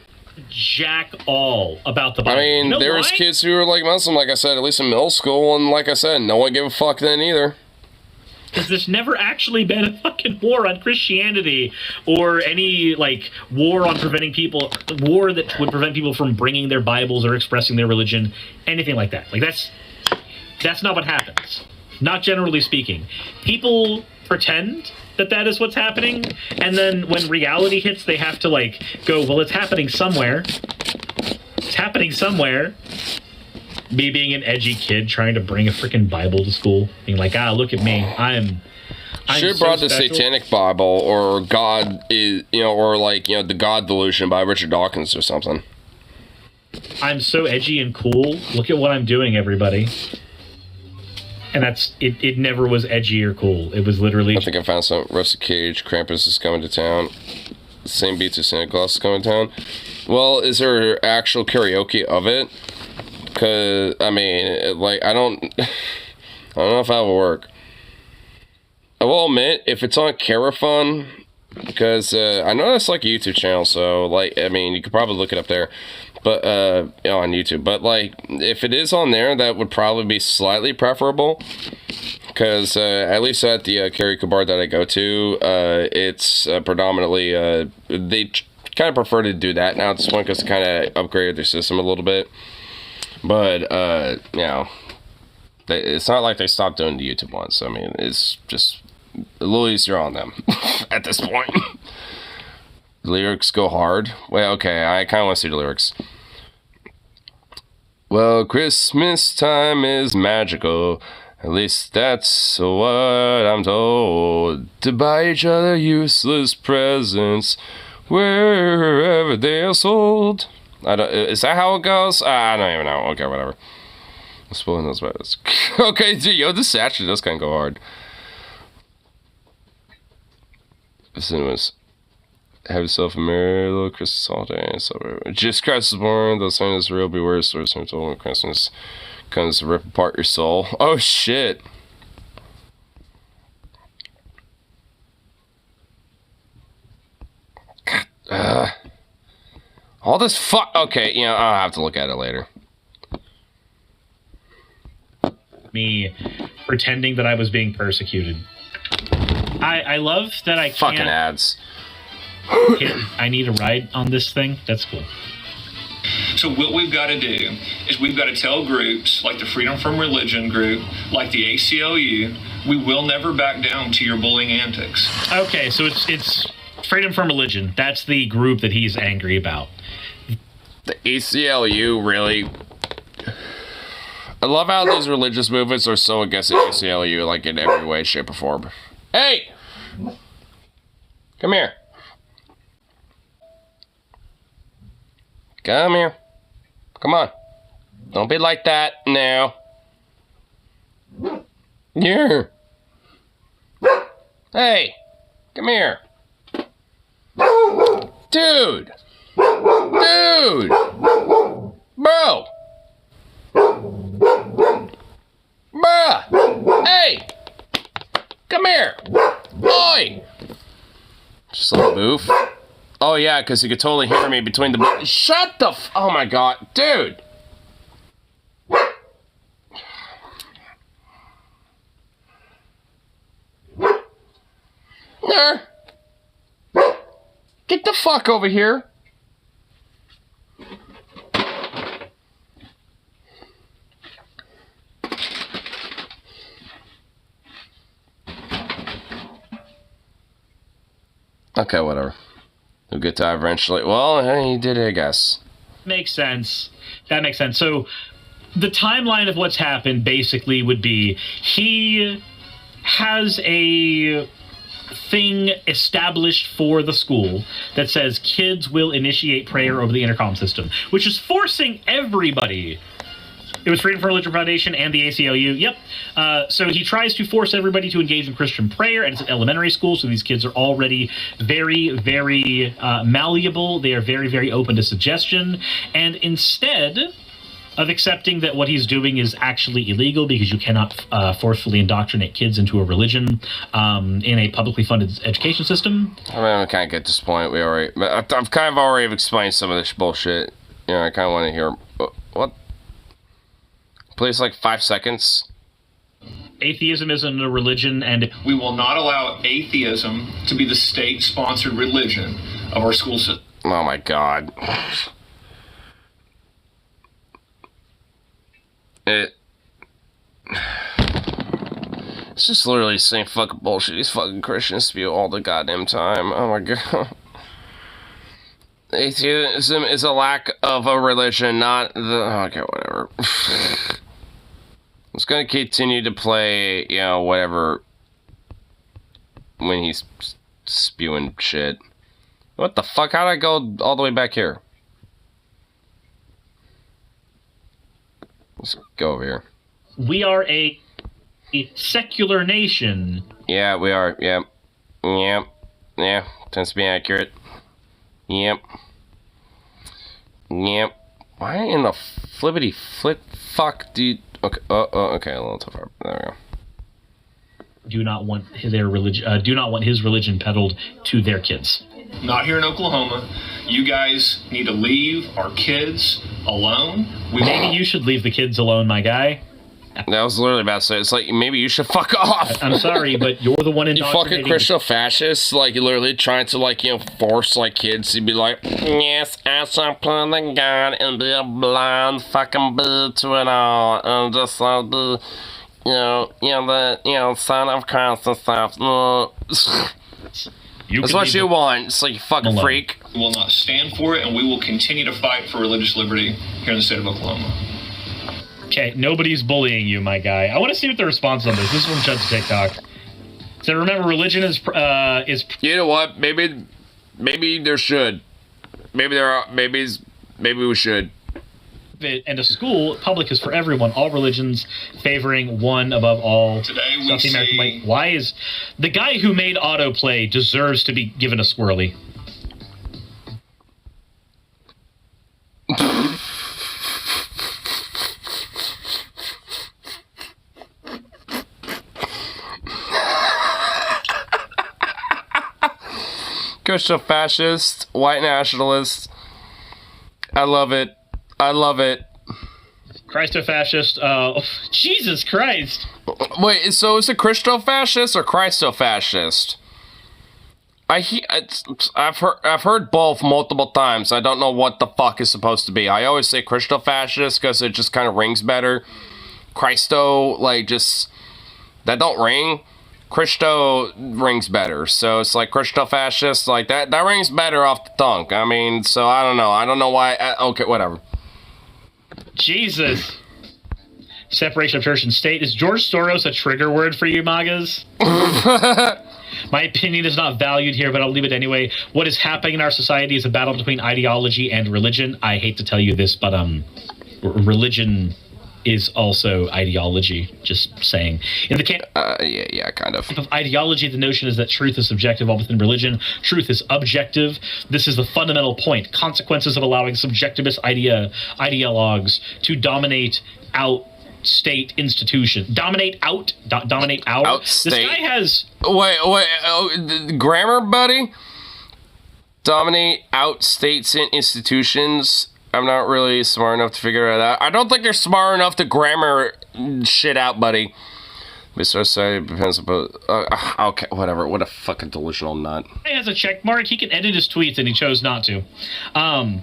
Jack all about the Bible. I mean, there was kids who were like Muslim, like I said, at least in middle school, and like I said, no one gave a fuck then either. Because there's never actually been a fucking war on Christianity or any, like, war that would prevent people from bringing their Bibles or expressing their religion, anything like that. Like, that's not what happens. Not generally speaking. People pretend that is what's happening, and then when reality hits, they have to, like, go, well, it's happening somewhere. It's happening somewhere. Me being an edgy kid trying to bring a freaking Bible to school, being like, look at me, I'm should have brought the Satanic Bible, or God is, or like, the God Delusion by Richard Dawkins or something. I'm so edgy and cool. Look at what I'm doing, everybody. And that's it. It never was edgy or cool. It was literally. I think I found some. Rusty Cage, Krampus is coming to town. Same beats as Santa Claus is coming to town. Well, is there actual karaoke of it? Because I mean, like, I don't know if that will work. I will admit, if it's on Carafun, because I know that's like a YouTube channel, so like, I mean, you could probably look it up there. But, on YouTube. But, like, if it is on there, that would probably be slightly preferable. Because, at least at the karaoke bar that I go to, it's predominantly, they kind of prefer to do that now at this point because they kind of upgraded their system a little bit. But, it's not like they stopped doing the YouTube ones. So, I mean, it's just a little easier on them at this point. The lyrics go hard. Well, okay, I kind of want to see the lyrics. Well, Christmas time is magical. At least that's what I'm told. To buy each other useless presents wherever they are sold. Is that how it goes? I don't even know. Okay, whatever. I'm spoiling those letters. Okay, dude, this actually does kind of go hard. Cinemas. Have yourself a merry little Christmas holiday. Jesus Christ is born, the sign is real, beware of stories I'm told when Christmas comes to rip apart your soul. Oh shit. God, all this fuck. Okay, I'll have to look at it later. Me pretending that I was being persecuted. I love that I can't... Fucking ads. I need a ride on this thing? That's cool. So what we've got to do is we've got to tell groups like the Freedom from Religion group, like the ACLU, we will never back down to your bullying antics. Okay, so it's Freedom from Religion. That's the group that he's angry about. The ACLU, really? I love how these religious movements are so against the ACLU, like in every way, shape, or form. Hey! Come here. Come here. Come on. Don't be like that now. Here. Hey! Come here. Dude! Dude! Bro! Bruh! Hey! Come here! Oi! Just a little boof. Oh yeah, because you could totally hear me between the... Shut the oh my god, dude! There! Get the fuck over here! Okay, whatever. He'll get to eventually. Well, he did it, I guess. Makes sense. That makes sense. So the timeline of what's happened basically would be he has a thing established for the school that says kids will initiate prayer over the intercom system, which is forcing everybody. It was Freedom from Religion Foundation and the ACLU. Yep. So he tries to force everybody to engage in Christian prayer, and it's an elementary school, so these kids are already very, very malleable. They are very, very open to suggestion. And instead of accepting that what he's doing is actually illegal because you cannot forcefully indoctrinate kids into a religion in a publicly funded education system. I mean, I kind of get this point. I've kind of already explained some of this bullshit. You know, I kind of want to hear... What? Please, like 5 seconds. Atheism isn't a religion, and we will not allow atheism to be the state-sponsored religion of our school system. Oh my god. It's just literally the same fucking bullshit these fucking Christians spew all the goddamn time. Oh my god. Atheism is a lack of a religion, not the... Okay, whatever. I'm just gonna continue to play, you know, whatever, when he's spewing shit. What the fuck? How'd I go all the way back here? Let's go over here. We are a secular nation. Yeah, we are. Yep. Yep. Yeah. Tends to be accurate. Yep. Yep. Why in the flippity flip fuck, dude? Okay. Okay. A little too far. There we go. Do not want their religion. Do not want his religion peddled to their kids. Not here in Oklahoma. You guys need to leave our kids alone. Maybe you should leave the kids alone, my guy. That was literally about to say. It's like, maybe you should fuck off. I'm sorry, but you're the one You fucking Christian fascists, like, you're literally trying to, like, you know, force, like, kids to be like, yes, I shall play the God and be a blind fucking bee to it all, and just, be, the son of Christ and stuff. That's what you want. It's like, you fucking freak. We will not stand for it, and we will continue to fight for religious liberty here in the state of Oklahoma. Okay, nobody's bullying you, my guy. I want to see what the response on this. This is from Chud's TikTok. So remember, religion is. You know what? Maybe there should. Maybe there are. Maybe we should. And a school, public is for everyone. All religions favoring one above all. Today we see. Why is the guy who made autoplay deserves to be given a swirly? Christian fascist, white nationalist. I love it. I love it. Christo-fascist. Jesus Christ. Wait, so is it Christo-fascist or Christo-fascist? I've heard both multiple times. I don't know what the fuck is supposed to be. I always say Christo-fascist because it just kind of rings better. Christo, like, just... That don't ring. Christo rings better. So it's like Christo-fascist, like, that rings better off the tongue. I mean, so I don't know. I don't know why... okay, whatever. Jesus. Separation of church and state. Is George Soros a trigger word for you, MAGAs? My opinion is not valued here, but I'll leave it anyway. What is happening in our society is a battle between ideology and religion. I hate to tell you this, but religion is also ideology. Just saying. In the camp kind of. Of ideology, the notion is that truth is subjective, while within religion, truth is objective. This is the fundamental point. Consequences of allowing subjectivist ideologues to dominate out state institution. Dominate our. Outstate. This guy has... Wait, grammar, buddy? Dominate out states and institutions. I'm not really smart enough to figure it out. I don't think you're smart enough to grammar shit out, buddy. Society depends upon... okay, whatever. What a fucking delusional nut. He has a check mark. He can edit his tweets, and he chose not to. I'm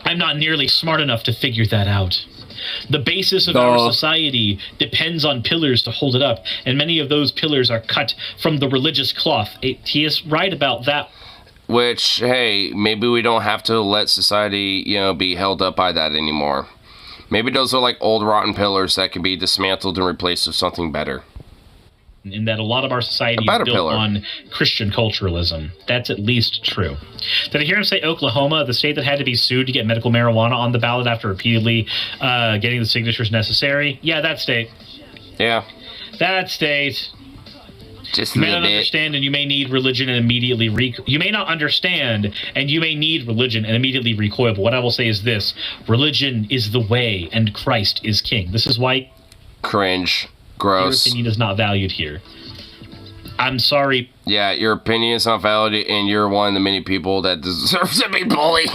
not nearly smart enough to figure that out. The basis of our society depends on pillars to hold it up, and many of those pillars are cut from the religious cloth. He is right about that. Which, hey, maybe we don't have to let society, be held up by that anymore. Maybe those are like old rotten pillars that can be dismantled and replaced with something better. In that a lot of our society is built on Christian culturalism. That's at least true. Did I hear him say Oklahoma, the state that had to be sued to get medical marijuana on the ballot after repeatedly getting the signatures necessary? Yeah, that state. Yeah. That state. Just you may not understand, and you may need religion and immediately you may not understand, and you may need religion and immediately recoil. But what I will say is this: religion is the way, and Christ is king. This is why. Cringe. Gross. Your opinion is not valued here. I'm sorry. Yeah, your opinion is not valid, and you're one of the many people that deserves to be bullied.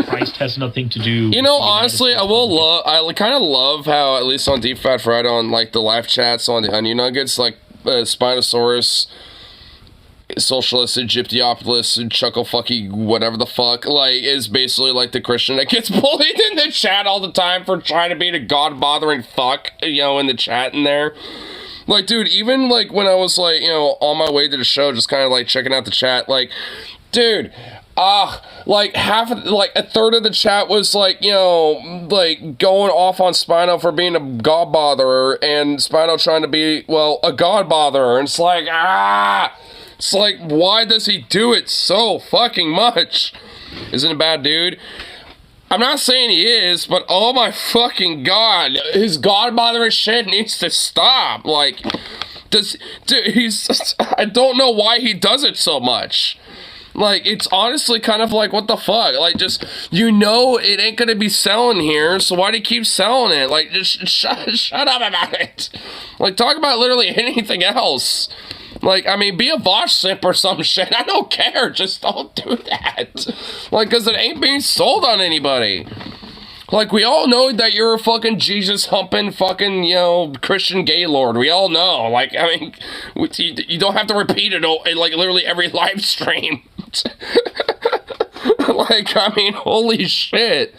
Christ has nothing to do. Honestly, I kind of love how, at least on Deep Fat Friday, on like the live chats on the Onion Nuggets, like Spinosaurus, Socialist, Egyptiopolis, Chucklefucky, whatever the fuck, like, is basically like the Christian that gets bullied in the chat all the time for trying to be the God-bothering fuck, in the chat in there. Like, dude, even, like, when I was, like, on my way to the show, just kind of, like, checking out the chat, like, dude, like, a third of the chat was, like, like, going off on Spino for being a God-botherer, and Spino trying to be, well, a God-botherer, and it's like, It's like, why does he do it so fucking much? Isn't a bad dude. I'm not saying he is, but oh my fucking god, his God-bothering shit needs to stop. Like, I don't know why he does it so much. Like, it's honestly kind of like, what the fuck? Like, just, it ain't gonna be selling here, so why do you keep selling it? Like, just shut up about it. Like, talk about literally anything else. Like, I mean, be a Vosh simp or some shit. I don't care. Just don't do that. Like, because it ain't being sold on anybody. Like, we all know that you're a fucking Jesus-humping fucking, Christian gay lord. We all know. Like, I mean, you don't have to repeat it, like, literally every live stream. Like, I mean, holy shit.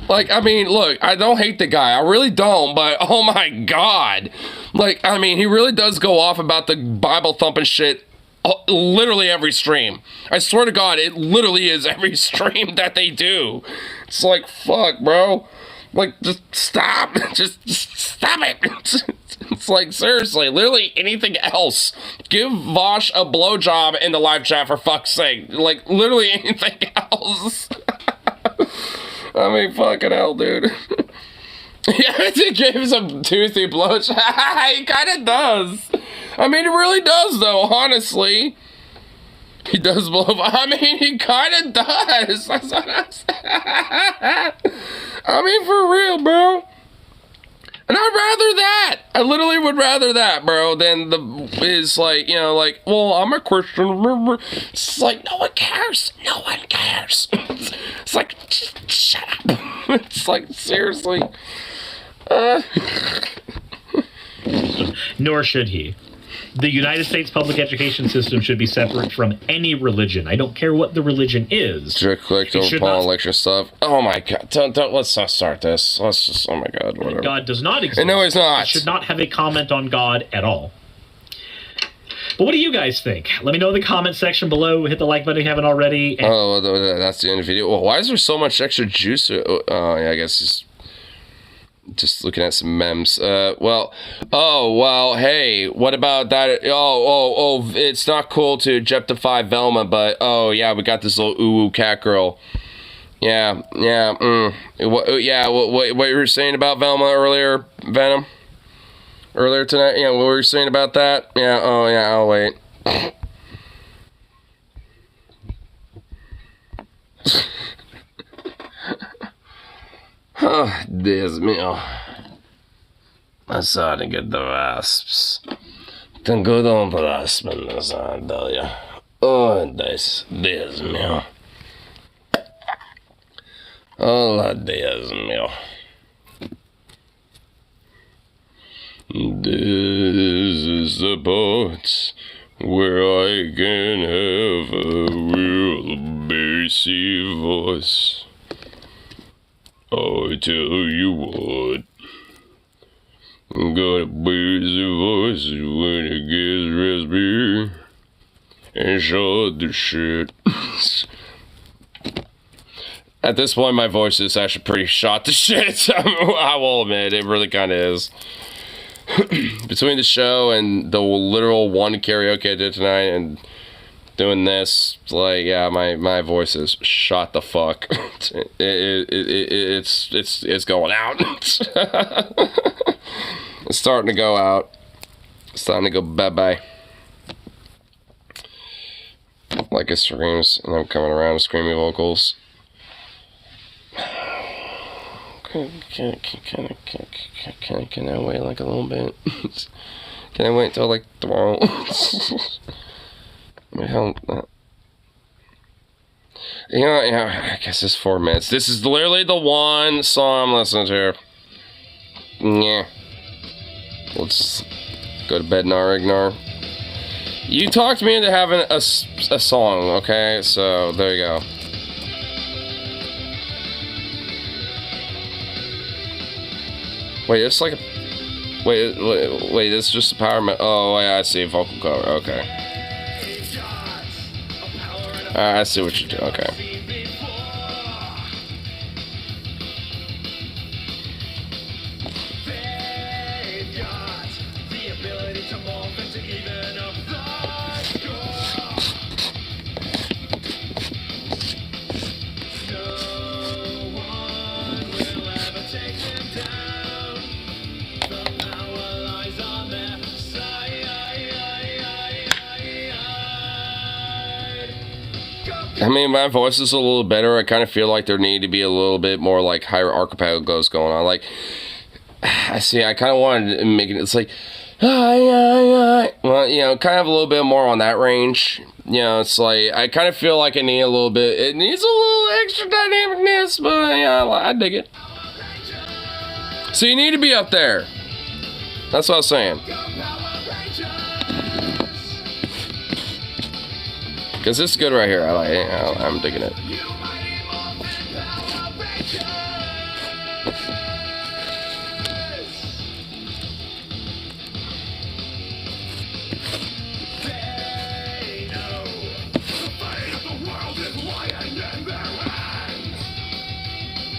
Like, I mean, look, I don't hate the guy. I really don't, but oh my god. Like, I mean, he really does go off about the Bible thumping shit literally every stream. I swear to God, it literally is every stream that they do. It's like, fuck, bro. Like, just stop. Just stop it. It's like, seriously, literally anything else. Give Vosh a blowjob in the live chat, for fuck's sake. Like, literally anything else. I mean, fucking hell, dude. Yeah, he gives a toothy blowjob. He kind of does. I mean, he really does, though, honestly. He does blow. I mean, he kind of does. That's what I'm saying. I mean, for real, bro. And I'd rather that. I literally would rather that, bro, than well, I'm a Christian. Remember? It's like, no one cares. No one cares. It's like, shut up. It's like, seriously. Nor should he. The United States public education system should be separate from any religion. I don't care what the religion is. Direct clicked over Paul lecture stuff. Oh my god! Don't. Let's not start this. Let's just. Oh my god! Whatever. God does not exist. No, he's not. It should not have a comment on God at all. But what do you guys think? Let me know in the comment section below. Hit the like button if you haven't already. Oh, that's the end of the video. Well, why is there so much extra juice? Yeah, I guess just looking at some memes. Hey, what about that? It's not cool to objectify Velma, but yeah, we got this little ooh cat girl. Yeah. What you were saying about Velma earlier, Venom? Earlier tonight? Yeah, what were you saying about that? Yeah, I'll wait. Oh, Dios mío. I'm starting to get the rasps. Tengo don rasp en la sandalia. Oh, Dios mío. Hola, Dios mío. This is the part where I can have a real bassy voice. I tell you what, got a bassy voice when it gets raspy and shut the shit. At this point, my voice is actually pretty shot to shit. I will admit, it really kind of is. Between the show and the literal one karaoke I did tonight and doing this, like, yeah, my voice is shot the fuck. It's going out. It's starting to go out. It's starting to go bye-bye. Like it screams, and I'm coming around with screaming vocals. Can I wait like a little bit? Can I wait till like tomorrow? Yeah, I guess it's 4 minutes. This is literally the one song I'm listening to. Yeah. Let's go to bed, Ignar. You talked me into having a song, okay? So, there you go. Wait, it's like a... Wait, it's just a power... Oh, yeah, I see. Vocal cover. Okay. I see what you do. Okay. I mean, my voice is a little better. I kind of feel like there need to be a little bit more like higher archipelagos going on. Like, I see. I kind of wanted to make it. It's like, well, you know, kind of a little bit more on that range. You know, it's like I kind of feel like I need a little bit. It needs a little extra dynamicness, but yeah, I dig it. So you need to be up there. That's what I was saying. Because this is good right here. I'm digging it.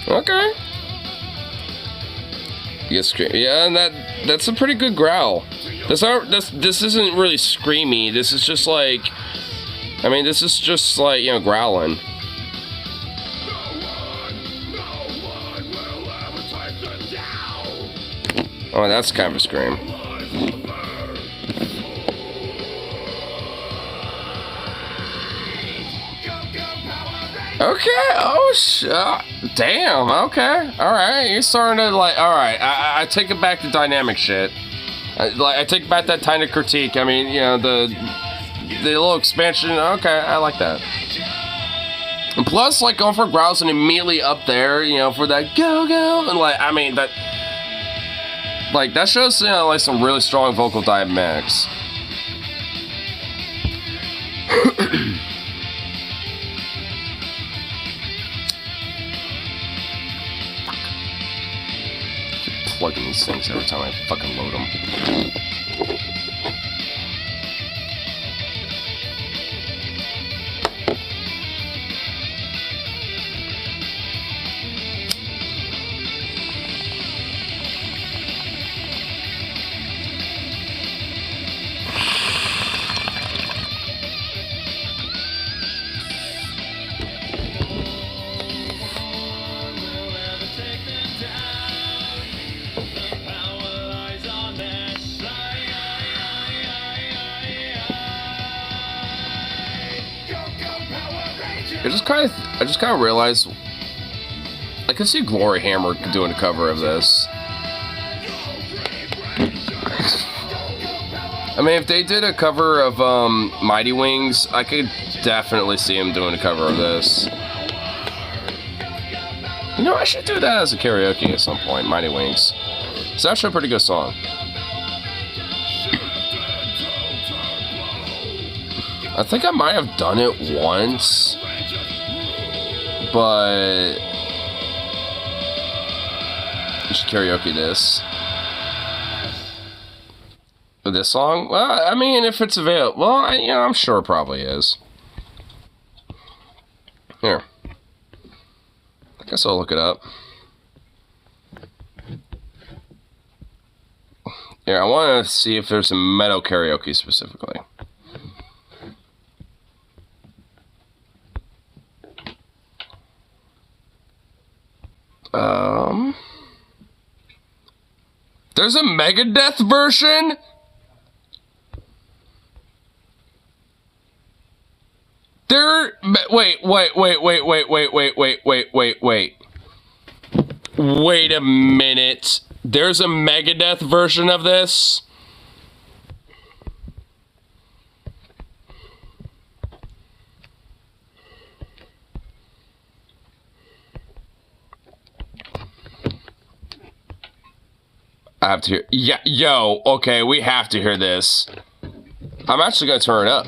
Okay. Yes, yeah, and that's a pretty good growl. This isn't really screamy. This is just like, I mean, this is just like, you know, growling. Oh, that's kind of a scream. Okay. Oh, damn. Okay. All right. You're starting to like. All right. I take it back to dynamic shit. I take back that kind of critique. I mean, you know, the little expansion. Okay, I like that. And plus, like going for growls and immediately up there, you know, for that go and like, I mean that. Like, that shows, you know, like, some really strong vocal dynamics. Plugging these things every time I fucking load them. I just kind of realized I could see Glory Hammer doing a cover of this. I mean, if they did a cover of Mighty Wings, I could definitely see him doing a cover of this. You know, I should do that as a karaoke at some point, Mighty Wings. It's actually a pretty good song. I think I might have done it once. But you should karaoke this. This song? Well, I mean, if it's available, well, I'm sure it probably is. Here, I guess I'll look it up. Here, I want to see if there's a metal karaoke specifically. There's a Megadeth version? Wait a minute. There's a Megadeth version of this? I have to hear. Yeah, yo, okay, we have to hear this. I'm actually gonna turn it up.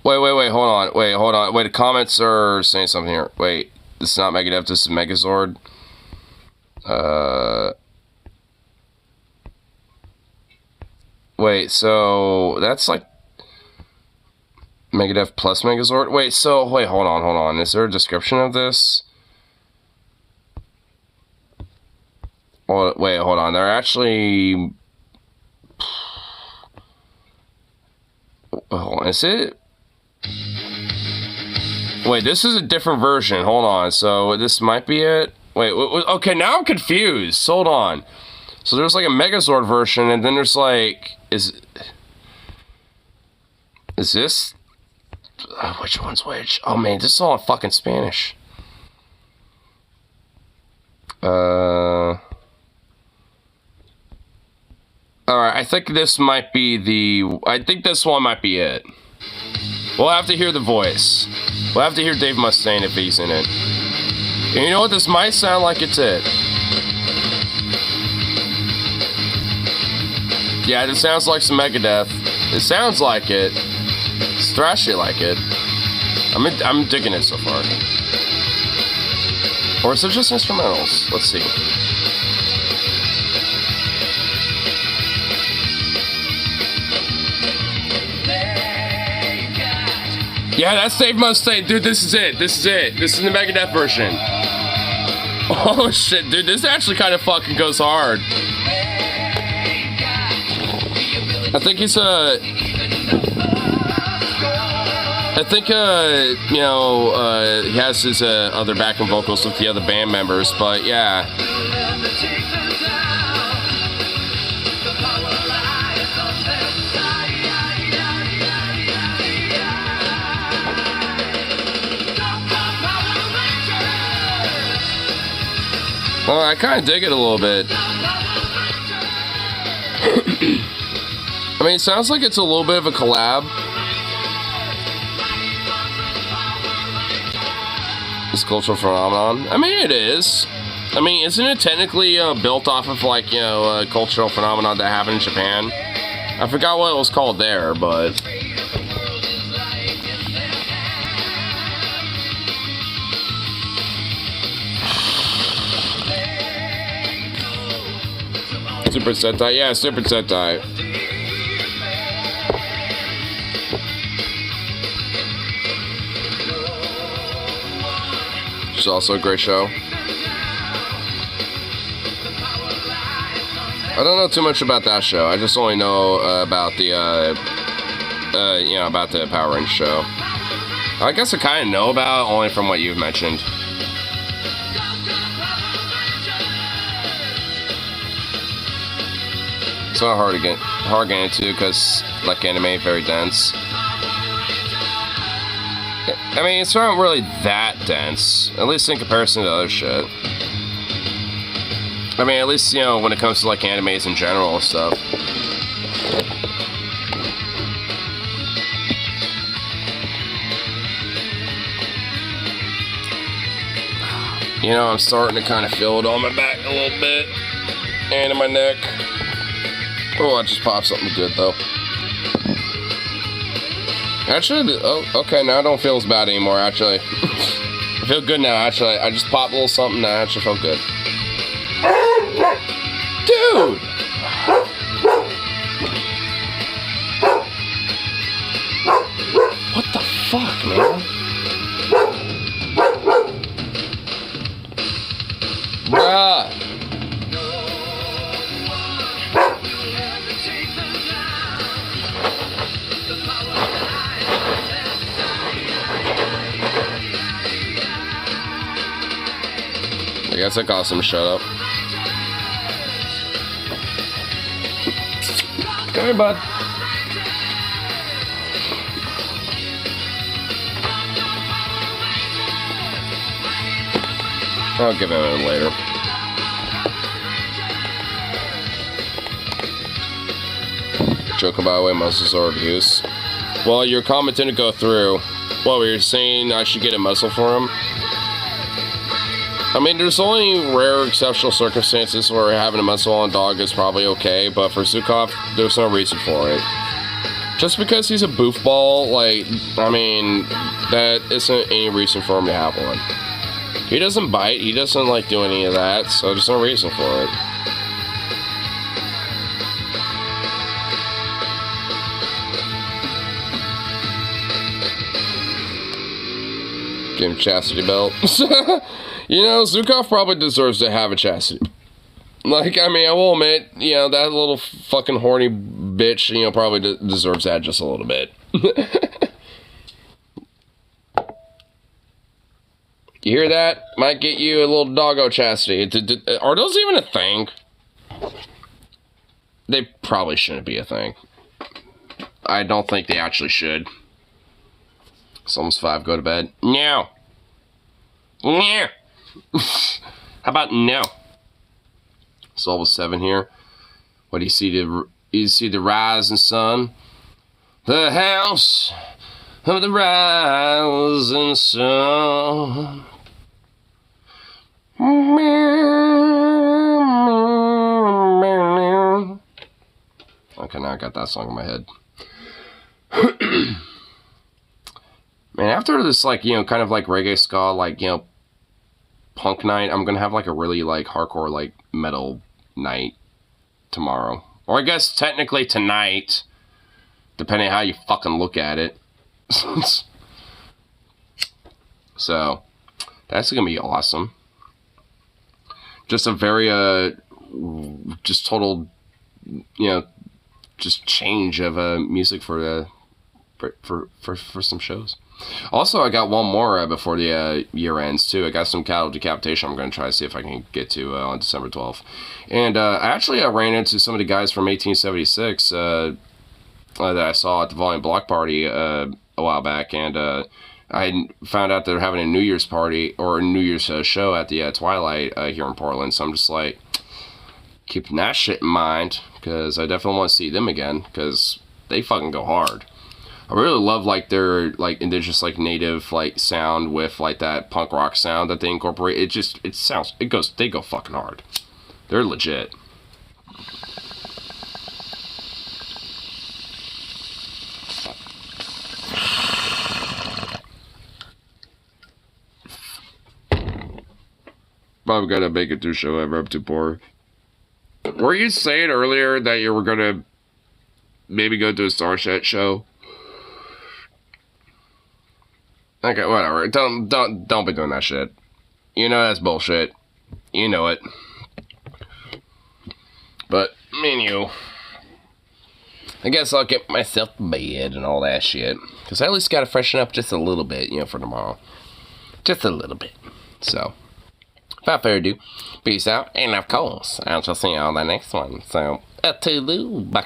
Wait, hold on. Wait, the comments are saying something here. Wait, this is not Megadeth, this is Megazord. Wait, so that's like Megadeth plus Megazord? Wait, hold on. Is there a description of this? Wait, hold on. They're actually... Hold on, is it? Wait, this is a different version. Hold on, so this might be it? Wait, okay, now I'm confused. Hold on. So there's like a Megazord version, and then there's like... Is this... which one's which? Oh man, this is all in fucking Spanish. Alright, I think this might be the... I think this one might be it. We'll have to hear the voice. We'll have to hear Dave Mustaine if he's in it. And you know what? This might sound like it's it. Yeah, this sounds like some Megadeth. It sounds like it. It's thrashy like it. I'm digging it so far. Or is it just instrumentals? Let's see. Yeah, that's Dave Mustaine. Dude, this is it. This is the Megadeth version. Oh shit, dude, this actually kind of fucking goes hard. I think he's he has his other backing vocals with the other band members, but yeah. Well, I kind of dig it a little bit. I mean, it sounds like it's a little bit of a collab. cultural phenomenon. I mean, it is. I mean, isn't it technically built off of, like, you know, a cultural phenomenon that happened in Japan? I forgot what it was called there, but... Super Sentai? Yeah, Super Sentai. It's also a great show. I don't know too much about that show. I just only know about the, you know, about the Power Rangers show. I guess I kind of know about it only from what you've mentioned. It's not hard to get into because, like, anime, very dense. I mean, it's not really that dense, at least in comparison to other shit. I mean, at least, you know, when it comes to, like, animes in general and stuff. You know, I'm starting to kind of feel it on my back a little bit. And in my neck. Oh, I just popped something good, though. Actually, oh, okay, now I don't feel as bad anymore, actually. I feel good now, actually. I just popped a little something, and I actually felt good. Dude! What the fuck, man? Bruh! I guess I caused him to shut up. Come here, bud. I'll give him a later. Joke about way muscles are abuse. Well, your comment didn't go through. What, were you saying I should get a muscle for him? I mean, there's only rare exceptional circumstances where having a muscle on dog is probably okay, but for Zukov, there's no reason for it. Just because he's a boofball, like, I mean, that isn't any reason for him to have one. He doesn't bite, he doesn't, like, do any of that, so there's no reason for it. Give him a chastity belt. You know, Zukov probably deserves to have a chastity. Like, I mean, I will admit, you know, that little fucking horny bitch, you know, probably deserves that just a little bit. You hear that? Might get you a little doggo chastity. Are those even a thing? They probably shouldn't be a thing. I don't think they actually should. It's almost 5, go to bed. No. No. How about no? It's almost 7 here. What do you see? You see the rising sun? The house of the rising sun. Okay, now I got that song in my head. Man, after this, like, you know, kind of like reggae ska, like, you know, punk night, I'm gonna have, like, a really, like, hardcore, like, metal night tomorrow. Or I guess technically tonight, depending on how you fucking look at it. So, that's gonna be awesome. Just a very, just total, you know, just change of music for some shows. Also, I got one more before the year ends, too. I got some cattle decapitation I'm going to try to see if I can get to on December 12th. And I actually ran into some of the guys from 1876 that I saw at the Volume Block Party a while back. And I found out they're having a New Year's party, or a New Year's show at the Twilight here in Portland. So I'm just like, keeping that shit in mind, because I definitely want to see them again, because they fucking go hard. I really love like their like indigenous like native like sound with like that punk rock sound that they incorporate. They go fucking hard. They're legit. Probably gonna make it through show ever up too poor. Were you saying earlier that you were gonna maybe go to a Starset show? Okay, whatever. Don't be doing that shit. You know that's bullshit. You know it. But me and you, I guess I'll get myself to bed and all that shit. Cause I at least gotta freshen up just a little bit, you know, for tomorrow. Just a little bit. So, without further ado, peace out, and of course, I shall see you on the next one. So, toodaloo, bye.